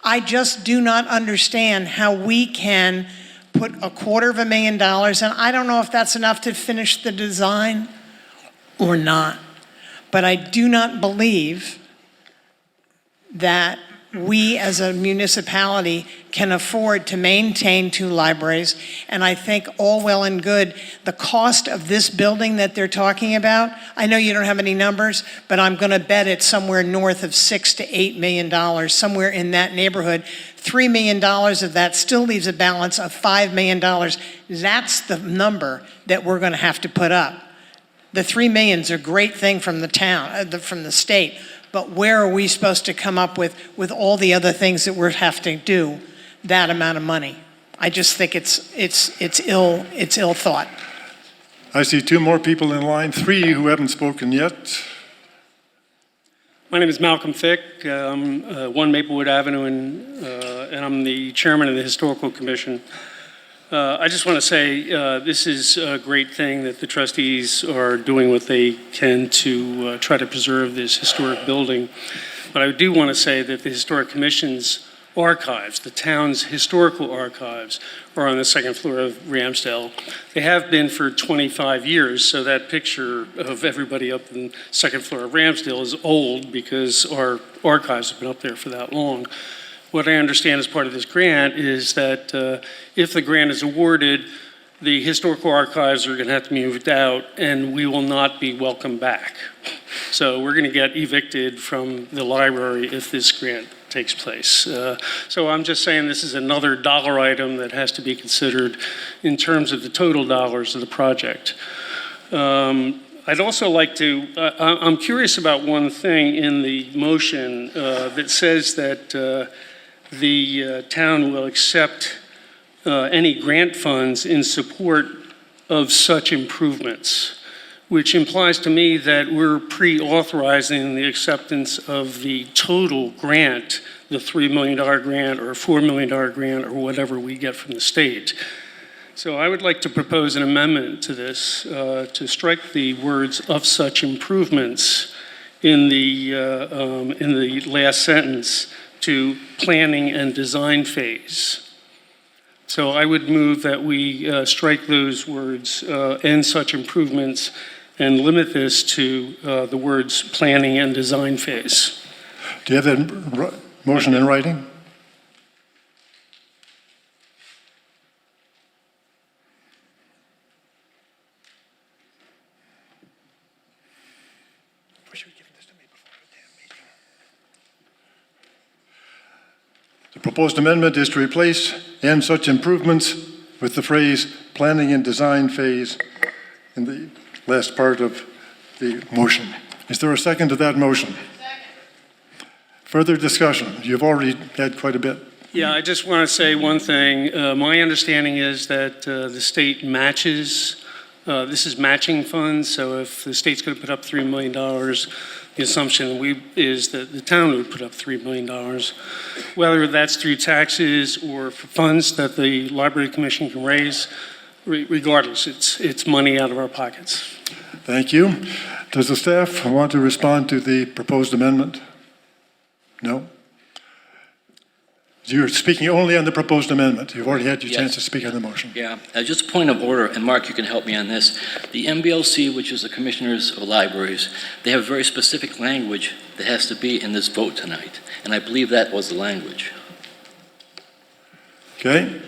I just do not understand how we can put $250,000, and I don't know if that's enough to finish the design or not. But I do not believe that we as a municipality can afford to maintain 2 libraries. And I think all well and good, the cost of this building that they're talking about, I know you don't have any numbers, but I'm going to bet it's somewhere north of $6 to $8 million, somewhere in that neighborhood. $3 million of that still leaves a balance of $5 million. That's the number that we're going to have to put up. The $3 million is a great thing from the town, from the state. But where are we supposed to come up with all the other things that we have to do, that amount of money? I just think it's ill thought. I see 2 more people in line, 3 who haven't spoken yet. My name is Malcolm Fick. I'm 1 Maplewood Avenue, and I'm the chairman of the Historical Commission. I just want to say this is a great thing that the trustees are doing what they can to try to preserve this historic building. But I do want to say that the Historic Commission's archives, the town's historical archives, are on the 2nd floor of Ramsdale. They have been for 25 years, so that picture of everybody up in the 2nd floor of Ramsdale is old because our archives have been up there for that long. What I understand as part of this grant is that if the grant is awarded, the historical archives are going to have to be moved out, and we will not be welcome back. So we're going to get evicted from the library if this grant takes place. So I'm just saying this is another dollar item that has to be considered in terms of the total dollars of the project. I'd also like to, I'm curious about one thing in the motion that says that the town will accept any grant funds in support of such improvements, which implies to me that we're pre-authorizing the acceptance of the total grant, the $3 million grant or $4 million grant or whatever we get from the state. So I would like to propose an amendment to this to strike the words "of such improvements" in the last sentence to planning and design phase. So I would move that we strike those words "and such improvements" and limit this to the words planning and design phase. Do you have that motion in writing? The proposed amendment is to replace "and such improvements" with the phrase "planning and design phase" in the last part of the motion. Is there a second to that motion? Second. Further discussion? You've already had quite a bit. Yeah, I just want to say one thing. My understanding is that the state matches, this is matching funds, so if the state's going to put up $3 million, the assumption is that the town would put up $3 million, whether that's through taxes or funds that the Library Commission can raise. Regardless, it's money out of our pockets. Thank you. Does the staff want to respond to the proposed amendment? No? You're speaking only on the proposed amendment. You've already had your chance to speak on the motion. Yeah, just a point of order, and Mark, you can help me on this. The MBLC, which is the Commissioners of Libraries, they have very specific language that has to be in this vote tonight, and I believe that was the language. Okay.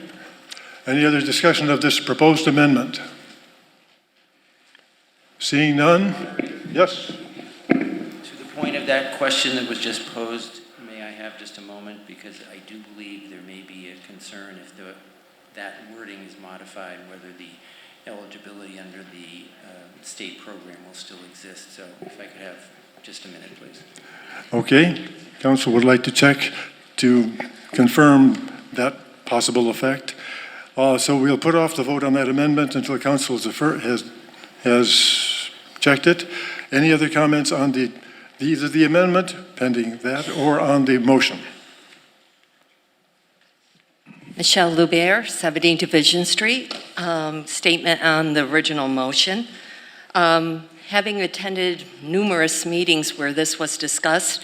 Any other discussion of this proposed amendment? Seeing none? Yes? that question that was just posed, may I have just a moment? Because I do believe there may be a concern if that wording is modified, whether the eligibility under the state program will still exist. So if I could have just a minute, please. Okay. Council would like to check to confirm that possible effect. So we'll put off the vote on that amendment until council has checked it. Any other comments on either the amendment pending that or on the motion? Michelle Lubert, 17 Division Street. Statement on the original motion. Having attended numerous meetings where this was discussed,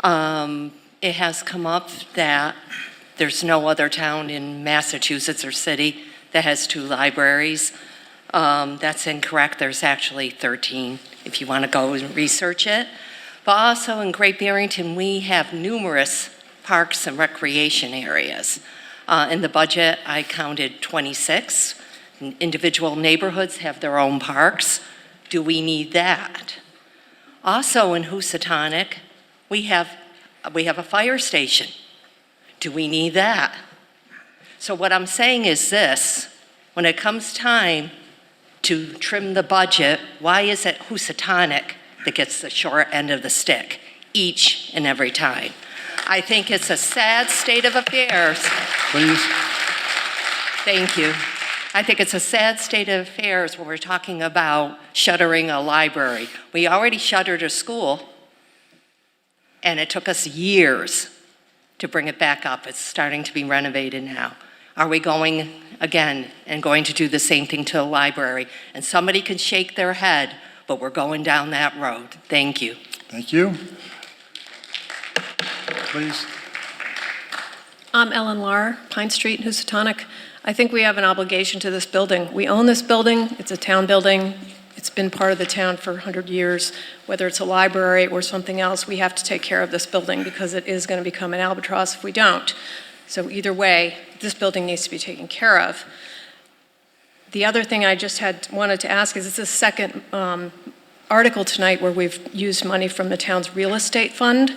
it has come up that there's no other town in Massachusetts or city that has 2 libraries. That's incorrect. There's actually 13 if you want to go and research it. But also in Great Barrington, we have numerous parks and recreation areas. In the budget, I counted 26. Individual neighborhoods have their own parks. Do we need that? Also in Housatonic, we have a fire station. Do we need that? So what I'm saying is this: when it comes time to trim the budget, why is it Housatonic that gets the short end of the stick each and every time? I think it's a sad state of affairs. Please. Thank you. I think it's a sad state of affairs when we're talking about shuttering a library. We already shuttered a school, and it took us years to bring it back up. It's starting to be renovated now. Are we going again and going to do the same thing to a library? And somebody can shake their head, but we're going down that road. Thank you. Thank you. Please. I'm Ellen Lahr, Pine Street, Housatonic. I think we have an obligation to this building. We own this building. It's a town building. It's been part of the town for 100 years. Whether it's a library or something else, we have to take care of this building because it is going to become an albatross if we don't. So either way, this building needs to be taken care of. The other thing I just wanted to ask is, it's the second article tonight where we've used money from the town's real estate fund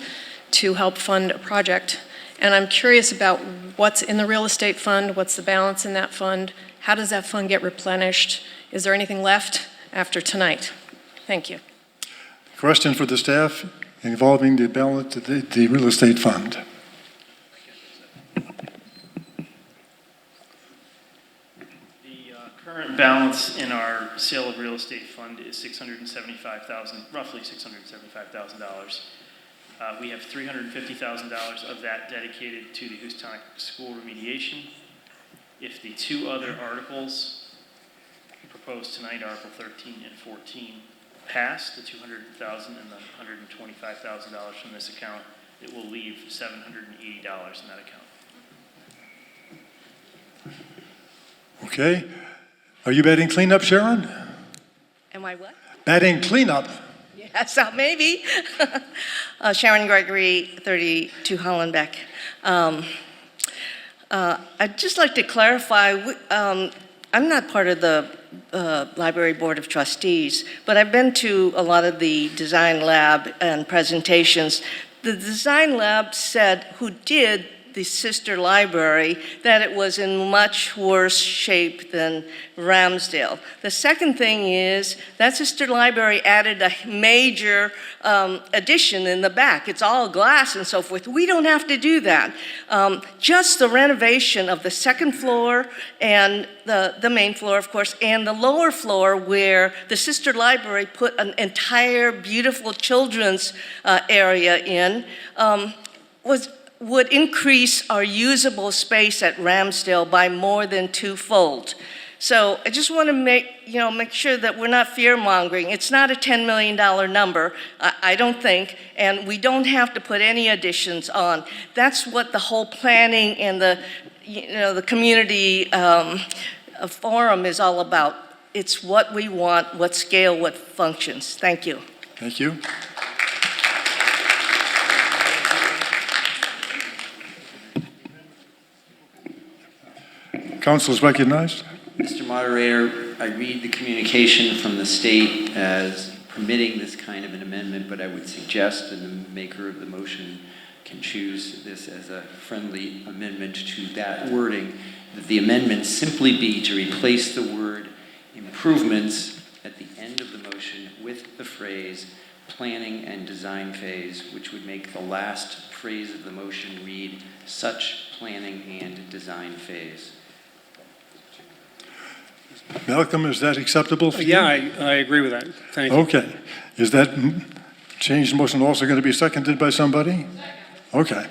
to help fund a project. And I'm curious about what's in the real estate fund, what's the balance in that fund, how does that fund get replenished? Is there anything left after tonight? Thank you. Question for the staff involving the balance of the real estate fund. Current balance in our sale of real estate fund is $675,000, roughly $675,000. We have $350,000 of that dedicated to the Housatonic school remediation. If the 2 other articles proposed tonight, Article 13 and 14, pass the $200,000 and the $125,000 from this account, it will leave $780 in that account. Okay. Are you batting cleanup, Sharon? Am I what? Batting cleanup. Yes, maybe. Sharon Gregory, 32 Hollenbeck. I'd just like to clarify, I'm not part of the Library Board of Trustees, but I've been to a lot of the design lab and presentations. The design lab said, who did the sister library, that it was in much worse shape than Ramsdale. The second thing is that sister library added a major addition in the back. It's all glass and so forth. We don't have to do that. Just the renovation of the second floor and the main floor, of course, and the lower floor where the sister library put an entire beautiful children's area in would increase our usable space at Ramsdale by more than 2-fold. So I just want to make sure that we're not fear-mongering. It's not a $10 million number, I don't think, and we don't have to put any additions on. That's what the whole planning and the community forum is all about. It's what we want, what scale, what functions. Thank you. Thank you. Council is recognized. Mr. Moderator, I read the communication from the state as permitting this kind of an amendment amendment, but I would suggest, and the maker of the motion can choose this as a friendly amendment to that wording, that the amendment simply be to replace the word improvements at the end of the motion with the phrase planning and design phase, which would make the last phrase of the motion read such planning and design phase. Malcolm, is that acceptable for you? Yeah, I agree with that. Thank you. Okay. Is that changed motion also going to be seconded by somebody? Okay.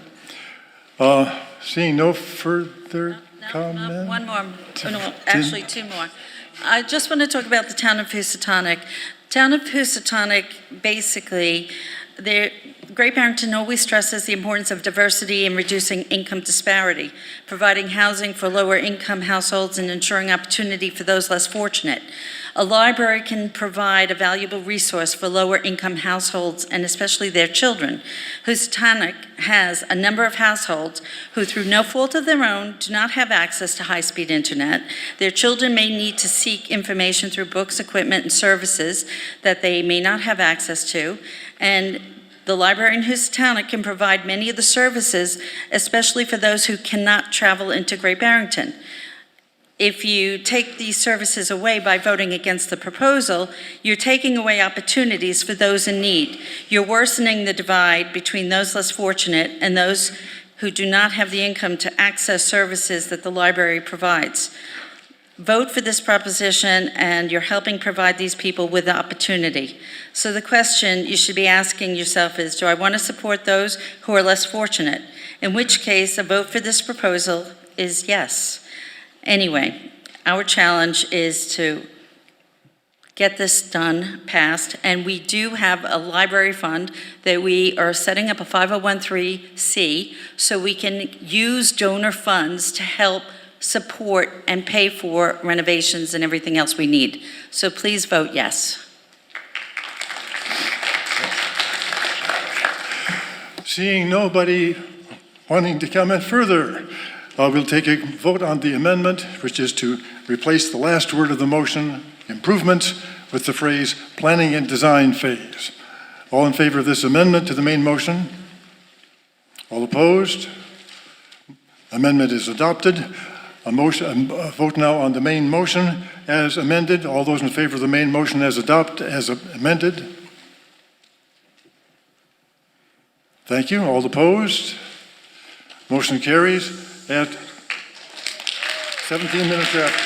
Seeing no further comment? One more. Oh, no, actually, two more. I just want to talk about the town of Housatonic. Town of Housatonic, basically, Great Barrington always stresses the importance of diversity in reducing income disparity, providing housing for lower income households and ensuring opportunity for those less fortunate. A library can provide a valuable resource for lower income households and especially their children. Housatonic has a number of households who, through no fault of their own, do not have access to high-speed internet. Their children may need to seek information through books, equipment, and services that they may not have access to. And the library in Housatonic can provide many of the services, especially for those who cannot travel into Great Barrington. If you take these services away by voting against the proposal, you're taking away opportunities for those in need. You're worsening the divide between those less fortunate and those who do not have the income to access services that the library provides. Vote for this proposition, and you're helping provide these people with the opportunity. So the question you should be asking yourself is, do I want to support those who are less fortunate? In which case, a vote for this proposal is yes. Anyway, our challenge is to get this done, passed, and we do have a library fund that we are setting up a 501(c) so we can use donor funds to help support and pay for renovations and everything else we need. So please vote yes. Seeing nobody wanting to comment further, we'll take a vote on the amendment, which is to replace the last word of the motion, improvements, with the phrase planning and design phase. All in favor of this amendment to the main motion? All opposed? Amendment is adopted. A vote now on the main motion as amended. All those in favor of the main motion as amended? Thank you. All opposed? Motion carries at 17 minutes after.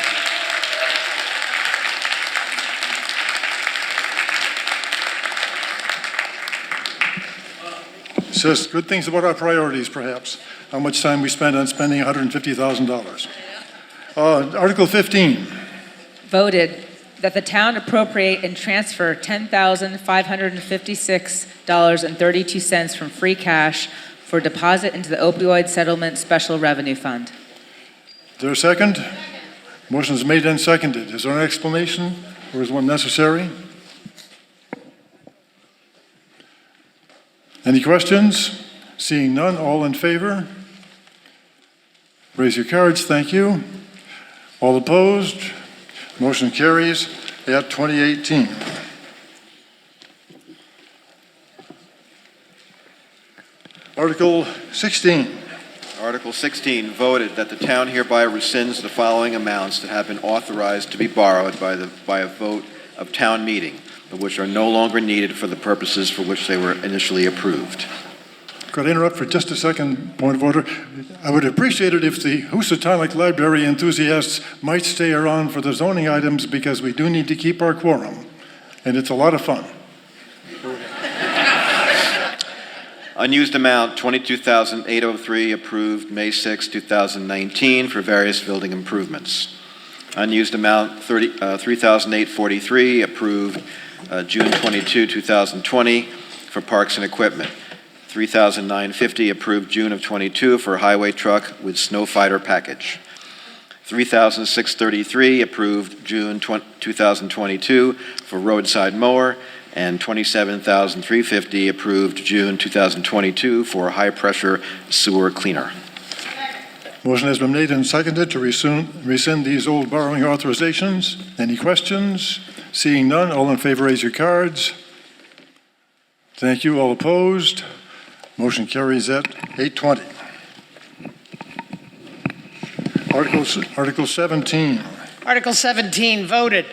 Says good things about our priorities, perhaps. How much time we spend on spending $150,000. Article 15. Voted that the town appropriate and transfer $10,556.32 from free cash for deposit into the opioid settlement special revenue fund. Is there a second? Motion is made and seconded. Is there an explanation, or is one necessary? Any questions? Seeing none, all in favor? Raise your cards, thank you. All opposed? Motion carries at 2018. Article 16. Article 16 voted that the town hereby rescinds the following amounts that have been authorized to be borrowed by a vote of town meeting, but which are no longer needed for the purposes for which they were initially approved. Could I interrupt for just a second? Point of order. I would appreciate it if the Housatonic Library enthusiasts might stay around for the zoning items, because we do need to keep our quorum, and it's a lot of fun. Unused amount, $22,803, approved May 6, 2019, for various building improvements. Unused amount, $3,843, approved June 22, 2020, for parks and equipment. $3,950, approved June of 22 for highway truck with snow fighter package. $3,633, approved June 2022 for roadside mower, and $27,350, approved June 2022 for high-pressure sewer cleaner. Motion has been made and seconded to rescind these old borrowing authorizations. Any questions? Seeing none, all in favor raise your cards. Thank you. All opposed? Motion carries at 8:20. Article 17. Article 17 voted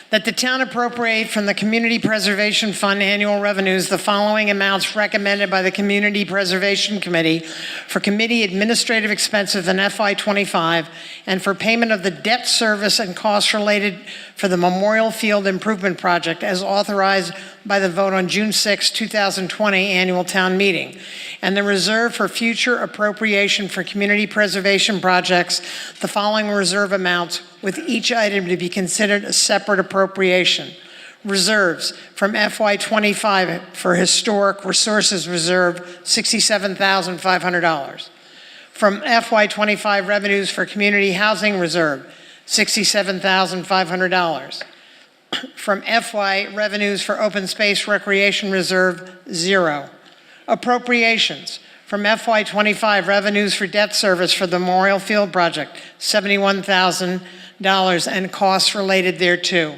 that the town appropriate from the Community Preservation Fund annual revenues the following amounts recommended by the Community Preservation Committee for committee administrative expenses in FY25 and for payment of the debt service and costs related for the Memorial Field Improvement Project as authorized by the vote on June 6, 2020 annual town meeting, and the reserve for future appropriation for community preservation projects, the following reserve amounts, with each item to be considered a separate appropriation. Reserves from FY25 for Historic Resources Reserve, $67,500. From FY25 revenues for Community Housing Reserve, $67,500. From FY revenues for Open Space Recreation Reserve, 0. Appropriations from FY25 revenues for debt service for the Memorial Field Project, $71,000 and costs related thereto.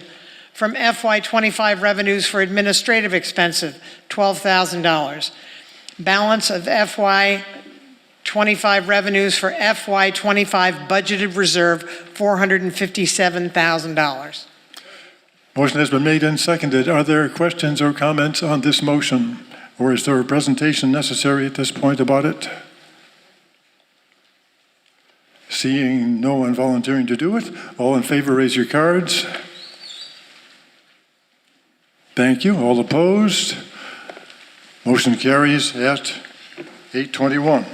From FY25 revenues for administrative expenses, $12,000. Balance of FY25 revenues for FY25 budgeted reserve, $457,000. Motion has been made and seconded. Are there questions or comments on this motion? Or is there a presentation necessary at this point about it? Seeing no one volunteering to do it, all in favor raise your cards. Thank you. All opposed? Motion carries at 8:21.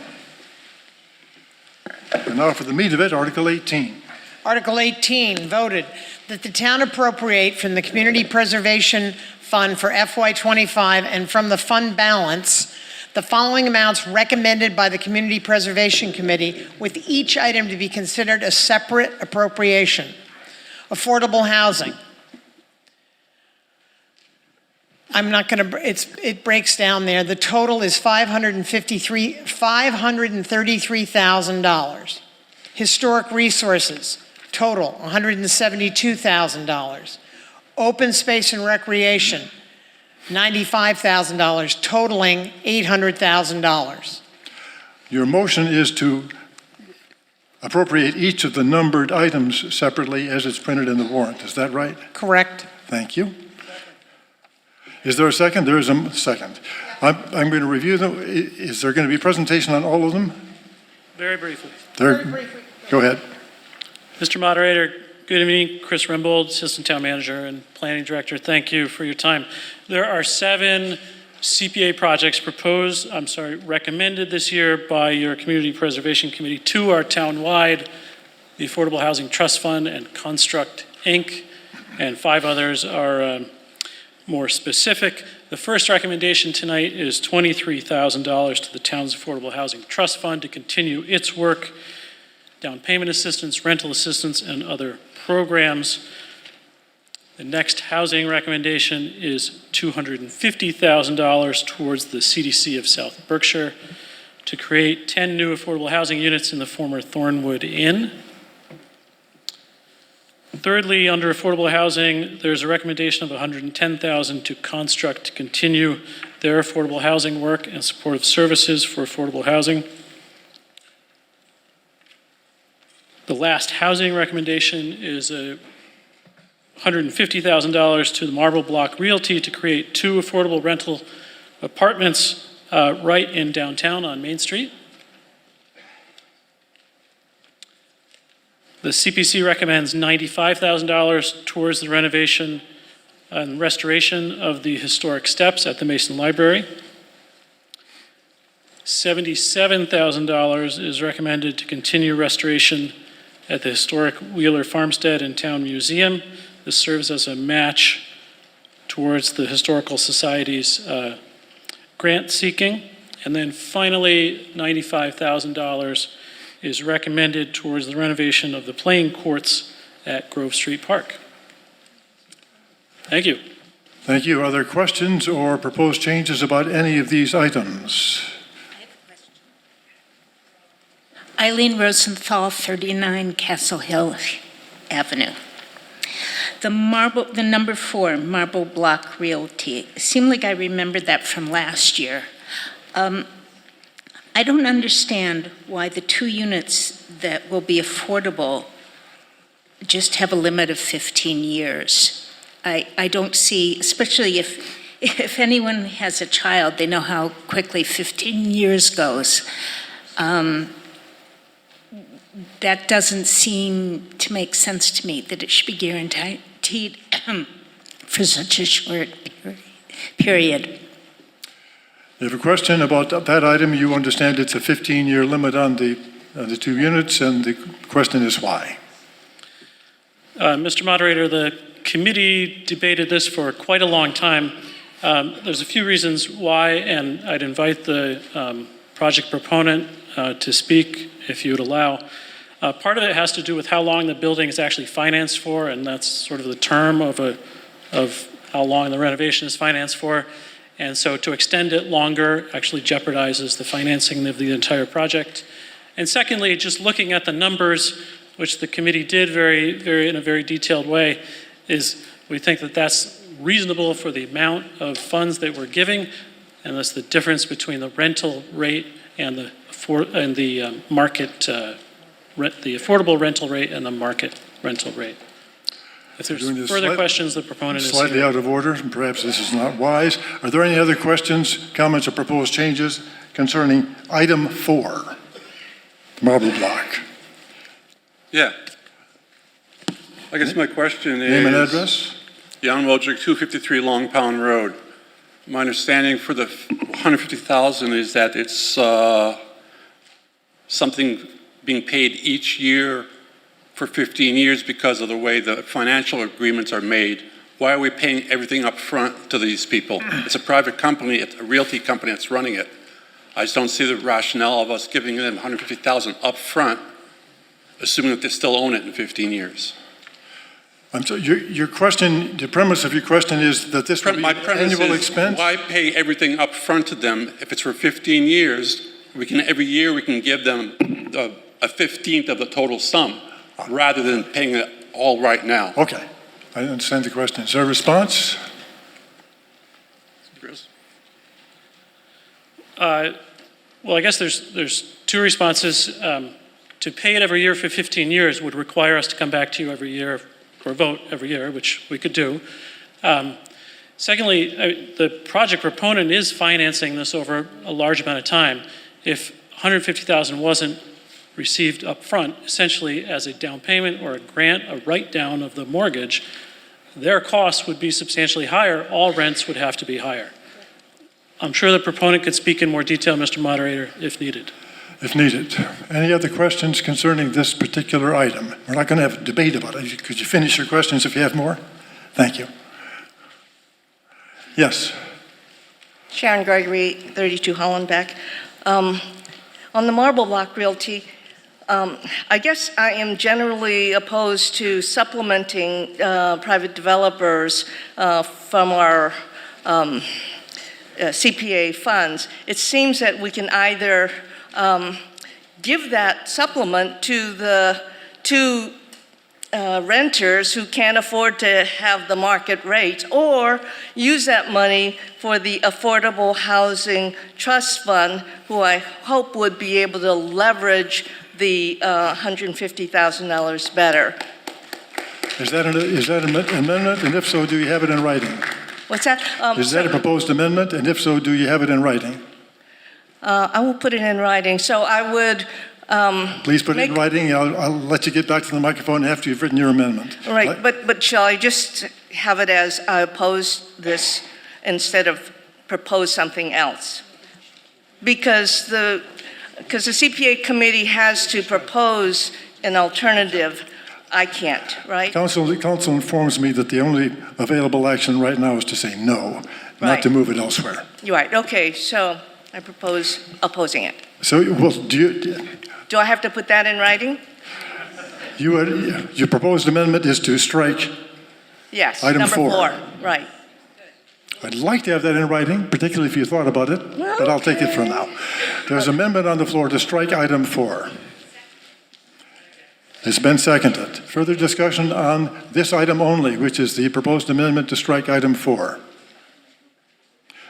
And now for the meat of it, Article 18. Article 18 voted that the town appropriate from the Community Preservation Fund for FY25 and from the fund balance the following amounts recommended by the Community Preservation Committee, with each item to be considered a separate appropriation. Affordable housing. I'm not going to, it breaks down there. The total is $533,000. Historic resources, total $172,000. Open space and recreation, $95,000, totaling $800,000. Your motion is to appropriate each of the numbered items separately as it's printed in the warrant. Is that right? Correct. Thank you. Is there a second? There is a second. I'm going to review them. Is there going to be a presentation on all of them? Very briefly. Go ahead. Mr. Moderator, good evening. Chris Rimbold, Assistant Town Manager and Planning Director. Thank you for your time. There are 7 CPA projects recommended this year by your Community Preservation Committee. 2 are town-wide, the Affordable Housing Trust Fund and Construct, Inc., and 5 others are more specific. The first recommendation tonight is $23,000 to the town's Affordable Housing Trust Fund to continue its work, down payment assistance, rental assistance, and other programs. The next housing recommendation is $250,000 towards the CDC of South Berkshire to create 10 new affordable housing units in the former Thornwood Inn. Thirdly, under affordable housing, there's a recommendation of $110,000 to Construct to continue their affordable housing work and supportive services for affordable housing. The last housing recommendation is $150,000 to the Marble Block Realty to create 2 affordable rental apartments right in downtown on Main Street. The CPC recommends $95,000 towards the renovation and restoration of the historic steps at the Mason Library. $77,000 is recommended to continue restoration at the historic Wheeler Farmstead and Town Museum. This serves as a match towards the Historical Society's grant seeking. And then finally, $95,000 is recommended towards the renovation of the playing courts at Grove Street Park. Thank you. Thank you. Are there questions or proposed changes about any of these items? Eileen Rosenthal, 39 Castle Hill Avenue. the number 4, Marble Block Realty, it seemed like I remembered that from last year. I don't understand why the 2 units that will be affordable just have a limit of 15 years. I don't see, especially if anyone has a child, they know how quickly 15 years goes. That doesn't seem to make sense to me, that it should be guaranteed for such a short period. You have a question about that item. You understand it's a 15-year limit on the 2 units, and the question is why? Mr. Moderator, the committee debated this for quite a long time. There's a few reasons why, and I'd invite the project proponent to speak if you would allow. Part of it has to do with how long the building is actually financed for, and that's sort of the term of how long the renovation is financed for. And so to extend it longer actually jeopardizes the financing of the entire project. And secondly, just looking at the numbers, which the committee did in a very detailed way, is we think that that's reasonable for the amount of funds that we're giving, and that's the difference between the rental rate and the affordable rental rate and the market rental rate. If there's further questions, the proponent is slightly here. out of order, and perhaps this is not wise. Are there any other questions, comments, or proposed changes concerning item 4, Marble Block? Yeah. I guess my question is... Name and address? Jan Wojcik, 253 Long Pound Road. My understanding for the $150,000 is that it's something being paid each year for 15 years because of the way the financial agreements are made. Why are we paying everything up front to these people? It's a private company, it's a realty company that's running it. I just don't see the rationale of us giving them $150,000 up front, assuming that they still own it in 15 years. I'm sorry, your question, the premise of your question is that this will be an annual expense? Why pay everything up front to them if it's for 15 years? Every year we can give them a 15th of the total sum rather than paying it all right now. Okay, I understand the question. Is there a response? Well, I guess there's 2 responses. To pay it every year for 15 years would require us to come back to you every year or vote every year, which we could do. Secondly, the project proponent is financing this over a large amount of time. If $150,000 wasn't received up front, essentially as a down payment or a grant, a write-down of the mortgage, their costs would be substantially higher. All rents would have to be higher. I'm sure the proponent could speak in more detail, Mr. Moderator, if needed. If needed. Any other questions concerning this particular item? We're not going to have a debate about it. Could you finish your questions if you have more? Thank you. Yes. Sharon Gregory, 32 Hollenbeck. On the Marble Block Realty, I guess I am generally opposed to supplementing private developers from our CPA funds. It seems that we can either give that supplement to the renters who can't afford to have the market rate, or use that money for the Affordable Housing Trust Fund, who I hope would be able to leverage the $150,000 better. Is that an amendment? And if so, do you have it in writing? What's that? Is that a proposed amendment? And if so, do you have it in writing? I will put it in writing. So I would please put it in writing. I'll let you get back to the microphone after you've written your amendment. Right, but shall I just have it as I oppose this instead of propose something else? Because the CPA committee has to propose an alternative. I can't, right? Council informs me that the only available action right now is to say no, not to move it elsewhere. You're right. Okay, so I propose opposing it. So, well, do I have to put that in writing? Your proposed amendment is to strike Yes, item number 4. 4, right. I'd like to have that in writing, particularly if you thought about it, but I'll take it for now. There's an amendment on the floor to strike item 4. It's been seconded. Further discussion on this item only, which is the proposed amendment to strike item 4.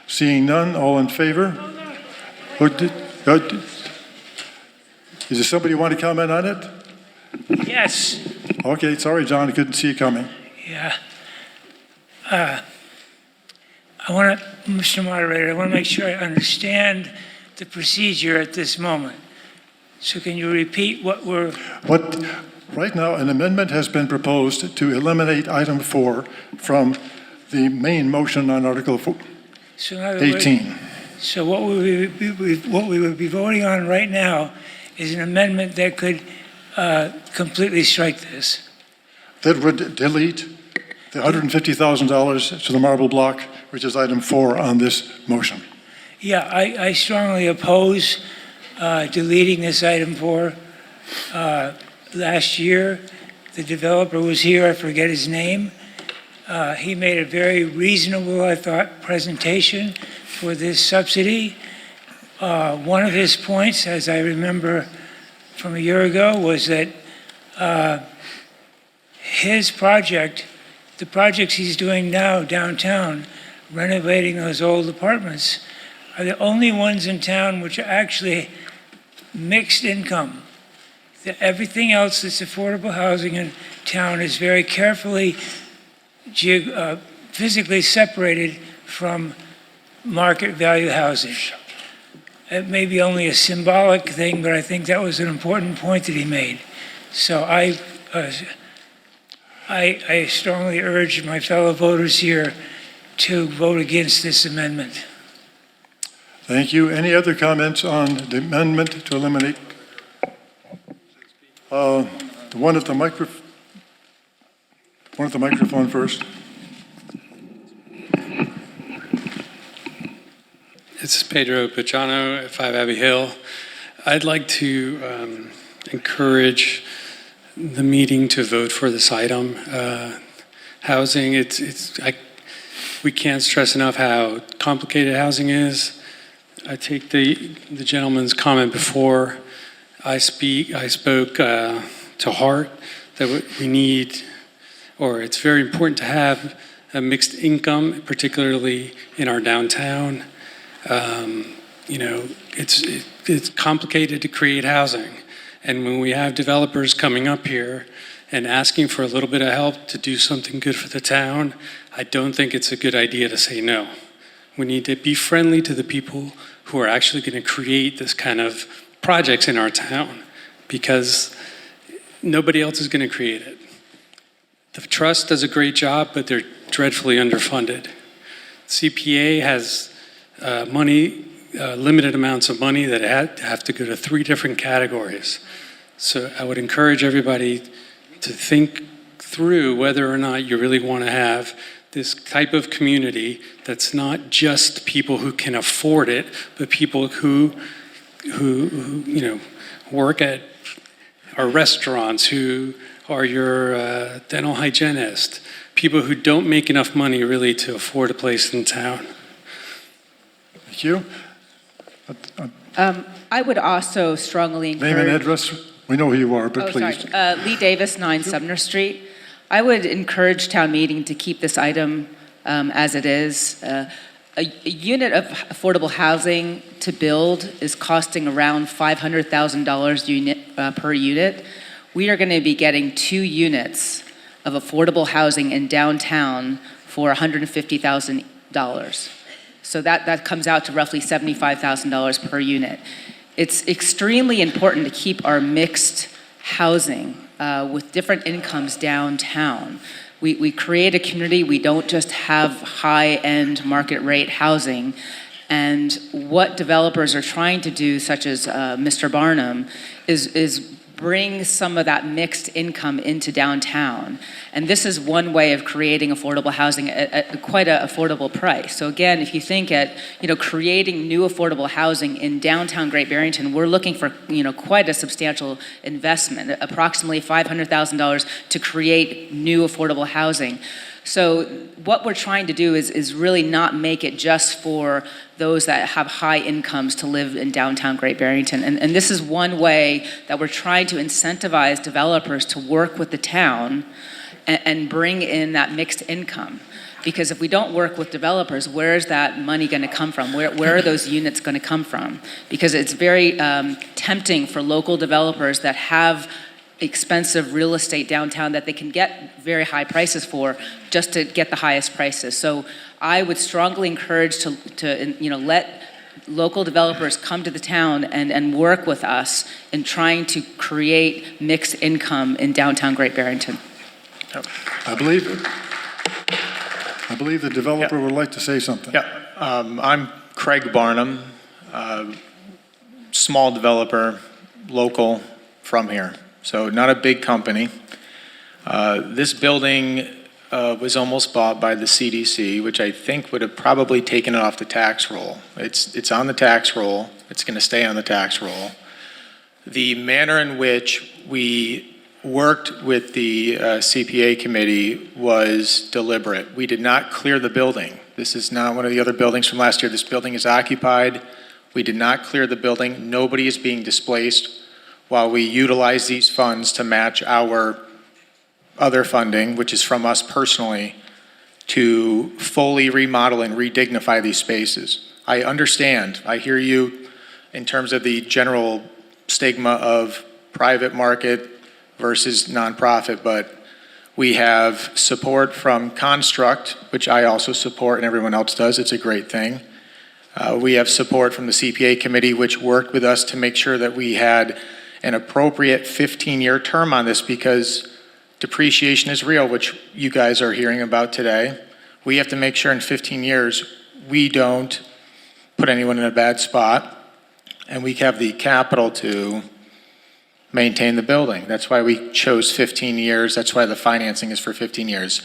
Seeing none, all in favor? Is there somebody who want to comment on it? Yes. Okay, sorry, John, I couldn't see you coming. Yeah. I want to, Mr. Moderator, I want to make sure I understand the procedure at this moment. So can you repeat what we're... Right now, an amendment has been proposed to eliminate item 4 from the main motion on Article 18. So what we would be voting on right now is an amendment that could completely strike this. That would delete the $150,000 to the marble block, which is item 4 on this motion. Yeah, I strongly oppose deleting this item 4. Last year, the developer was here, I forget his name. He made a very reasonable, I thought, presentation for this subsidy. One of his points, as I remember from a year ago, was that his project, the projects he's doing now downtown, renovating those old apartments, are the only ones in town which are actually mixed income. Everything else that's affordable housing in town is very carefully physically separated from market value housing. It may be only a symbolic thing, but I think that was an important point that he made. So I strongly urge my fellow voters here to vote against this amendment. Thank you. Any other comments on the amendment to eliminate? The one at the microphone first. It's Pedro Pachano at 5 Abbey Hill. I'd like to encourage the meeting to vote for this item. Housing, we can't stress enough how complicated housing is. I take the gentleman's comment before I spoke to heart that we need, or it's very important to have a mixed income, particularly in our downtown. It's complicated to create housing. And when we have developers coming up here and asking for a little bit of help to do something good for the town, I don't think it's a good idea to say no. We need to be friendly to the people who are actually going to create this kind of projects in our town, because nobody else is going to create it. The trust does a great job, but they're dreadfully underfunded. CPA has limited amounts of money that have to go to 3 different categories. So I would encourage everybody to think through whether or not you really want to have this type of community that's not just people who can afford it, but people who work at our restaurants, who are your dental hygienist, people who don't make enough money really to afford a place in town. Thank you. I would also strongly encourage... Name and address. We know who you are, but please. Sorry. Lee Davis, 9 Sumner Street. I would encourage town meeting to keep this item as it is. A unit of affordable housing to build is costing around $500,000 per unit. We are going to be getting 2 units of affordable housing in downtown for $150,000. So that comes out to roughly $75,000 per unit. It's extremely important to keep our mixed housing with different incomes downtown. We create a community, we don't just have high-end market rate housing. And what developers are trying to do, such as Mr. Barnum, is bring some of that mixed income into downtown. And this is one way of creating affordable housing at quite an affordable price. So again, if you think at, creating new affordable housing in downtown Great Barrington, we're looking for, quite a substantial investment, approximately $500,000 to create new affordable housing. So what we're trying to do is really not make it just for those that have high incomes to live in downtown Great Barrington. And this is one way that we're trying to incentivize developers to work with the town and bring in that mixed income. Because if we don't work with developers, where is that money going to come from? Where are those units going to come from? Because it's very tempting for local developers that have expensive real estate downtown that they can get very high prices for just to get the highest prices. So I would strongly encourage to let local developers come to the town and work with us in trying to create mixed income in downtown Great Barrington. I believe the developer would like to say something. I'm Craig Barnum, small developer, local, from here. So not a big company. This building was almost bought by the CDC, which I think would have probably taken it off the tax roll. It's on the tax roll. It's going to stay on the tax roll. The manner in which we worked with the CPA committee was deliberate. We did not clear the building. This is not one of the other buildings from last year. This building is occupied. We did not clear the building. Nobody is being displaced while we utilize these funds to match our other funding, which is from us personally, to fully remodel and redignify these spaces. I understand. I hear you in terms of the general stigma of private market versus nonprofit, but we have support from Construct, which I also support and everyone else does. It's a great thing. We have support from the CPA committee, which worked with us to make sure that we had an appropriate 15-year term on this, because depreciation is real, which you guys are hearing about today. We have to make sure in 15 years we don't put anyone in a bad spot, and we have the capital to maintain the building. That's why we chose 15 years. That's why the financing is for 15 years.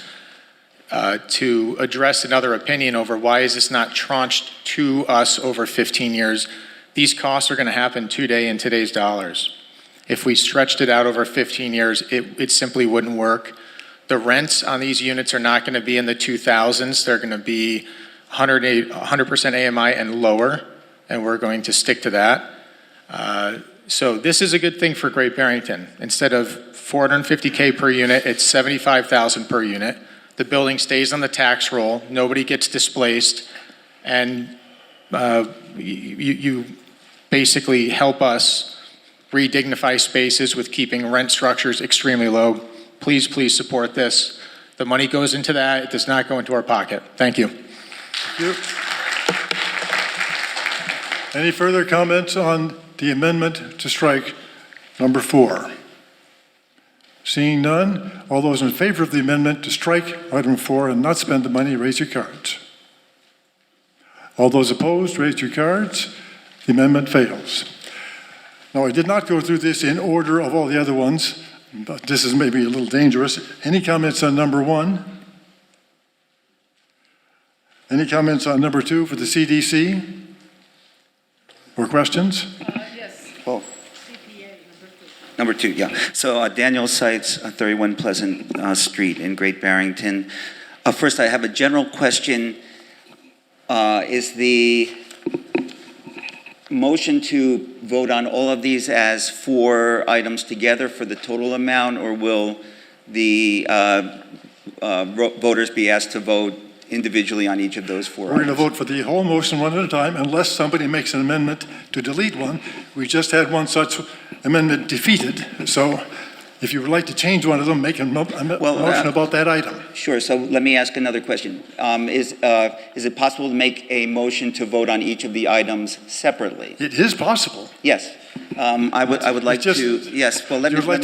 To address another opinion over why is this not tranched to us over 15 years, these costs are going to happen today in today's dollars. If we stretched it out over 15 years, it simply wouldn't work. The rents on these units are not going to be in the 2000s. They're going to be 100% AMI and lower, and we're going to stick to that. So this is a good thing for Great Barrington. Instead of $450K per unit, it's $75,000 per unit. The building stays on the tax roll. Nobody gets displaced, and you basically help us redignify spaces with keeping rent structures extremely low. Please, please support this. The money goes into that. It does not go into our pocket. Thank you. Thank you. Any further comments on the amendment to strike number 4? Seeing none, all those in favor of the amendment to strike item 4 and not spend the money, raise your cards. All those opposed, raise your cards. The amendment fails. Now, I did not go through this in order of all the other ones, but this is maybe a little dangerous. Any comments on number 1? Any comments on number 2 for the CDC? Or questions? Yes. Oh. Number 2, yeah. So Daniel Seitz, 31 Pleasant Street in Great Barrington. First, I have a general question. Is the motion to vote on all of these as 4 items together for the total amount, or will the voters be asked to vote individually on each of those 4 We're going to vote for the whole motion one at a time unless somebody makes an amendment to delete one. We just had one such amendment defeated. So if you would like to change one of them, make a motion about that item. Sure. So let me ask another question. Is it possible to make a motion to vote on each of the items separately? It is possible. Yes. I would like to. Yes. Well, You'd like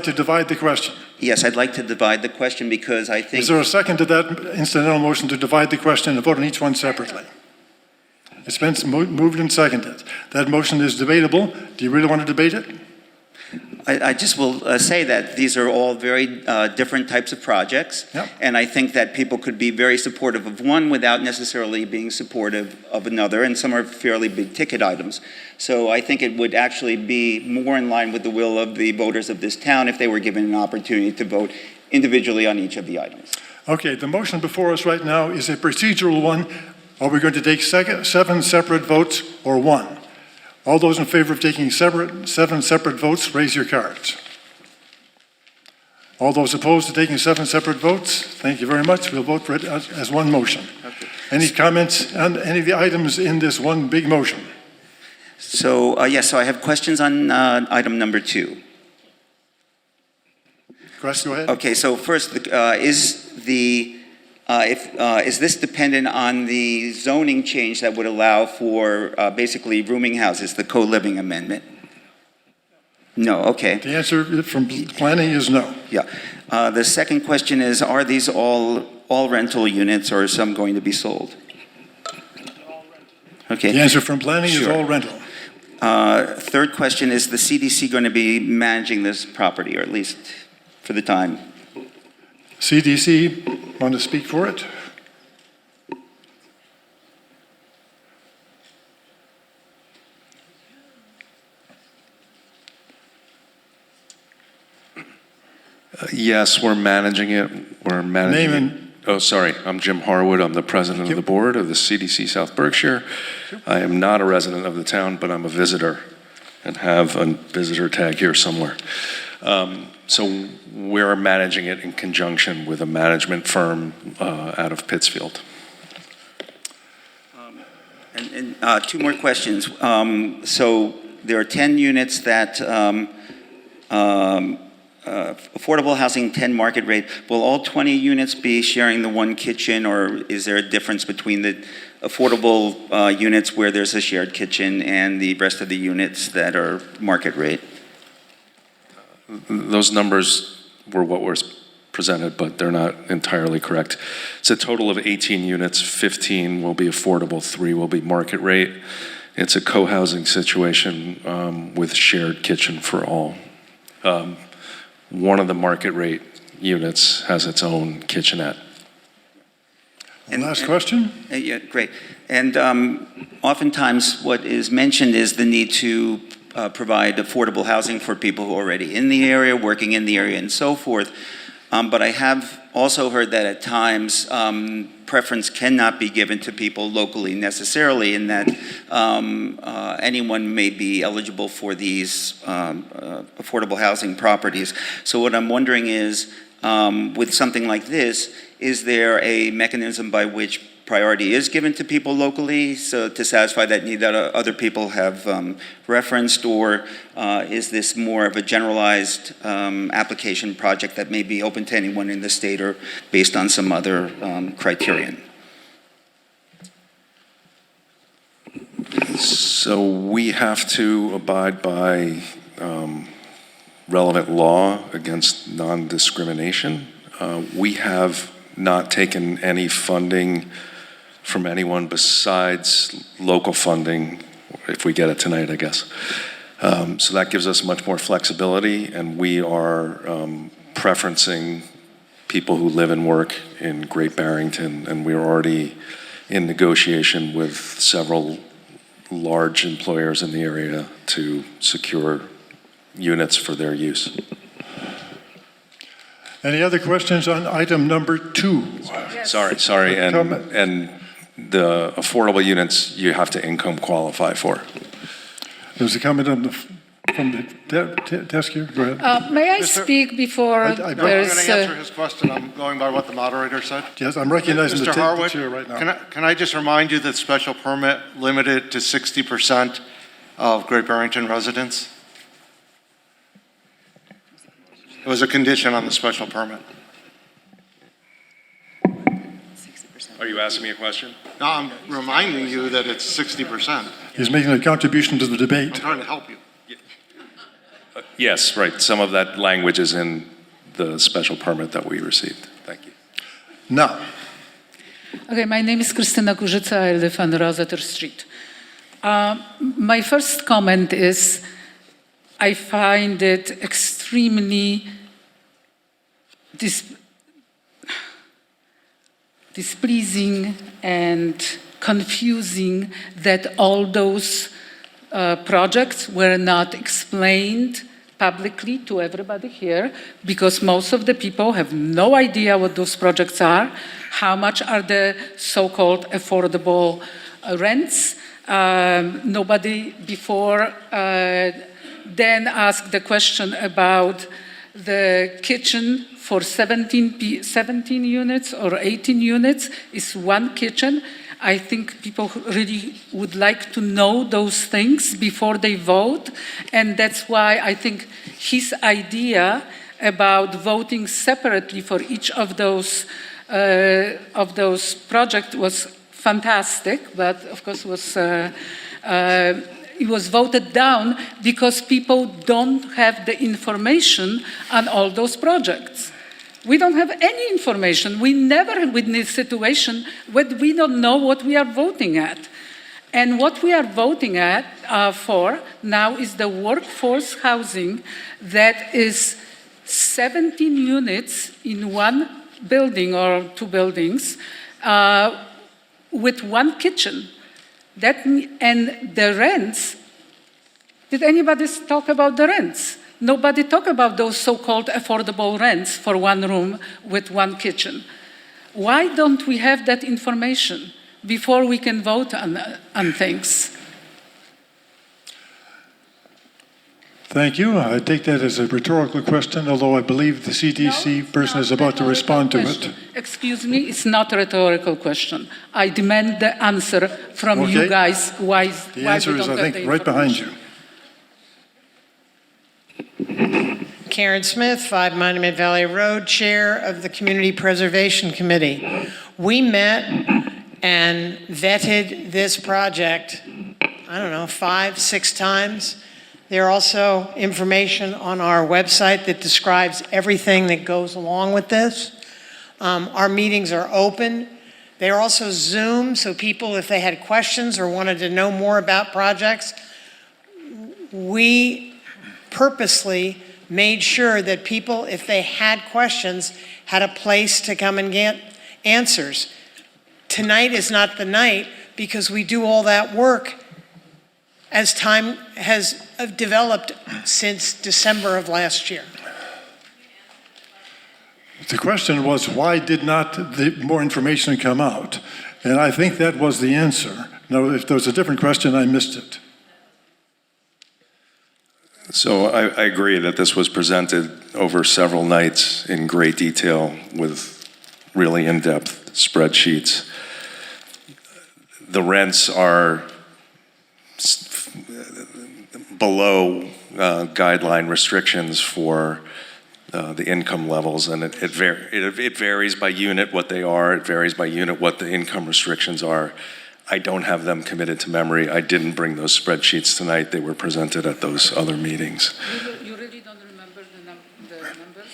to divide the question. Yes, I'd like to divide the question because I think. Is there a second to that incidental motion to divide the question and vote on each one separately? It's been moved and seconded. That motion is debatable. Do you really want to debate it? I just will say that these are all very different types of projects, and I think that people could be very supportive of one without necessarily being supportive of another, and some are fairly big ticket items. So I think it would actually be more in line with the will of the voters of this town if they were given an opportunity to vote individually on each of the items. Okay, the motion before us right now is a procedural one. Are we going to take 7 separate votes or one? All those in favor of taking 7 separate votes, raise your cards. All those opposed to taking 7 separate votes, thank you very much. We'll vote for it as one motion. Okay. Any comments on any of the items in this one big motion? So, yes, so I have questions on item number 2. Chris, go ahead. Okay, so first, is this dependent on the zoning change that would allow for basically rooming houses, the co-living amendment? No, okay. The answer from planning is no. Yeah. The second question is, are these all rental units or are some going to be sold? Okay. The answer from planning is Sure. all rental. Third question, is the CDC going to be managing this property, or at least for the time? CDC, want to speak for it? Yes, we're managing it. We're managing Name it. Oh, sorry. I'm Jim Harwood. I'm the president of the board of the CDC South Berkshire. I am not a resident of the town, but I'm a visitor and have a visitor tag here somewhere. So we're managing it in conjunction with a management firm out of Pittsfield. And 2 more questions. So there are 10 units that affordable housing 10 market rate. Will all 20 units be sharing the one kitchen, or is there a difference between the affordable units where there's a shared kitchen and the rest of the units that are market rate? Those numbers were what was presented, but they're not entirely correct. It's a total of 18 units. 15 will be affordable, 3 will be market rate. It's a co-housing situation with shared kitchen for all. One of the market rate units has its own kitchenette. Last question? Yeah, great. And oftentimes what is mentioned is the need to provide affordable housing for people who are already in the area, working in the area, and so forth. But I have also heard that at times preference cannot be given to people locally necessarily, in that anyone may be eligible for these affordable housing properties. So what I'm wondering is, with something like this, is there a mechanism by which priority is given to people locally, so to satisfy that need that other people have referenced, or is this more of a generalized application project that may be open to anyone in the state or based on some other criterion? So we have to abide by relevant law against non-discrimination. We have not taken any funding from anyone besides local funding, if we get it tonight, I guess. So that gives us much more flexibility, and we are preferencing people who live and work in Great Barrington, and we're already in negotiation with several large employers in the area to secure units for their use. Any other questions on item number 2? Yes. Sorry, and the affordable units you have to income qualify for. There's a comment from the desk here. Go ahead. May I speak before I'm there's... going to answer his question. I'm going by what the moderator said. Yes, I'm recognizing Mr. the Harwood, chair right now. Can I just remind you that special permit limited to 60% of Great Barrington residents? It was a condition on the special permit. Are you asking me a question? No, I'm reminding you that it's 60%. He's making a contribution to the debate. I'm trying to help you. Yes, right. Some of that language is in the special permit that we received. Thank you. Now. Okay, my name is Krystyna Kurzyca. I live on Rosetter Street. My first comment is, I find it extremely displeasing and confusing that all those projects were not explained publicly to everybody here, because most of the people have no idea what those projects are, how much are the so-called affordable rents. Nobody before then asked the question about the kitchen for 17 units or 18 units is one kitchen. I think people really would like to know those things before they vote, and that's why I think his idea about voting separately for each of those projects was fantastic, but of course it was voted down because people don't have the information on all those projects. We don't have any information. We never witnessed a situation where we don't know what we are voting at. And what we are voting at for now is the workforce housing that is 17 units in one building or two buildings with one kitchen. And the rents, did anybody talk about the rents? Nobody talked about those so-called affordable rents for one room with one kitchen. Why don't we have that information before we can vote on things? Thank you. I take that as a rhetorical question, although I believe the CDC person is about to respond to it. Excuse me, it's not a rhetorical question. I demand the answer from you guys. Why the answer is, I think, right behind you. Karen Smith, 5 Monument Valley Road, Chair of the Community Preservation Committee. We met and vetted this project, I don't know, 5, 6 times. There's also information on our website that describes everything that goes along with this. Our meetings are open. They're also Zoom, so people, if they had questions or wanted to know more about projects, we purposely made sure that people, if they had questions, had a place to come and get answers. Tonight is not the night because we do all that work as time has developed since December of last year. The question was, why did not more information come out? And I think that was the answer. Now, if there was a different question, I missed it. So I agree that this was presented over several nights in great detail with really in-depth spreadsheets. The rents are below guideline restrictions for the income levels, and it varies by unit what they are. It varies by unit what the income restrictions are. I don't have them committed to memory. I didn't bring those spreadsheets tonight. They were presented at those other meetings. You really don't remember the numbers?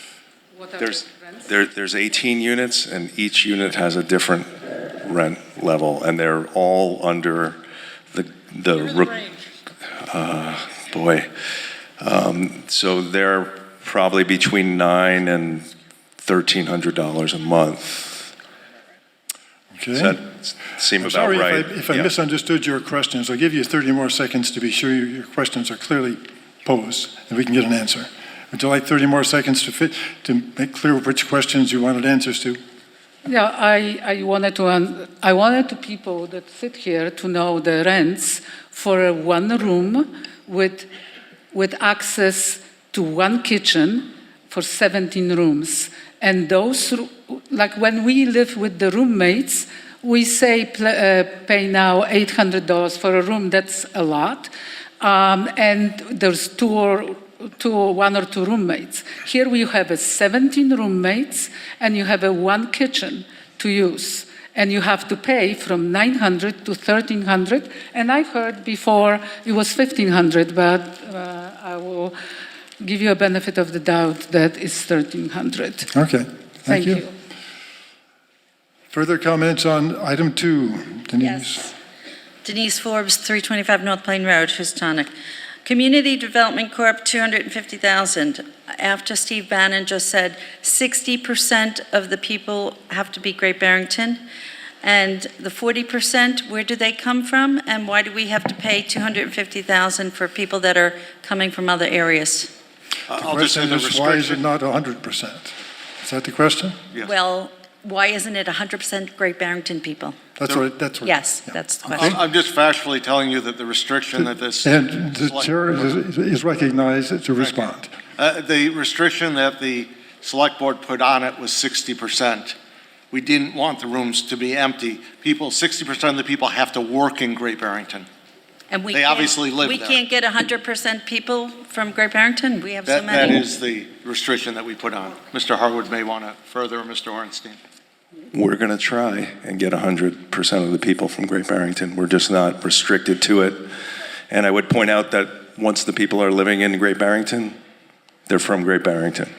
What are the rents? There's 18 units, and each unit has a different rent level, and they're all under so they're probably between $900 and $1,300 a month. Okay. Does that seem about sorry right? If I misunderstood your questions. I'll give you 30 more seconds to be sure your questions are clearly posed and we can get an answer. Would you like 30 more seconds to make clear which questions you wanted answers to? Yeah, I wanted people that sit here to know the rents for one room with access to one kitchen for 17 rooms. And those, like when we live with the roommates, we say pay now $800 for a room. That's a lot. And there's one or two roommates. Here we have 17 roommates, and you have one kitchen to use. And you have to pay from $900 to $1,300. And I've heard before it was $1,500, but I will give you a benefit of the doubt that it's $1,300. Okay, thank you. you. Further comments on item 2, Denise? Yes. Denise Forbes, 325 North Plain Road, Housatonic. Community Development Corp., $250,000. After Steve Bannon just said 60% of the people have to be Great Barrington, and the 40%, where do they come from, and why do we have to pay $250,000 for people that are coming from other areas? The I'll just say question the is, why is it restriction. not 100%? Is that the question? Yes. Well, why isn't it 100% Great Barrington people? That's what. Yes, that's the question. I'm just factually telling you that the restriction that this. And the select chair board- is recognized to respond. The restriction that the select board put on it was 60%. We didn't want the rooms to be empty. 60% of the people have to work in Great Barrington. And we They can't- obviously live We there. can't get 100% people from Great Barrington? We have so That many. is the restriction that we put on. Mr. Harwood may want to further, or Mr. Ornstein. We're going to try and get 100% of the people from Great Barrington. We're just not restricted to it. And I would point out that once the people are living in Great Barrington, they're from Great Barrington.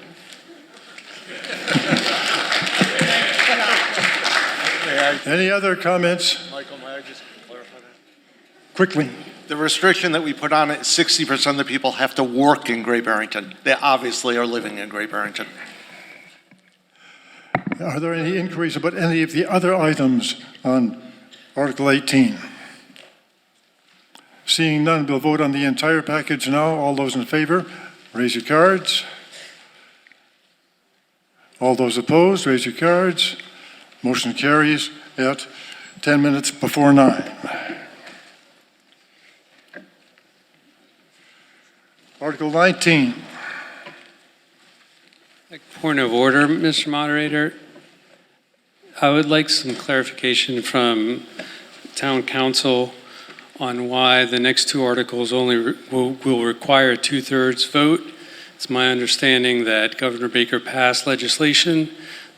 Any other comments? Michael, may I just clarify that? Quickly. The restriction that we put on it is 60% of the people have to work in Great Barrington. They obviously are living in Great Barrington. Are there any inquiries about any of the other items on Article 18? Seeing none, we'll vote on the entire package now. All those in favor, raise your cards. All those opposed, raise your cards. Motion carries at 10 minutes before 9. Article 19. Point of order, Mr. Moderator. I would like some clarification from Town Council on why the next two articles only will require a 2/3 vote. It's my understanding that Governor Baker passed legislation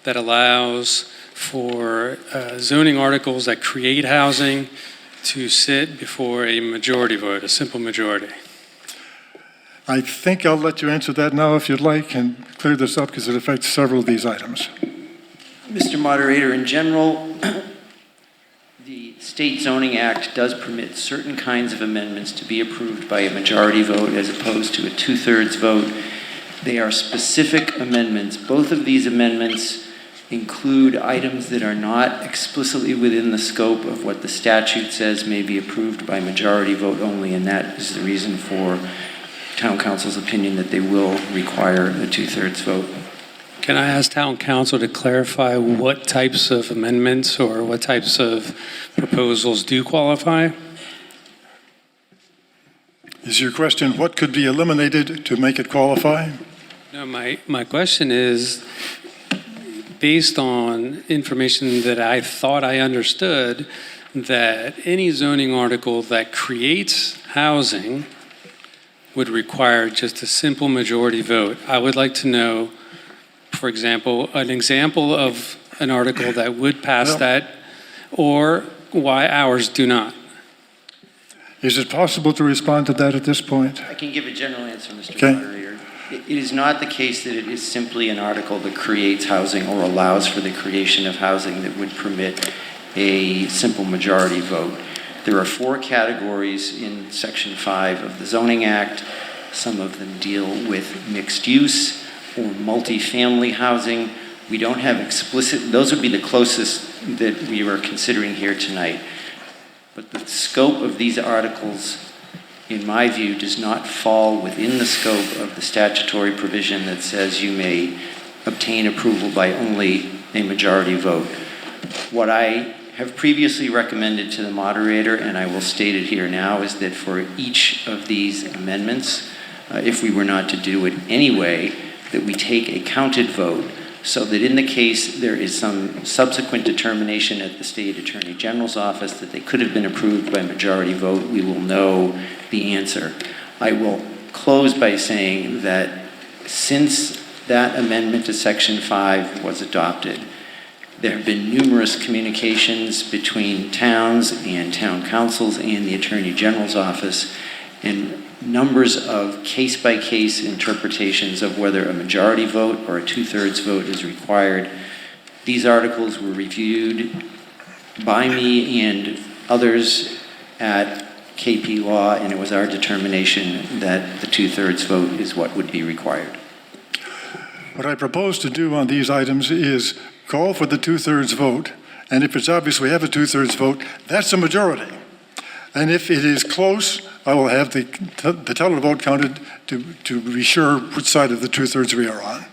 that allows for zoning articles that create housing to sit before a majority vote, a simple majority. I think I'll let you answer that now if you'd like and clear this up because it affects several of these items. Mr. Moderator, in general, the State Zoning Act does permit certain kinds of amendments to be approved by a majority vote as opposed to a 2/3 vote. They are specific amendments. Both of these amendments include items that are not explicitly within the scope of what the statute says may be approved by majority vote only, and that is the reason for Town Council's opinion that they will require a 2/3 vote. Can I ask Town Council to clarify what types of amendments or what types of proposals do qualify? Is your question what could be eliminated to make it qualify? No, my question is, based on information that I thought I understood, that any zoning article that creates housing would require just a simple majority vote. I would like to know, for example, an example of an article that would pass that, or why ours do not. Is it possible to respond to that at this point? I can give a general answer, Mr. Okay. Moderator. It is not the case that it is simply an article that creates housing or allows for the creation of housing that would permit a simple majority vote. There are 4 categories in Section 5 of the Zoning Act. Some of them deal with mixed use or multifamily housing. We don't have explicit, those would be the closest that we were considering here tonight. But the scope of these articles, in my view, does not fall within the scope of the statutory provision that says you may obtain approval by only a majority vote. What I have previously recommended to the moderator, and I will state it here now, is that for each of these amendments, if we were not to do it anyway, that we take a counted vote so that in the case there is some subsequent determination at the State Attorney General's office that they could have been approved by majority vote, we will know the answer. I will close by saying that since that amendment to Section 5 was adopted, there have been numerous communications between towns and town councils and the Attorney General's office, and numbers of case-by-case interpretations of whether a majority vote or a 2/3 vote is required. These articles were reviewed by me and others at KP Law, and it was our determination that the 2/3 vote is what would be required. What I propose to do on these items is call for the 2/3 vote, and if it's obvious we have a 2/3 vote, that's a majority. And if it is close, I will have the teller vote counted to be sure which side of the two-thirds we are on.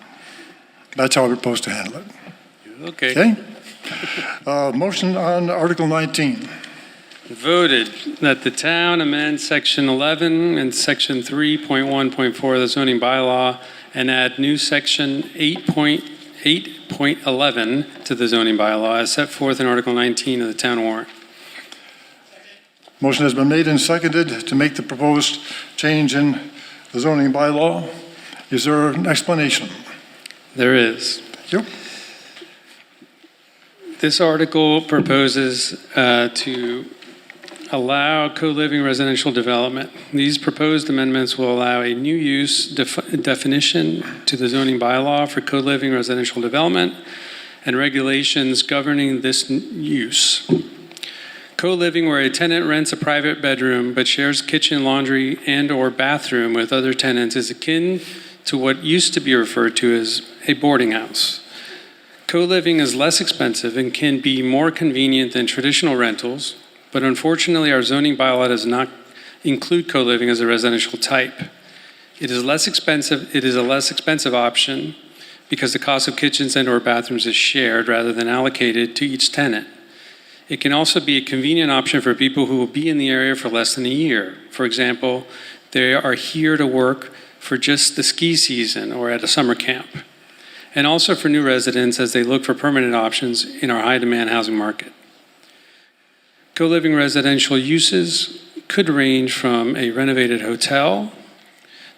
That's how I propose to handle it. Okay. Okay? Motion on Article 19. Voted that the town amend Section 11 and Section 3.1.4 of the zoning bylaw and add new Section 8.11 to the zoning bylaw as set forth in Article 19 of the town warrant. Motion has been made and seconded to make the proposed change in the zoning bylaw. Is there an explanation? There is. Thank you. This article proposes to allow co-living residential development. These proposed amendments will allow a new use definition to the zoning bylaw for co-living residential development and regulations governing this use. Co-living where a tenant rents a private bedroom but shares kitchen, laundry, and/or bathroom with other tenants is akin to what used to be referred to as a boarding house. Co-living is less expensive and can be more convenient than traditional rentals, but unfortunately our zoning bylaw does not include co-living as a residential type. It is a less expensive option because the cost of kitchens and/or bathrooms is shared rather than allocated to each tenant. It can also be a convenient option for people who will be in the area for less than a year. For example, they are here to work for just the ski season or at a summer camp. And also for new residents as they look for permanent options in our high-demand housing market. Co-living residential uses could range from a renovated hotel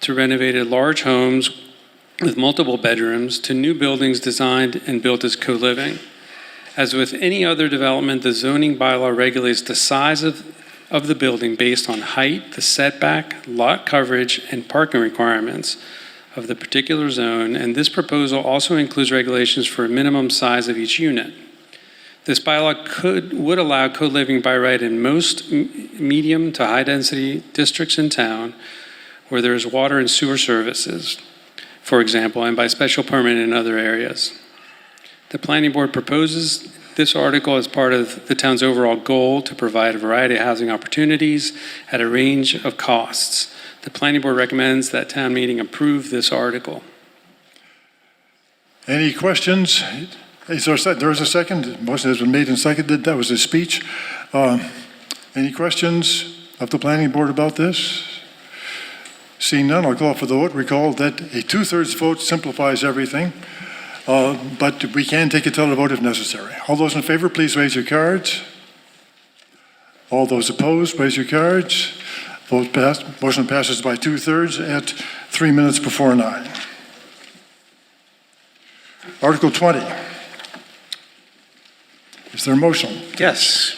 to renovated large homes with multiple bedrooms to new buildings designed and built as co-living. As with any other development, the zoning bylaw regulates the size of the building based on height, the setback, lot coverage, and parking requirements of the particular zone, and this proposal also includes regulations for a minimum size of each unit. This bylaw would allow co-living by right in most medium to high-density districts in town where there is water and sewer services, for example, and by special permit in other areas. The Planning Board proposes this article as part of the town's overall goal to provide a variety of housing opportunities at a range of costs. The Planning Board recommends that town meeting approve this article. Any questions? There is a second. Motion has been made and seconded. That was his speech. Any questions of the Planning Board about this? Seeing none, I'll call for the vote. Recall that a two-thirds vote simplifies everything, but we can take a televote if necessary. All those in favor, please raise your cards. All those opposed, raise your cards. Vote passed. Motion passes by two-thirds at 3 minutes before 9. Article 20. Is there a motion? Yes.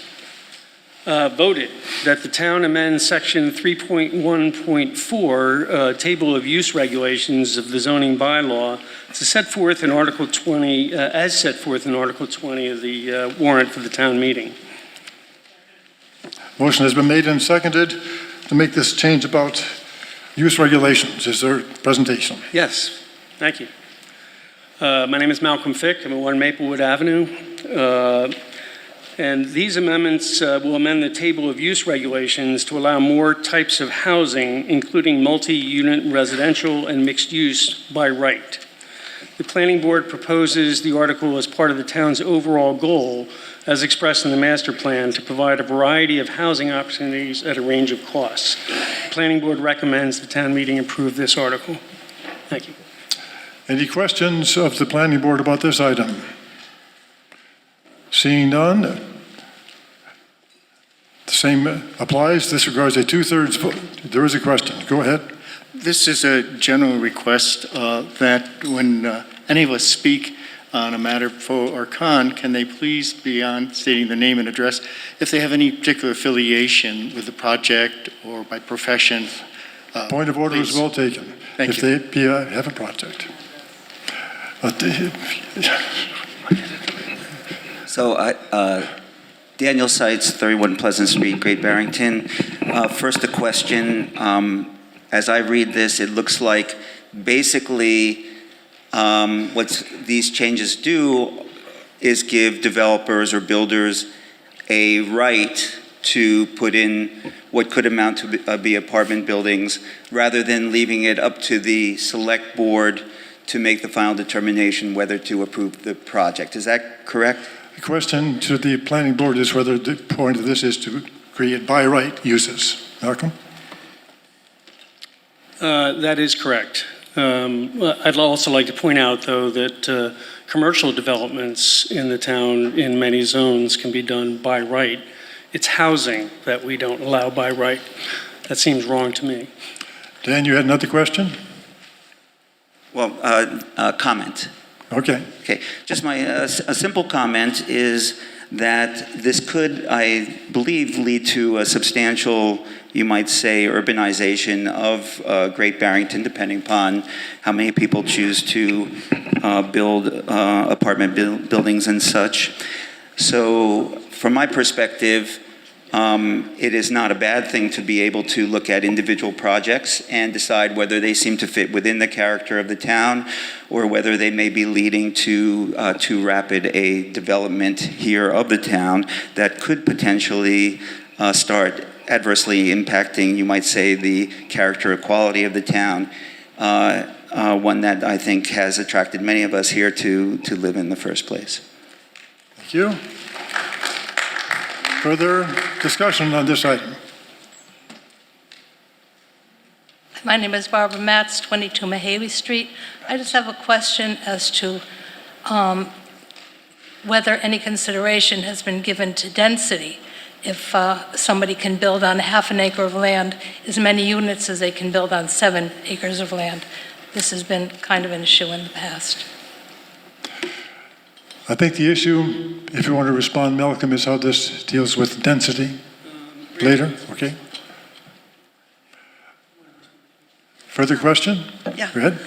Voted that the town amend Section 3.1.4, Table of Use Regulations of the zoning bylaw to set forth in Article 20, as set forth in Article 20 of the warrant for the town meeting. Motion has been made and seconded to make this change about use regulations. Is there a presentation? Yes, thank you. My name is Malcolm Fick. I'm at 1 Maplewood Avenue. And these amendments will amend the Table of Use Regulations to allow more types of housing, including multi-unit residential and mixed use by right. The Planning Board proposes the article as part of the town's overall goal, as expressed in the master plan, to provide a variety of housing opportunities at a range of costs. The Planning Board recommends the town meeting approve this article. Thank you. Any questions of the Planning Board about this item? Seeing none, the same applies. This regards a two-thirds vote. There is a question. Go ahead. This is a general request that when any of us speak on a matter pro or con, can they please, beyond stating the name and address, if they have any particular affiliation with the project or by profession? Point of order is well taken. Thank you. If they have a project. So Daniel Seitz, 31 Pleasant Street, Great Barrington. First a question. As I read this, it looks like basically what these changes do is give developers or builders a right to put in what could amount to be apartment buildings, rather than leaving it up to the select board to make the final determination whether to approve the project. Is that correct? The question to the planning board is whether the point of this is to create by right uses. Malcolm? That is correct. I'd also like to point out, though, that commercial developments in the town in many zones can be done by right. It's housing that we don't allow by right. That seems wrong to me. Dan, you had another question? Well, comment. Okay. Okay, just a simple comment is that this could, I believe, lead to a substantial, you might say, urbanization of Great Barrington, depending upon how many people choose to build apartment buildings and such. So from my perspective, it is not a bad thing to be able to look at individual projects and decide whether they seem to fit within the character of the town or whether they may be leading to too rapid a development here of the town that could potentially start adversely impacting, you might say, the character or quality of the town, one that I think has attracted many of us here to live in the first place. Thank you. Further discussion on this item? My name is Barbara Matz, 22 Mahaly Street. I just have a question as to whether any consideration has been given to density. If somebody can build on half an acre of land as many units as they can build on 7 acres of land. This has been kind of an issue in the past. I think the issue, if you want to respond, Malcolm, is how this deals with density later. Okay. Further question? Yeah. Go ahead.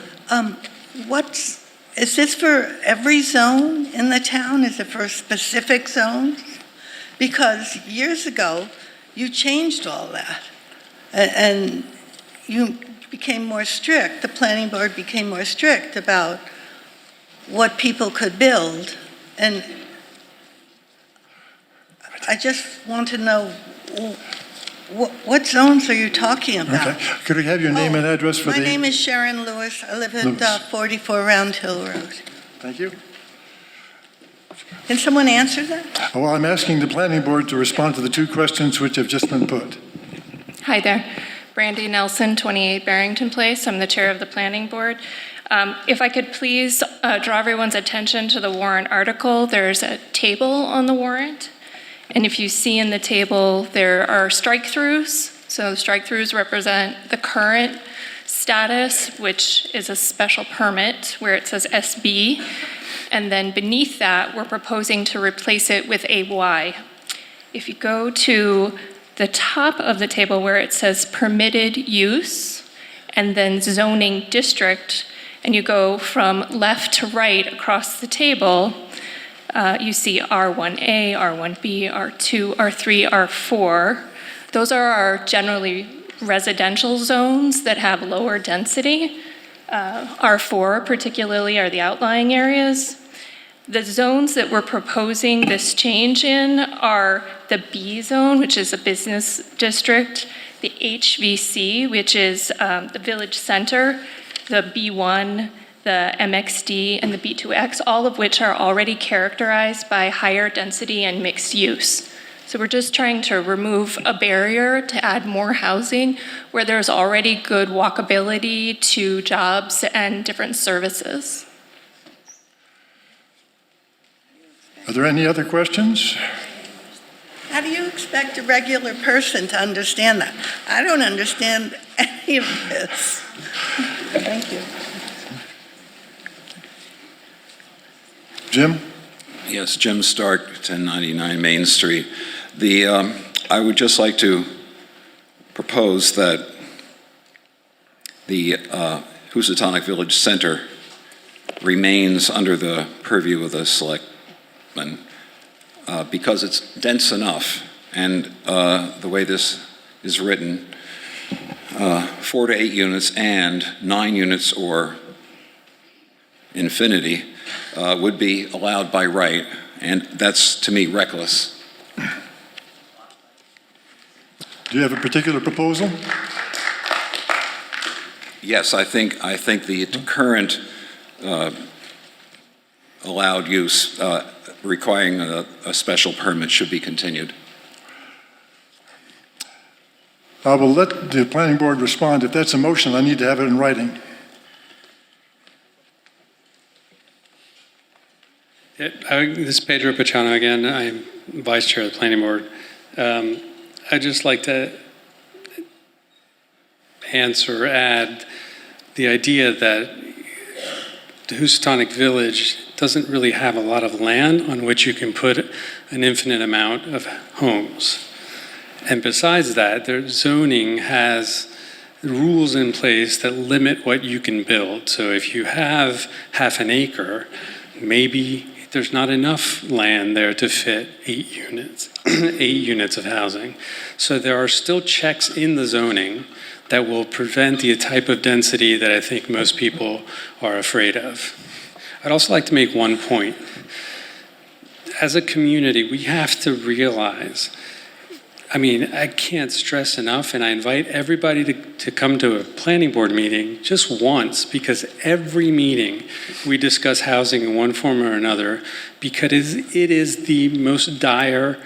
Is this for every zone in the town? Is it for specific zones? Because years ago, you changed all that. And you became more strict. The planning board became more strict about what people could build. And I just want to know, what zones are you talking about? Okay. Could we have your name and address for My name is Sharon Lewis. I live at 44 Round Hill Road. Thank you. Can someone answer that? Well, I'm asking the planning board to respond to the 2 questions which have just been put. Hi there. Brandy Nelson, 28 Barrington Place. I'm the chair of the planning board. If I could please draw everyone's attention to the warrant article. There's a table on the warrant. And if you see in the table, there are strike-throughs. So the strike-throughs represent the current status, which is a special permit where it says SB. And then beneath that, we're proposing to replace it with a Y. If you go to the top of the table where it says permitted use and then zoning district, and you go from left to right across the table, you see R1A, R1B, R2, R3, R4. Those are our generally residential zones that have lower density. R4 particularly are the outlying areas. The zones that we're proposing this change in are the B zone, which is a business district, the HVC, which is the village center, the B1, the MXD, and the B2X, all of which are already characterized by higher density and mixed use. So we're just trying to remove a barrier to add more housing where there's already good walkability to jobs and different services. Are there any other questions? How do you expect a regular person to understand that? I don't understand any of this. Thank you. Jim? Yes, Jim Stark, 1099 Main Street. I would just like to propose that the Housatonic Village Center remains under the purview of the selectmen because it's dense enough, and the way this is written, 4 to 8 units and 9 units or infinity would be allowed by right, and that's, to me, reckless. Do you have a particular proposal? Yes, I think the current allowed use requiring a special permit should be continued. I will let the planning board respond. If that's a motion, I need to have it in writing. This is Pedro Pachano again. I'm vice chair of the planning board. I'd just like to answer or add the idea that the Housatonic Village doesn't really have a lot of land on which you can put an infinite amount of homes. And besides that, their zoning has rules in place that limit what you can build. So if you have half an acre, maybe there's not enough land there to fit 8 units, 8 units of housing. So there are still checks in the zoning that will prevent the type of density that I think most people are afraid of. I'd also like to make one point. As a community, we have to realize, I can't stress enough, and I invite everybody to come to a planning board meeting just once, because every meeting we discuss housing in one form or another, because it is the most dire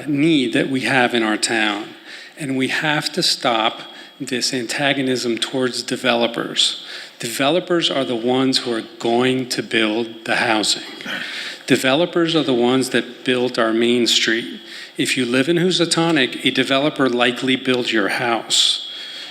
need that we have in our town. And we have to stop this antagonism towards developers. Developers are the ones who are going to build the housing. Developers are the ones that built our main street. If you live in Housatonic, a developer likely built your house.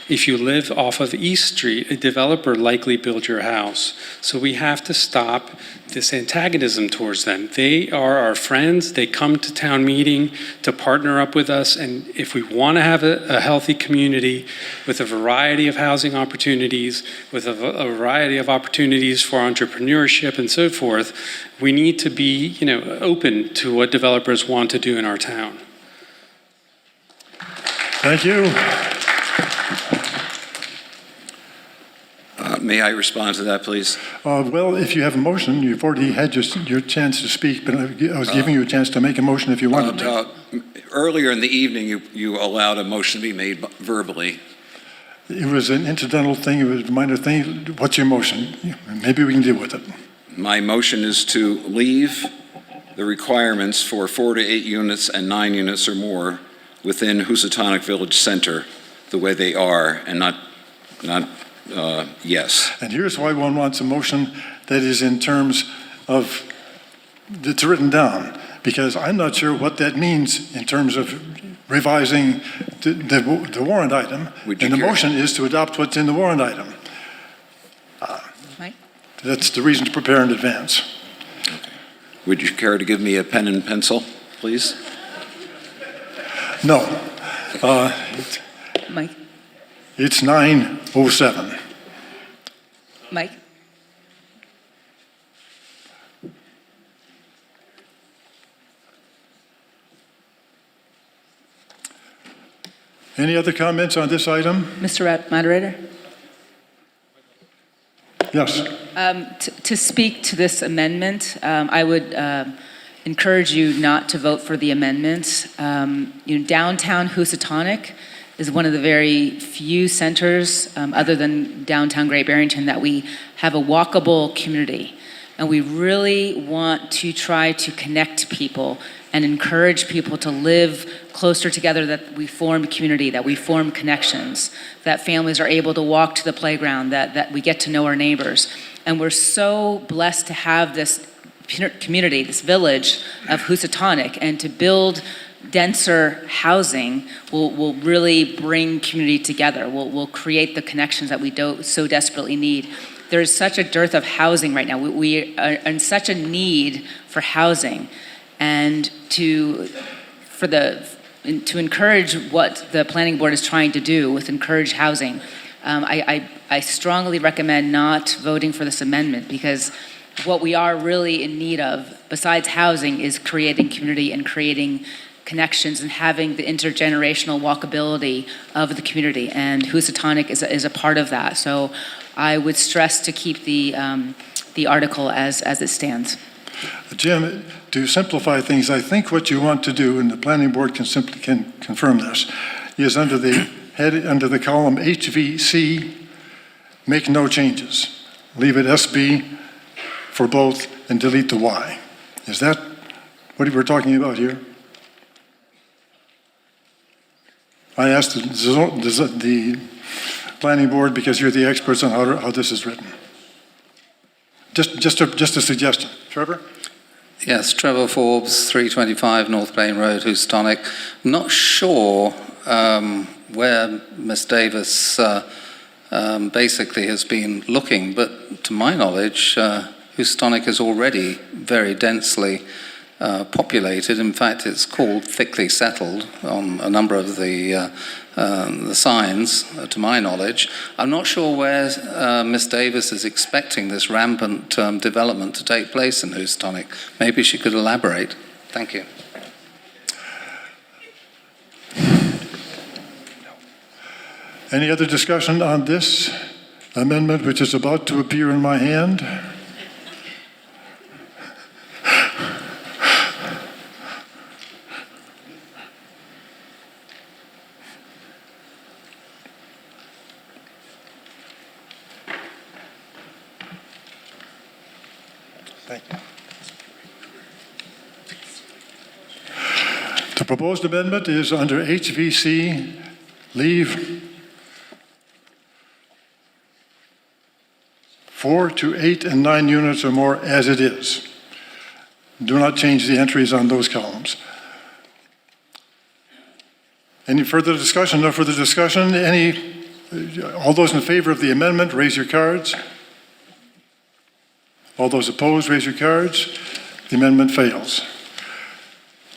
If you live off of East Street, a developer likely built your house. So we have to stop this antagonism towards them. They are our friends. They come to town meeting to partner up with us. And if we want to have a healthy community with a variety of housing opportunities, with a variety of opportunities for entrepreneurship and so forth, we need to be, open to what developers want to do in our town. Thank you. May I respond to that, please? Well, if you have a motion, you've already had your chance to speak, but I was giving you a chance to make a motion if you wanted to. Earlier in the evening, you allowed a motion to be made verbally. It was an incidental thing. It was a minor thing. What's your motion? Maybe we can deal with it. My motion is to leave the requirements for 4 to 8 units and 9 units or more within Housatonic Village Center the way they are, and not yes. And here's why one wants a motion that is in terms of, that's written down, because I'm not sure what that means in terms of revising the warrant item. And the motion is to adopt what's in the warrant item. Mike? That's the reason to prepare in advance. Would you care to give me a pen and pencil, please? No. Mike? It's 9:07. Mike? Any other comments on this item? Mr. Moderator? Yes. To speak to this amendment, I would encourage you not to vote for the amendment. Downtown Housatonic is one of the very few centers, other than downtown Great Barrington, that we have a walkable community. And we really want to try to connect people and encourage people to live closer together, that we form community, that we form connections, that families are able to walk to the playground, that we get to know our neighbors. And we're so blessed to have this community, this village of Housatonic, and to build denser housing will really bring community together, will create the connections that we so desperately need. There's such a dearth of housing right now. We are in such a need for housing, and to encourage what the planning board is trying to do with encourage housing, I strongly recommend not voting for this amendment, because what we are really in need of, besides housing, is creating community and creating connections and having the intergenerational walkability of the community. And Housatonic is a part of that. So I would stress to keep the article as it stands. Jim, to simplify things, I think what you want to do, and the planning board can confirm this, is under the head, under the column HVC, make no changes. Leave it SB for both and delete the Y. Is that what we're talking about here? I asked the planning board because you're the experts on how this is written. Just a suggestion. Trevor? Yes, Trevor Forbes, 325 North Plain Road, Houstonic. I'm not sure where Ms. Davis basically has been looking, but to my knowledge, Houstonic is already very densely populated. In fact, it's called thickly settled on a number of the signs, to my knowledge. I'm not sure where Ms. Davis is expecting this rampant development to take place in Houstonic. Maybe she could elaborate. Thank you. Any other discussion on this amendment, which is about to appear in my hand? Thank you. The proposed amendment is under HVC, leave 4 to 8 and 9 units or more as it is. Do not change the entries on those columns. Any further discussion? No further discussion? All those in favor of the amendment, raise your cards. All those opposed, raise your cards. The amendment fails.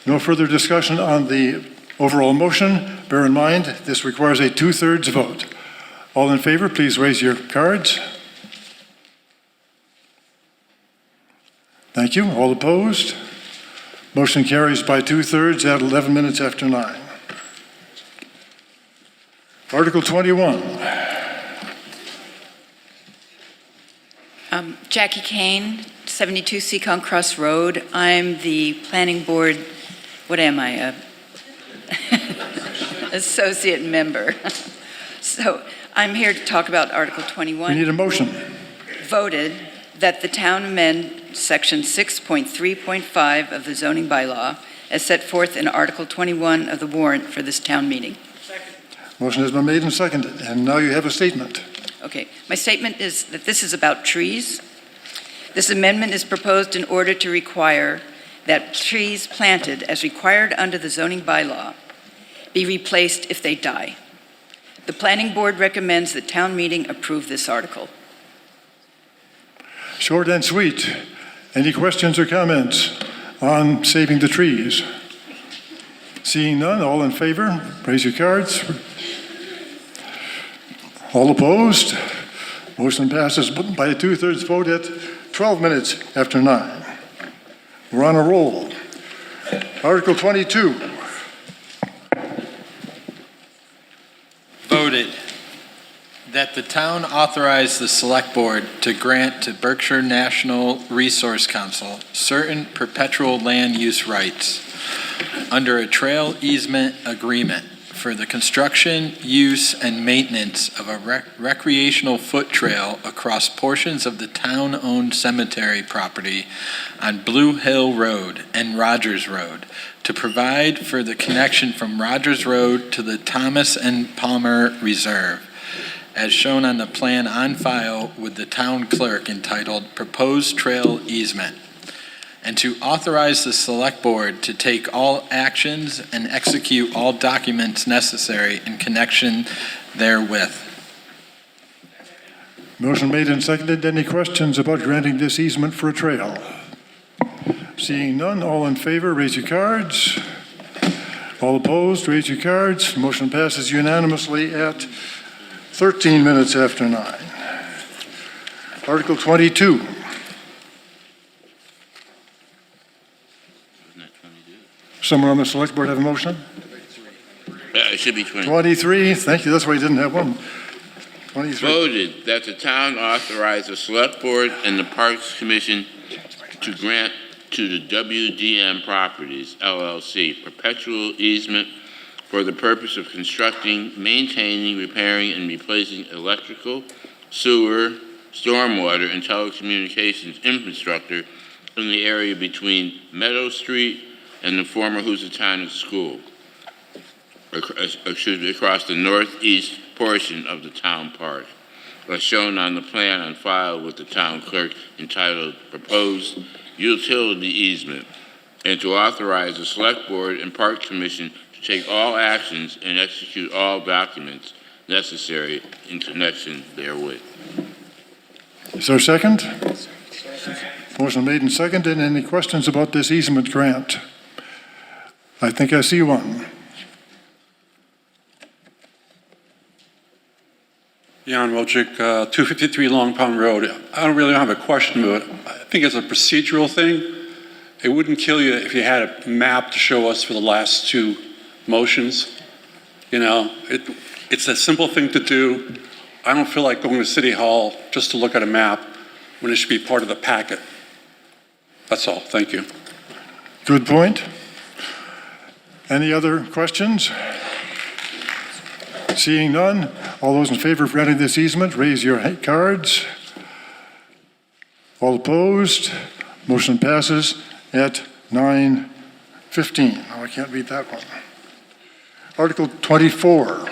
No further discussion on the overall motion. Bear in mind, this requires a 2/3 vote. All in favor, please raise your cards. Thank you. All opposed? Motion carries by 2/3 at 11 minutes after 9. Article 21. Jackie Kane, 72 Seacon Cross Road. I'm the planning board, what am I, associate member. So I'm here to talk about Article 21. We need a motion. Voted that the town amend Section 6.3.5 of the zoning bylaw as set forth in Article 21 of the warrant for this town meeting. Motion has been made and seconded, and now you have a statement. Okay, my statement is that this is about trees. This amendment is proposed in order to require that trees planted as required under the zoning bylaw be replaced if they die. The planning board recommends that town meeting approve this article. Short and sweet. Any questions or comments on saving the trees? Seeing none, all in favor, raise your cards. All opposed? Motion passes by a 2/3 vote at 12 minutes after 9. We're on a roll. Article 22. Voted that the town authorize the select board to grant to Berkshire National Resource Council certain perpetual land use rights under a trail easement agreement for the construction, use, and maintenance of a recreational foot trail across portions of the town-owned cemetery property on Blue Hill Road and Rogers Road to provide for the connection from Rogers Road to the Thomas and Palmer Reserve, as shown on the plan on file with the town clerk entitled Proposed Trail Easement, and to authorize the select board to take all actions and execute all documents necessary in connection therewith. Motion made and seconded. Any questions about granting this easement for a trail? Seeing none, all in favor, raise your cards. All opposed, raise your cards. Motion passes unanimously at 13 minutes after 9. Article 22. Someone on the select board have a motion? It should be 20. 23, thank you, that's why you didn't have one. 23. Voted that the town authorize the select board and the Parks Commission to grant to the WDM Properties, LLC, perpetual easement for the purpose of constructing, maintaining, repairing, and replacing electrical, sewer, stormwater, and telecommunications infrastructure in the area between Meadow Street and the former Housatonic School, across the northeast portion of the town park, as shown on the plan on file with the town clerk entitled Proposed Utility Easement, and to authorize the Select Board and Park Commission to take all actions and execute all documents necessary in connection therewith. Is there a second? Motion made and seconded. Any questions about this easement grant? I think I see one. Jan Wojcik, 253 Long Pond Road. I don't really have a question, but I think it's a procedural thing. It wouldn't kill you if you had a map to show us for the last two motions. You know, it's a simple thing to do. I don't feel like going to City Hall just to look at a map when it should be part of the packet. That's all. Thank you. Good point. Any other questions? Seeing none, all those in favor of granting this easement, raise your cards. All opposed, motion passes at 9:15. Oh, I can't read that one. Article 24.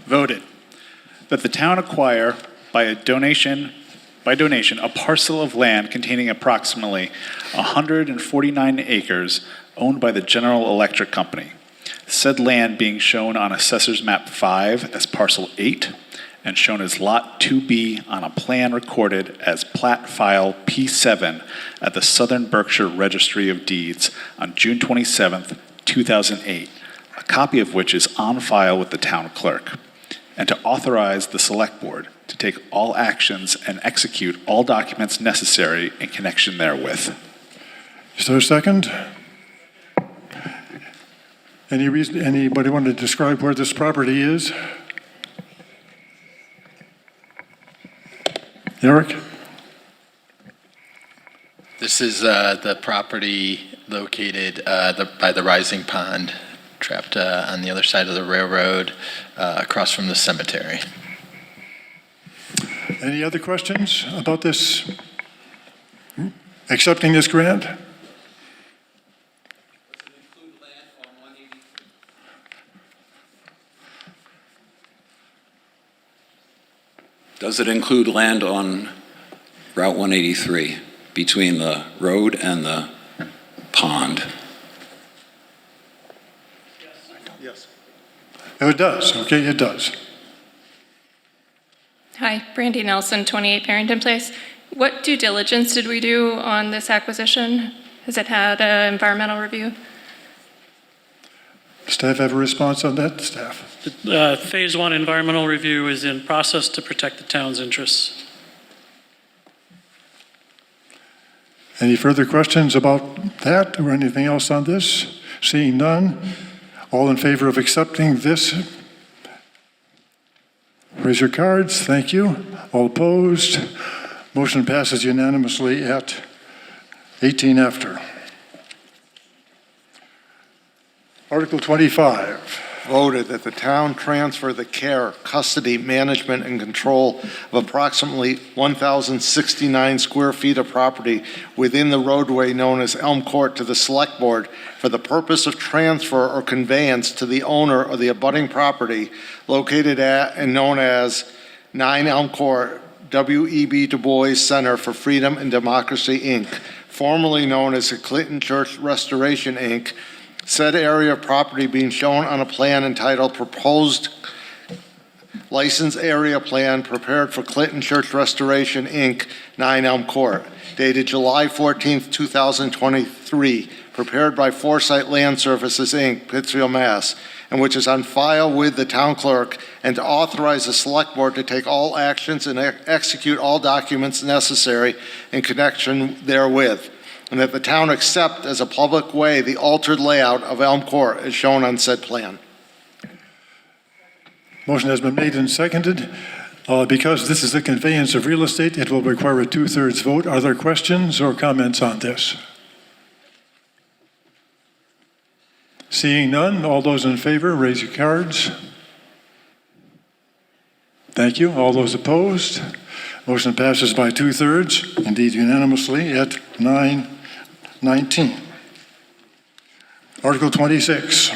Voted that the town acquire by donation a parcel of land containing approximately 149 acres owned by the General Electric Company. Said land being shown on Assessor's Map 5 as Parcel 8 and shown as Lot 2B on a plan recorded as Plat File P7 at the Southern Berkshire Registry of Deeds on June 27, 2008, a copy of which is on file with the town clerk, and to authorize the Select Board to take all actions and execute all documents necessary in connection therewith. Is there a second? Anybody want to describe where this property is? Eric? This is the property located by the Rising Pond, trapped on the other side of the railroad, across from the cemetery. Any other questions about this? Accepting this grant? Does it include land on Route 183 between the road and the pond? Yes. Oh, it does. Okay, it does. Hi, Brandy Nelson, 28 Barrington Place. What due diligence did we do on this acquisition? Has it had an environmental review? Staff have a response on that? Staff? Phase 1 environmental review is in process to protect the town's interests. Any further questions about that or anything else on this? Seeing none, all in favor of accepting this? Raise your cards. Thank you. All opposed? Motion passes unanimously at 18 after. Article 25. Voted that the town transfer the care, custody, management, and control of approximately 1,069 square feet of property within the roadway known as Elm Court to the Select Board for the purpose of transfer or conveyance to the owner of the abutting property located at and known as 9 Elm Court, W.E.B. Du Bois Center for Freedom and Democracy, Inc., formerly known as the Clinton Church Restoration, Inc., said area of property being shown on a plan entitled Proposed License Area Plan prepared for Clinton Church Restoration, Inc., 9 Elm Court, dated July 14, 2023, prepared by Foresight Land Services, Inc., Pittsfield, Mass., and which is on file with the town clerk, and to authorize the Select Board to take all actions and execute all documents necessary in connection therewith, and that the town accept as a public way the altered layout of Elm Court as shown on said plan. Motion has been made and seconded. Because this is a conveyance of real estate, it will require a 2/3 vote. Are there questions or comments on this? Seeing none, all those in favor, raise your cards. Thank you. All those opposed? Motion passes by 2/3, indeed unanimously, at 9-19. Article 26.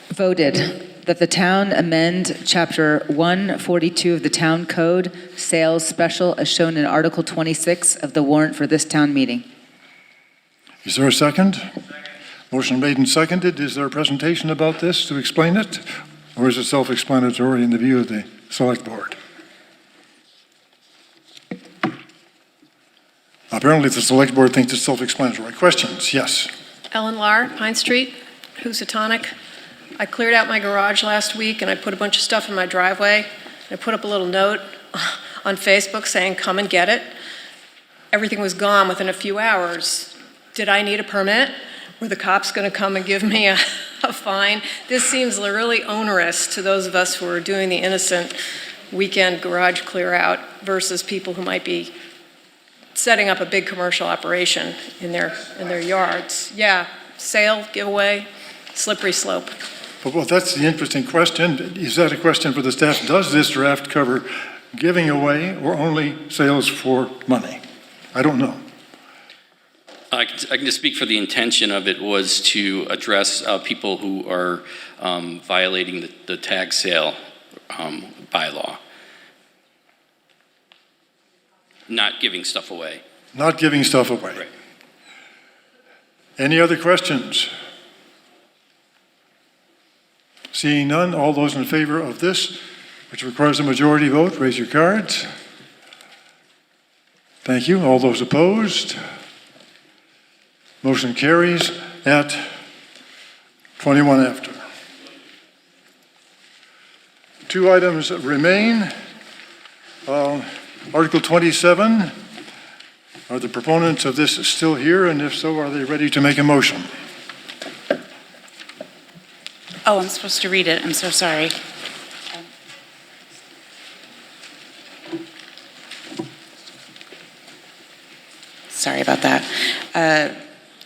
Voted that the town amend Chapter 142 of the Town Code, Sales Special, as shown in Article 26 of the warrant for this town meeting. Is there a second? Motion made and seconded. Is there a presentation about this to explain it? Or is it self-explanatory in the view of the Select Board? Apparently the Select Board thinks it's self-explanatory. Questions? Yes. Ellen Lahr, Pine Street, Housatonic. I cleared out my garage last week and I put a bunch of stuff in my driveway. I put up a little note on Facebook saying, come and get it. Everything was gone within a few hours. Did I need a permit? Were the cops going to come and give me a fine? This seems really onerous to those of us who are doing the innocent weekend garage clear out versus people who might be setting up a big commercial operation in their yards. Yeah, sale, giveaway, slippery slope. Well, that's the interesting question. Is that a question for the staff? Does this draft cover giving away or only sales for money? I don't know. I can just speak for the intention of it was to address people who are violating the tag sale bylaw. Not giving stuff away. Not giving stuff away. Right. Any other questions? Seeing none, all those in favor of this, which requires a majority vote, raise your cards. Thank you. All those opposed? Motion carries at 21 after. Two items remain. Article 27. Are the proponents of this still here? And if so, are they ready to make a motion? Oh, I'm supposed to read it. I'm so sorry. Sorry about that.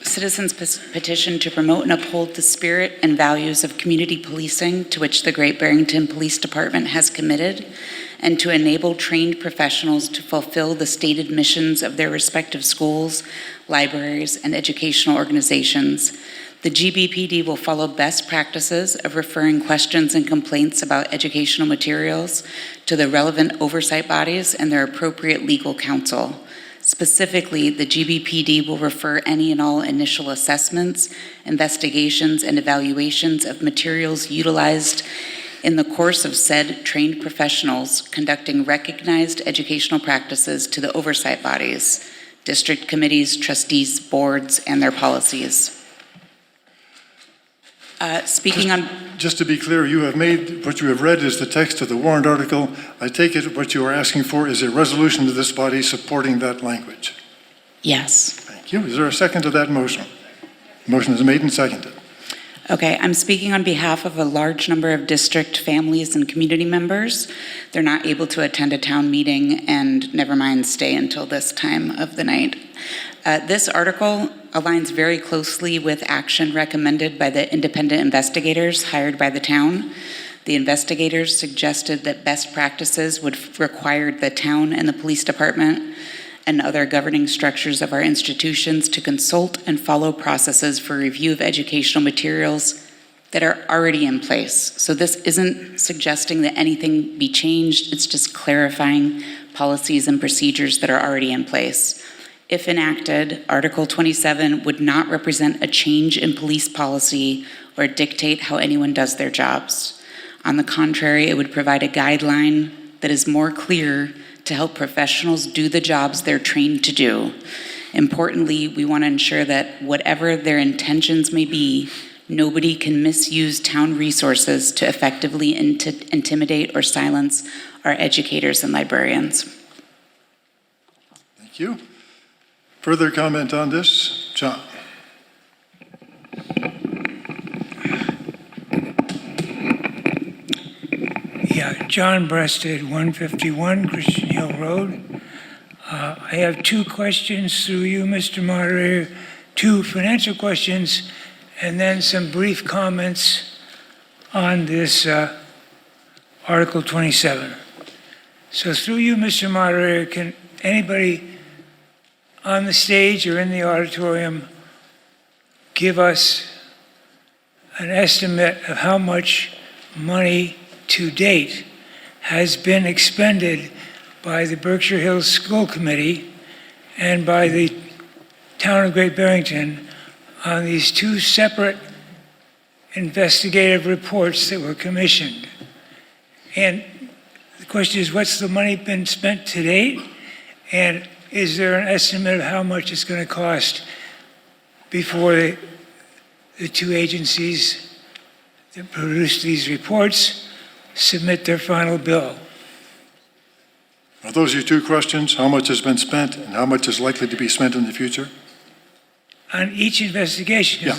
Citizens petition to promote and uphold the spirit and values of community policing to which the Great Barrington Police Department has committed, and to enable trained professionals to fulfill the stated missions of their respective schools, libraries, and educational organizations. The GBPD will follow best practices of referring questions and complaints about educational materials to the relevant oversight bodies and their appropriate legal counsel. Specifically, the GBPD will refer any and all initial assessments, investigations, and evaluations of materials utilized in the course of said trained professionals conducting recognized educational practices to the oversight bodies, district committees, trustees, boards, and their policies. Just to be clear, you have made, what you have read is the text of the warrant article. I take it what you are asking for is a resolution to this body supporting that language. Yes. Thank you. Is there a second to that motion? Motion is made and seconded. Okay, I'm speaking on behalf of a large number of district families and community members. They're not able to attend a town meeting and never mind stay until this time of the night. This article aligns very closely with action recommended by the independent investigators hired by the town. The investigators suggested that best practices would require the town and the police department and other governing structures of our institutions to consult and follow processes for review of educational materials that are already in place. So this isn't suggesting that anything be changed, it's just clarifying policies and procedures that are already in place. If enacted, Article 27 would not represent a change in police policy or dictate how anyone does their jobs. On the contrary, it would provide a guideline that is more clear to help professionals do the jobs they're trained to do. Importantly, we want to ensure that whatever their intentions may be, nobody can misuse town resources to effectively intimidate or silence our educators and librarians. Thank you. Further comment on this? John. Yeah, John Breasted, 151 Christian Hill Road. I have two questions through you, Mr. Moderator. 2 financial questions and then some brief comments on this Article 27. So through you, Mr. Moderator, can anybody on the stage or in the auditorium give us an estimate of how much money to date has been expended by the Berkshire Hills School Committee and by the Town of Great Barrington on these 2 separate investigative reports that were commissioned? And the question is, what's the money been spent to date? And is there an estimate of how much it's going to cost before the 2 agencies that produced these reports submit their final bill? Are those your 2 questions? How much has been spent and how much is likely to be spent in the future? On each investigation,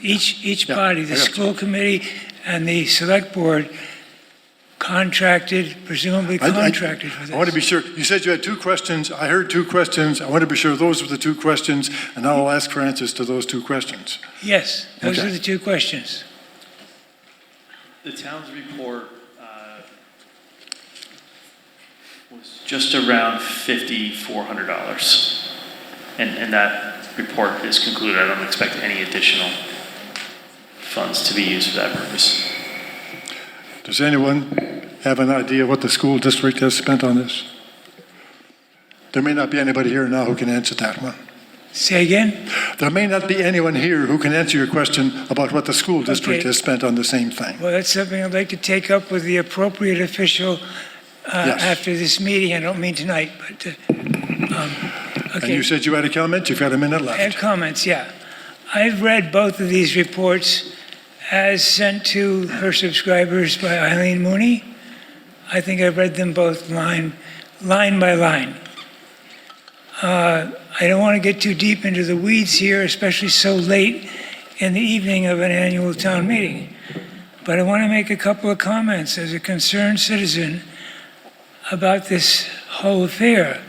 each body, the I got school committee and the select board contracted, presumably contracted for this. I want to be sure. You said you had 2 questions. I heard 2 questions. I want to be sure those were the 2 questions, and now I'll ask for answers to those 2 questions. Yes, those Okay. are the 2 questions. The town's report was just around $5,400. And that report is concluded. I don't expect any additional funds to be used for that purpose. Does anyone have an idea what the school district has spent on this? There may not be anybody here now who can answer that one. Say again? There may not be anyone here who can answer your question about what the school district Okay. has spent on the same thing. Well, that's something I'd like to take up with the appropriate official Yes. after this meeting. I don't mean tonight, but, And okay. you said you had a comment? You've got a minute I left. have comments, yeah. I've read both of these reports as sent to her subscribers by Eileen Mooney. I think I've read them both line by line. I don't want to get too deep into the weeds here, especially so late in the evening of an annual town meeting. But I want to make a couple of comments as a concerned citizen about this whole affair.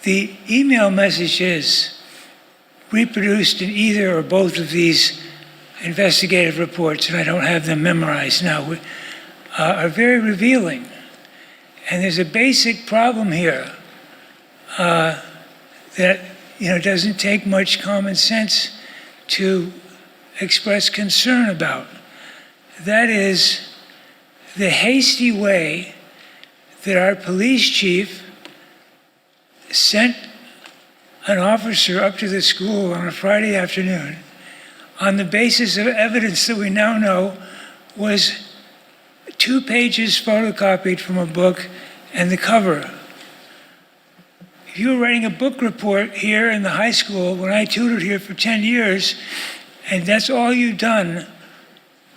The email messages reproduced in either or both of these investigative reports, and I don't have them memorized now, are very revealing. And there's a basic problem here that doesn't take much common sense to express concern about. That is the hasty way that our police chief sent an officer up to the school on a Friday afternoon on the basis of evidence that we now know was 2 pages photocopied from a book and the cover. If you were writing a book report here in the high school when I tutored here for 10 years, and that's all you'd done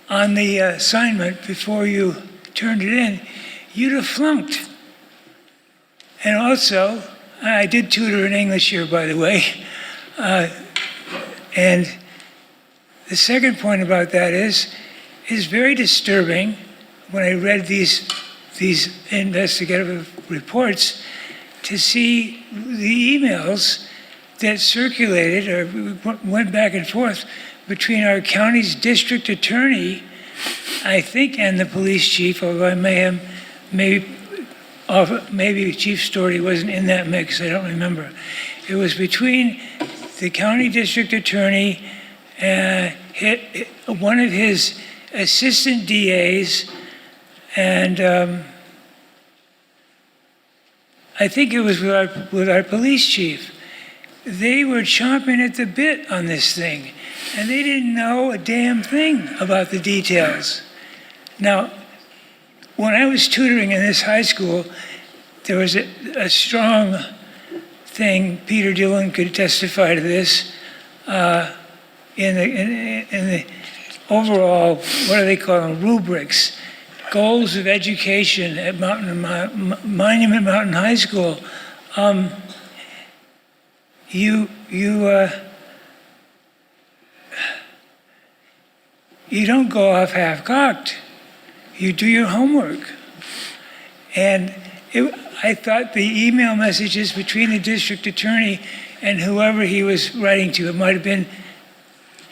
on the assignment before you turned it in, you'd have flunked. And also, I did tutor in English here, by the way. And the second point about that is very disturbing when I read these investigative reports to see the emails that circulated or went back and forth between our county's district attorney, I think, and the police chief, although I maybe Chief Story wasn't in that mix, I don't remember. It was between the county district attorney and one of his assistant DAs, and I think it was with our police chief. They were chomping at the bit on this thing, and they didn't know a damn thing about the details. Now, when I was tutoring in this high school, there was a strong thing, Peter Dillon could testify to this, in the overall, what do they call them, rubrics, goals of education at Monument Mountain High School. you don't go off half-cocked. You do your homework. And I thought the email messages between the district attorney and whoever he was writing to, it might have been,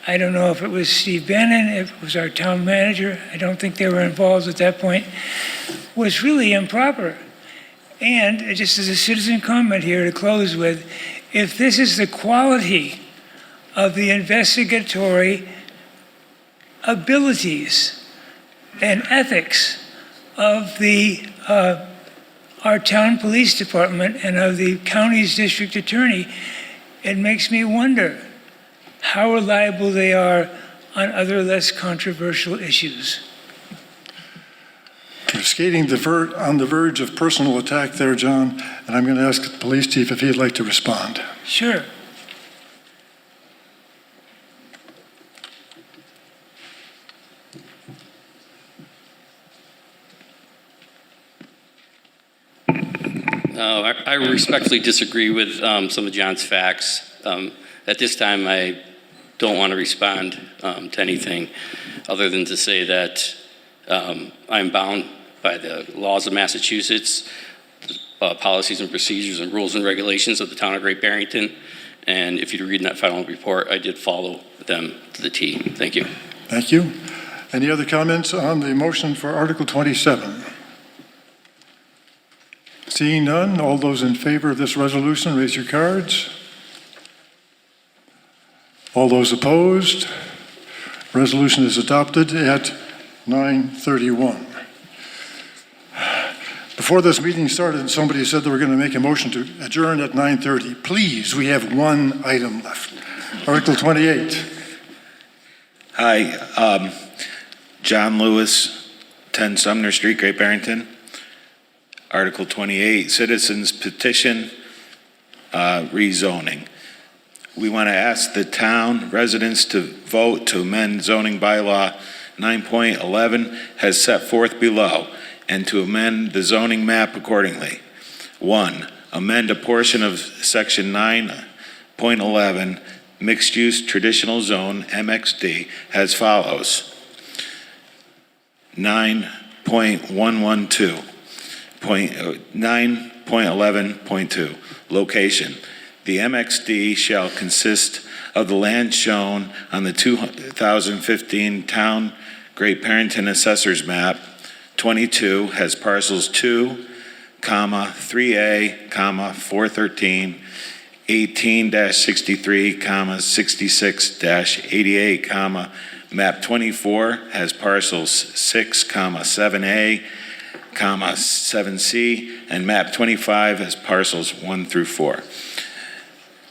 I don't know if it was Steve Bannon, if it was our town manager, I don't think they were involved at that point, was really improper. And just as a citizen comment here to close with, if this is the quality of the investigatory abilities and ethics of our town police department and of the county's district attorney, it makes me wonder how reliable they are on other less controversial issues. You're skating on the verge of personal attack there, John, and I'm going to ask the police chief if he'd like to respond. Sure. I respectfully disagree with some of John's facts. At this time, I don't want to respond to anything other than to say that I'm bound by the laws of Massachusetts, policies and procedures and rules and regulations of the town of Great Barrington. And if you read in that final report, I did follow them to the T. Thank you. Thank you. Any other comments on the motion for Article 27? Seeing none, all those in favor of this resolution, raise your cards. All those opposed? Resolution is adopted at 9:31. Before this meeting started, somebody said they were going to make a motion to adjourn at 9:30. Please, we have one item left. Article 28. Hi, John Lewis, 10 Sumner Street, Great Barrington. Article 28, Citizens Petition Rezoning. We want to ask the town residents to vote to amend zoning bylaw 9.11 as set forth below, and to amend the zoning map accordingly. 1, amend a portion of section 9.11 mixed-use traditional zone, MXD, as follows. 9.112. 9.11.2, location. The MXD shall consist of the land shown on the 2015 Town Great Barrington Assessors Map 22 has parcels 2, 3A, 413, 18-63, 66-88, map 24 has parcels 6, 7A, 7C, and map 25 has parcels 1 through 4.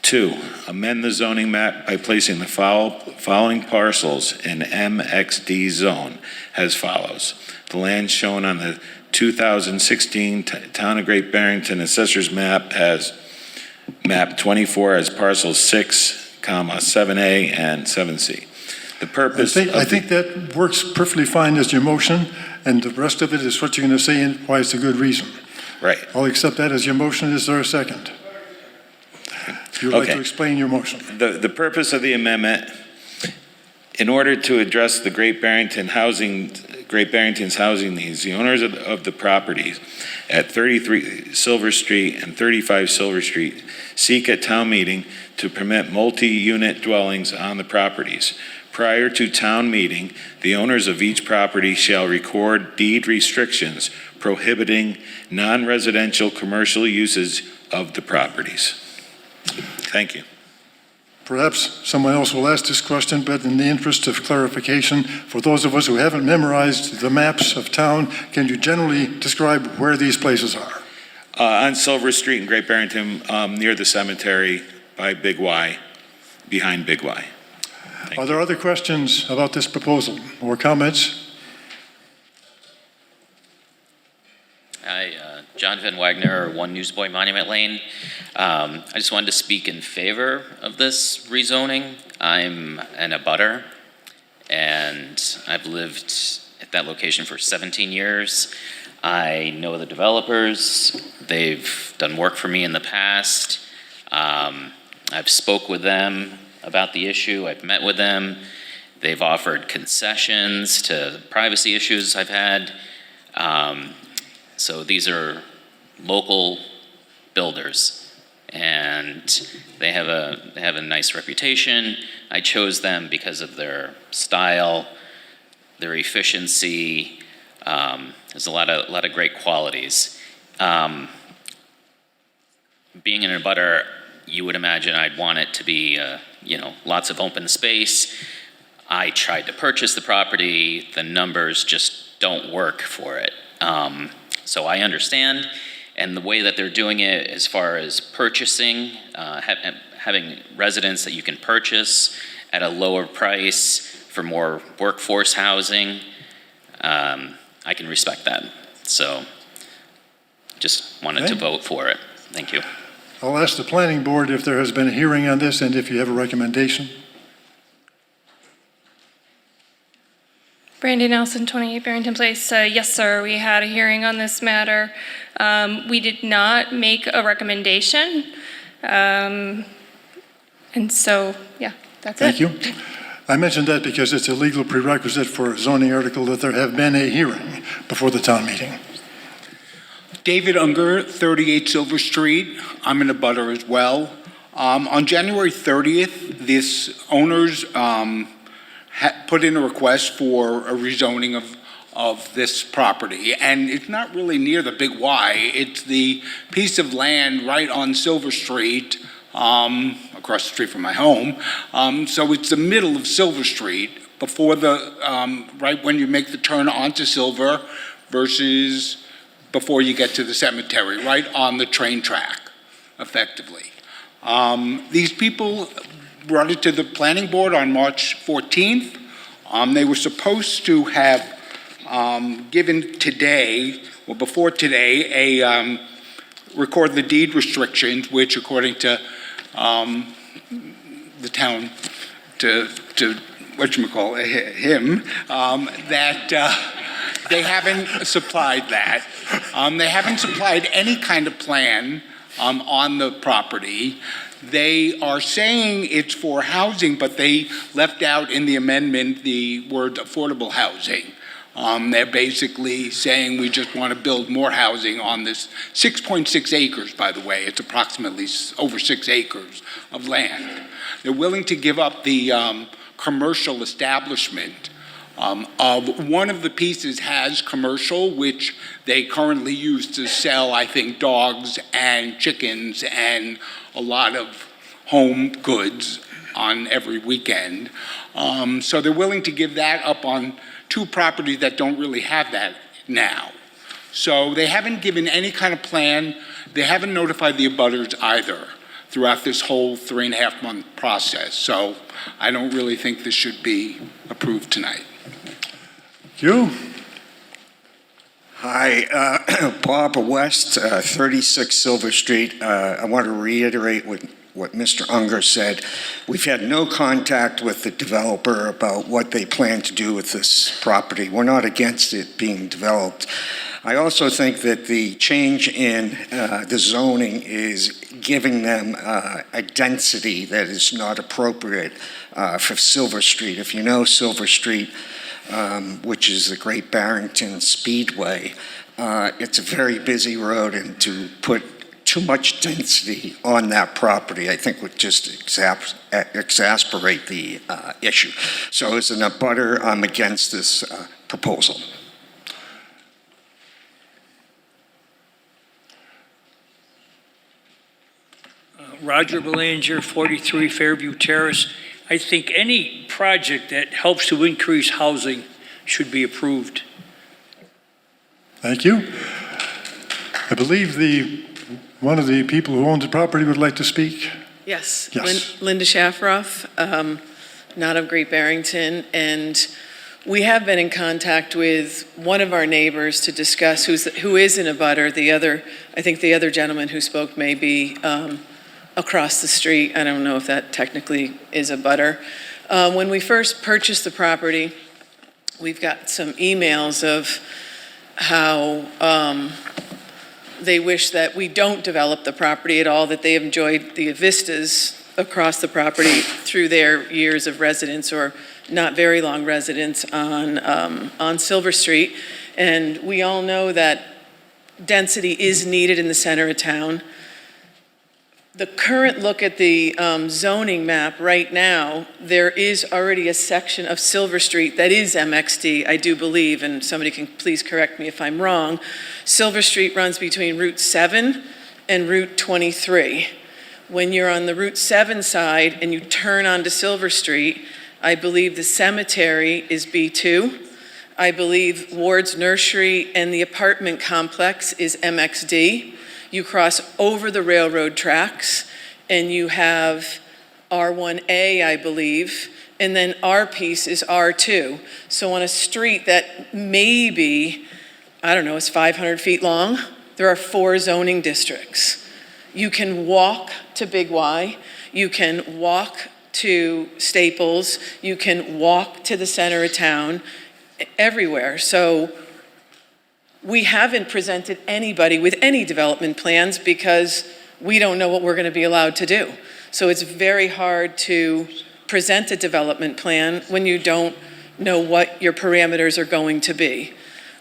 2, amend the zoning map by placing the following parcels in MXD zone as follows. The land shown on the 2016 Town of Great Barrington Assessors Map has map 24 as parcels 6, 7A, and 7C. The purpose I think that works perfectly fine as your motion, and the rest of it is what you're going to say and why it's a good reason. Right. I'll accept that as your motion. Is there a second? You'd like to explain your motion. The purpose of the amendment, in order to address the Great Barrington's housing needs, the owners of the properties at 33 Silver Street and 35 Silver Street seek at town meeting to permit multi-unit dwellings on the properties. Prior to town meeting, the owners of each property shall record deed restrictions prohibiting non-residential commercial uses of the properties. Thank you. Perhaps someone else will ask this question, but in the interest of clarification, for those of us who haven't memorized the maps of town, can you generally describe where these places are? On Silver Street in Great Barrington, near the cemetery by Big Y, behind Big Y. Are there other questions about this proposal or comments? Hi, Jonathan Wagner, 1 Newsboy Monument Lane. I just wanted to speak in favor of this rezoning. I'm an abutter, and I've lived at that location for 17 years. I know the developers. They've done work for me in the past. I've spoke with them about the issue. I've met with them. They've offered concessions to privacy issues I've had. So these are local builders, and they have a nice reputation. I chose them because of their style, their efficiency. There's a lot of great qualities. Being in a butter, you would imagine I'd want it to be, lots of open space. I tried to purchase the property. The numbers just don't work for it. So I understand. And the way that they're doing it as far as purchasing, having residents that you can purchase at a lower price for more workforce housing, I can respect that. So just wanted to vote for it. Thank you. I'll ask the planning board if there has been a hearing on this and if you have a recommendation. Brandy Nelson, 28 Barrington Place. Yes, sir, we had a hearing on this matter. We did not make a recommendation. And so, yeah, that's it. Thank you. I mentioned that because it's a legal prerequisite for a zoning article that there have been a hearing before the town meeting. David Unger, 38 Silver Street. I'm in a butter as well. On January 30th, this owners put in a request for a rezoning of this property. And it's not really near the Big Y. It's the piece of land right on Silver Street, across the street from my home. So it's the middle of Silver Street, before right when you make the turn onto Silver versus before you get to the cemetery, right on the train track, effectively. These people brought it to the planning board on March 14th. They were supposed to have given today, or before today, a record the deed restrictions, which according to the town, to him, that they haven't supplied that. They haven't supplied any kind of plan on the property. They are saying it's for housing, but they left out in the amendment the word affordable housing. They're basically saying we just want to build more housing on this 6.6 acres, by the way. It's approximately over 6 acres of land. They're willing to give up the commercial establishment. Of one of the pieces has commercial, which they currently use to sell, I think, dogs and chickens and a lot of home goods on every weekend. So they're willing to give that up on two properties that don't really have that now. So they haven't given any kind of plan. They haven't notified the abutters either throughout this whole 3.5-month process. So I don't really think this should be approved tonight. Thank you. Hi, Bob West, 36 Silver Street. I want to reiterate what Mr. Unger said. We've had no contact with the developer about what they plan to do with this property. We're not against it being developed. I also think that the change in the zoning is giving them a density that is not appropriate for Silver Street. If you know Silver Street, which is the Great Barrington Speedway, it's a very busy road, and to put too much density on that property, I think would just exasperate the issue. So as an abutter, I'm against this proposal. Roger Belanger, 43 Fairview Terrace. I think any project that helps to increase housing should be approved. Thank you. I believe one of the people who owns the property would like to speak. Yes. Yes. Linda Shafroff, not of Great Barrington, and we have been in contact with one of our neighbors to discuss who is in a butter. I think the other gentleman who spoke may be across the street. I don't know if that technically is a butter. When we first purchased the property, we've got some emails of how they wish that we don't develop the property at all, that they have enjoyed the vistas across the property through their years of residence or not very long residence on Silver Street. And we all know that density is needed in the center of town. The current look at the zoning map right now, there is already a section of Silver Street that is MXD, I do believe, and somebody can please correct me if I'm wrong. Silver Street runs between Route 7 and Route 23. When you're on the Route 7 side and you turn onto Silver Street, I believe the cemetery is B2. I believe Ward's Nursery and the apartment complex is MXD. You cross over the railroad tracks and you have R1A, I believe, and then our piece is R2. So on a street that maybe, I don't know, is 500 feet long, there are 4 zoning districts. You can walk to Big Y, you can walk to Staples, you can walk to the center of town, everywhere. So we haven't presented anybody with any development plans because we don't know what we're going to be allowed to do. So it's very hard to present a development plan when you don't know what your parameters are going to be.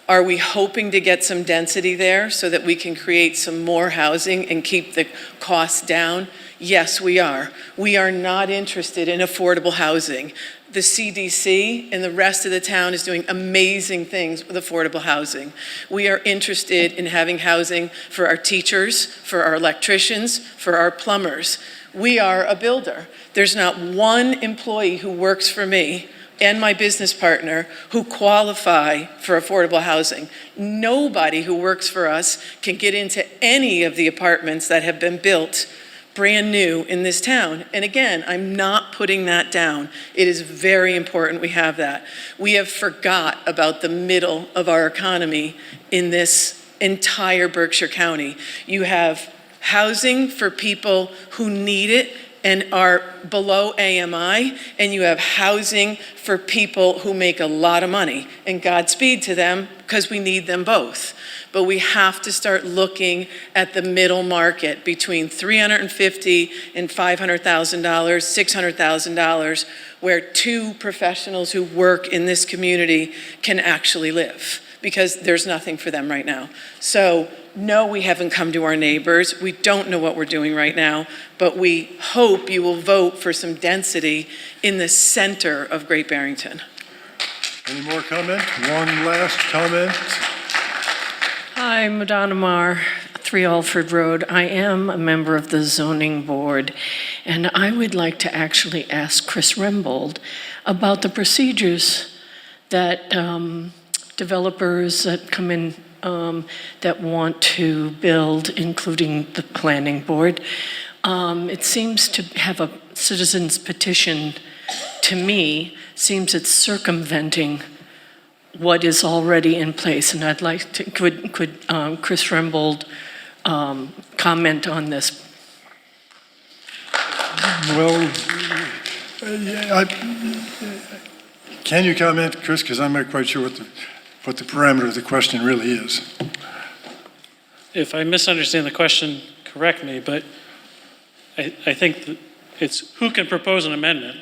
Are we hoping to get some density there so that we can create some more housing and keep the costs down? Yes, we are. We are not interested in affordable housing. The CDC and the rest of the town is doing amazing things with affordable housing. We are interested in having housing for our teachers, for our electricians, for our plumbers. We are a builder. There's not one employee who works for me and my business partner who qualify for affordable housing. Nobody who works for us can get into any of the apartments that have been built brand new in this town. And again, I'm not putting that down. It is very important we have that. We have forgot about the middle of our economy in this entire Berkshire County. You have housing for people who need it and are below AMI, and you have housing for people who make a lot of money. And Godspeed to them, because we need them both. But we have to start looking at the middle market between $350,000 and $500,000, $600,000, where 2 professionals who work in this community can actually live, because there's nothing for them right now. So no, we haven't come to our neighbors. We don't know what we're doing right now, but we hope you will vote for some density in the center of Great Barrington. Any more comment? One last comment. Hi, Madonna Marr, 3 Alford Road. I am a member of the zoning board, and I would like to actually ask Chris Rembold about the procedures that developers that come in that want to build, including the planning board. It seems to have a citizen's petition, to me, seems it's circumventing what is already in place. And I'd like to, could Chris Rembold comment on this? Well, can you comment, Chris? Because I'm not quite sure what the parameter of the question really is. If I misunderstand the question, correct me, but I think that it's who can propose an amendment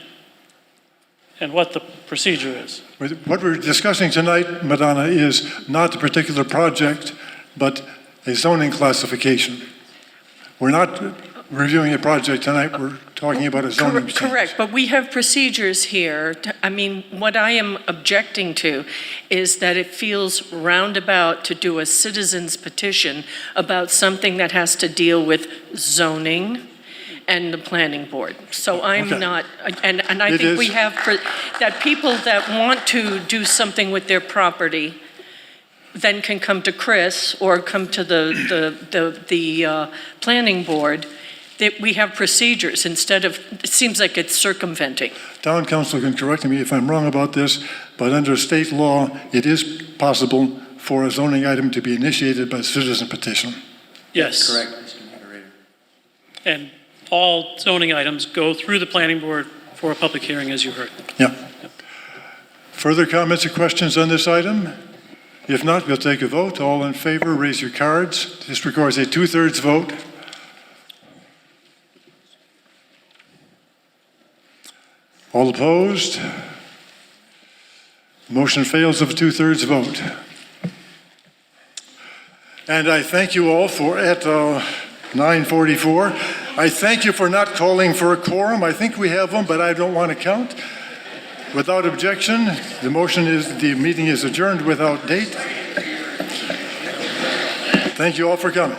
and what the procedure is. What we're discussing tonight, Madonna, is not the particular project, but a zoning classification. We're not reviewing a project tonight, we're talking about a zoning change. Correct, but we have procedures here. I mean, what I am objecting to is that it feels roundabout to do a citizen's petition about something that has to deal with zoning and the planning board. So I'm Okay. not, and I It think we is. have, that people that want to do something with their property then can come to Chris or come to the planning board. That we have procedures instead of, it seems like it's circumventing. Town council can correct me if I'm wrong about this, but under state law, it is possible for a zoning item to be initiated by citizen petition. Yes. Correct, Mr. Moderator. And all zoning items go through the planning board for a public hearing, as you heard. Yeah. Further comments or questions on this item? If not, we'll take a vote. All in favor, raise your cards. This requires a 2/3 vote. All opposed? Motion fails of a 2/3 vote. And I thank you all for, at 9:44, I thank you for not calling for a quorum. I think we have them, but I don't want to count. Without objection, the meeting is adjourned without date. Thank you all for coming.